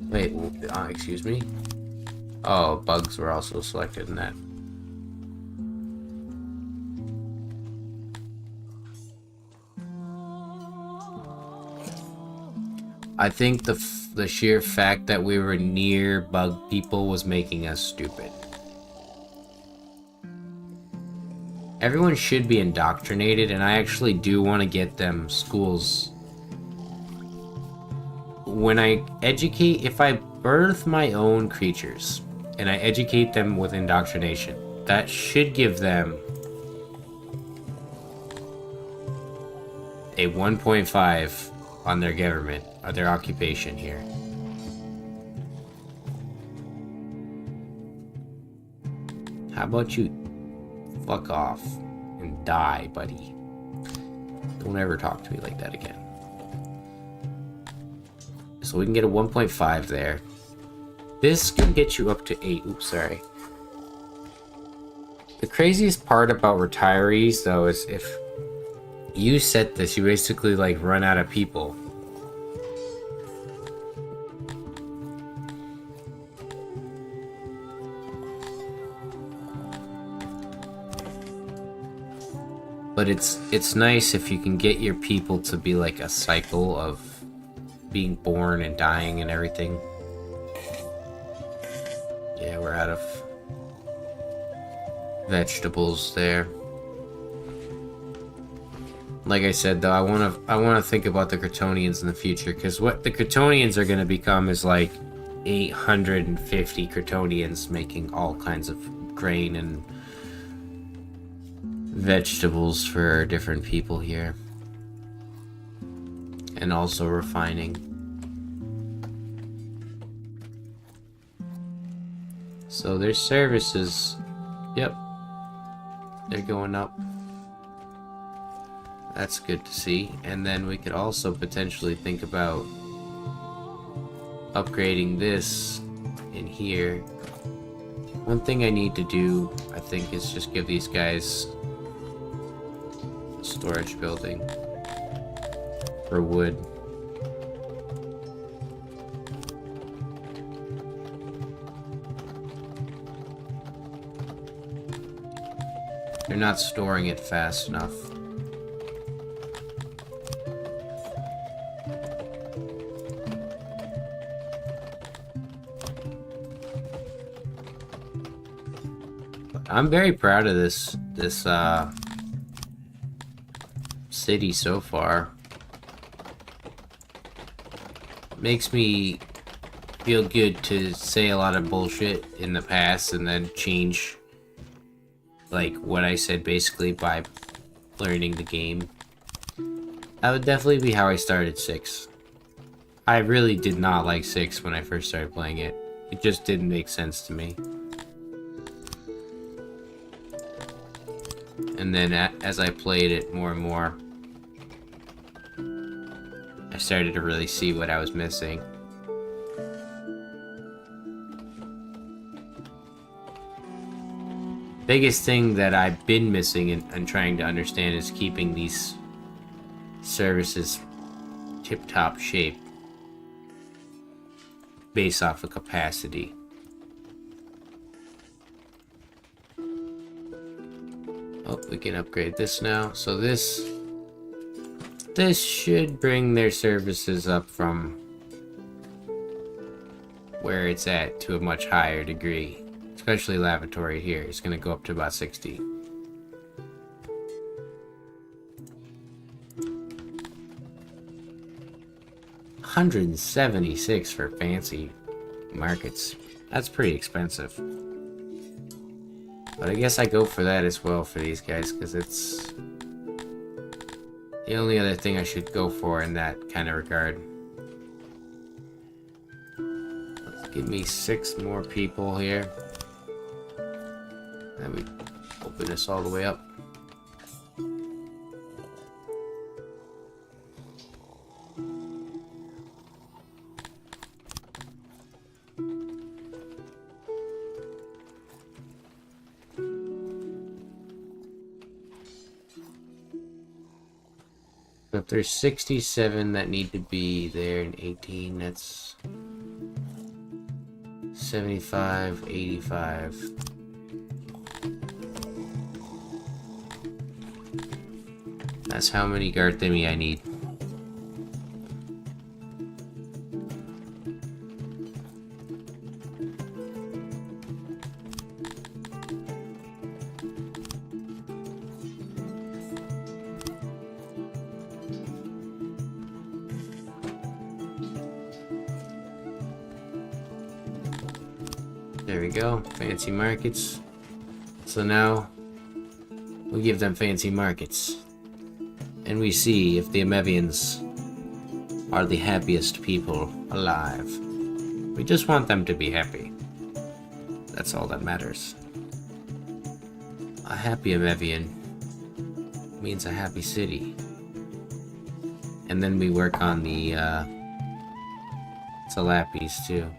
Wait, excuse me? Oh, bugs were also selected in that. I think the sheer fact that we were near bug people was making us stupid. Everyone should be indoctrinated, and I actually do want to get them schools. When I educate, if I birth my own creatures, and I educate them with indoctrination, that should give them a 1.5 on their government, or their occupation here. How about you fuck off and die, buddy? Don't ever talk to me like that again. So we can get a 1.5 there. This can get you up to 8. Oops, sorry. The craziest part about retirees, though, is if you set this, you basically, like, run out of people. But it's nice if you can get your people to be like a cycle of being born and dying and everything. Yeah, we're out of vegetables there. Like I said, though, I want to think about the Kryptonians in the future, because what the Kryptonians are going to become is like 850 Kryptonians making all kinds of grain and vegetables for different people here, and also refining. So their services, yep, they're going up. That's good to see. And then we could also potentially think about upgrading this in here. One thing I need to do, I think, is just give these guys storage building for wood. They're not storing it fast enough. I'm very proud of this city so far. Makes me feel good to say a lot of bullshit in the past and then change like what I said basically by learning the game. That would definitely be how I started Syx. I really did not like Syx when I first started playing it. It just didn't make sense to me. And then as I played it more and more, I started to really see what I was missing. Biggest thing that I've been missing and trying to understand is keeping these services tip-top shape based off of capacity. Oh, we can upgrade this now. So this should bring their services up from where it's at to a much higher degree. Especially lavatory here. It's going to go up to about 60. 176 for fancy markets. That's pretty expensive. But I guess I go for that as well for these guys, because it's the only other thing I should go for in that kind of regard. Let's give me 6 more people here. Then we open this all the way up. So if there's 67 that need to be there and 18, that's 75, 85. That's how many Garthimi I need. There we go, fancy markets. So now we give them fancy markets. And we see if the Amevians are the happiest people alive. We just want them to be happy. That's all that matters. A happy Amevian means a happy city. And then we work on the Salapis too.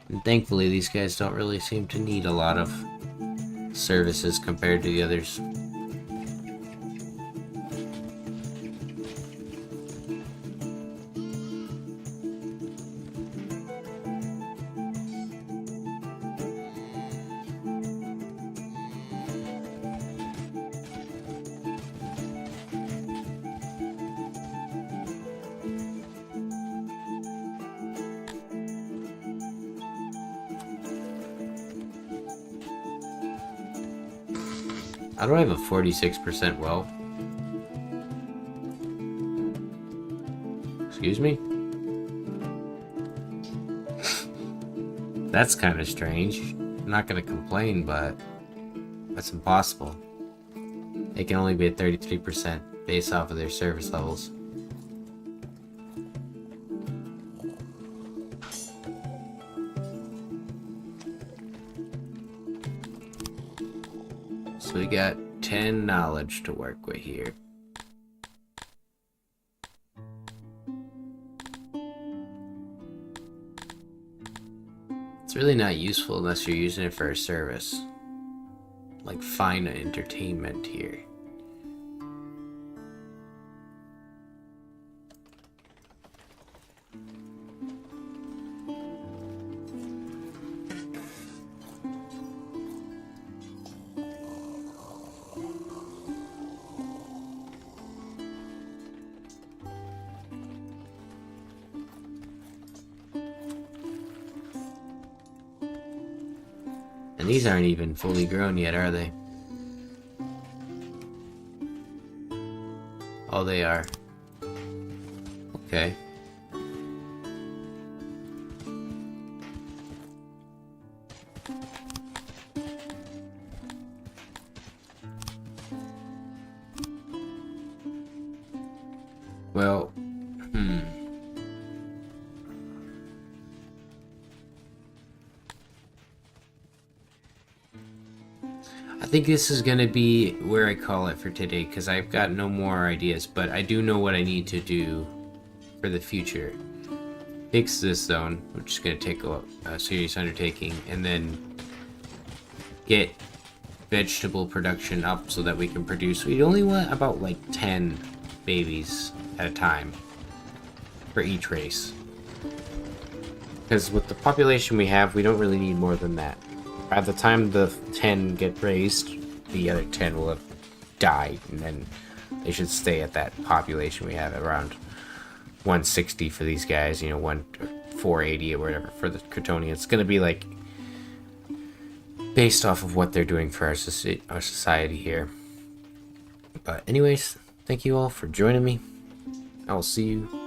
And thankfully, these guys don't really seem to need a lot of services compared to the others. How do I have a 46% wealth? Excuse me? That's kind of strange. I'm not gonna complain, but that's impossible. They can only be at 33% based off of their service levels. So we got 10 knowledge to work with here. It's really not useful unless you're using it for a service. Like fine entertainment here. And these aren't even fully grown yet, are they? Oh, they are. Okay. Well, I think this is going to be where I call it for today, because I've got no more ideas, but I do know what I need to do for the future. Fix this zone, which is going to take a serious undertaking, and then get vegetable production up so that we can produce. We only want about like 10 babies at a time for each race. Because with the population we have, we don't really need more than that. By the time the 10 get raised, the other 10 will have died, and then they should stay at that population we have, around 160 for these guys, you know, 480 or whatever for the Kryptonian. It's going to be like based off of what they're doing for our society here. But anyways, thank you all for joining me. I will see you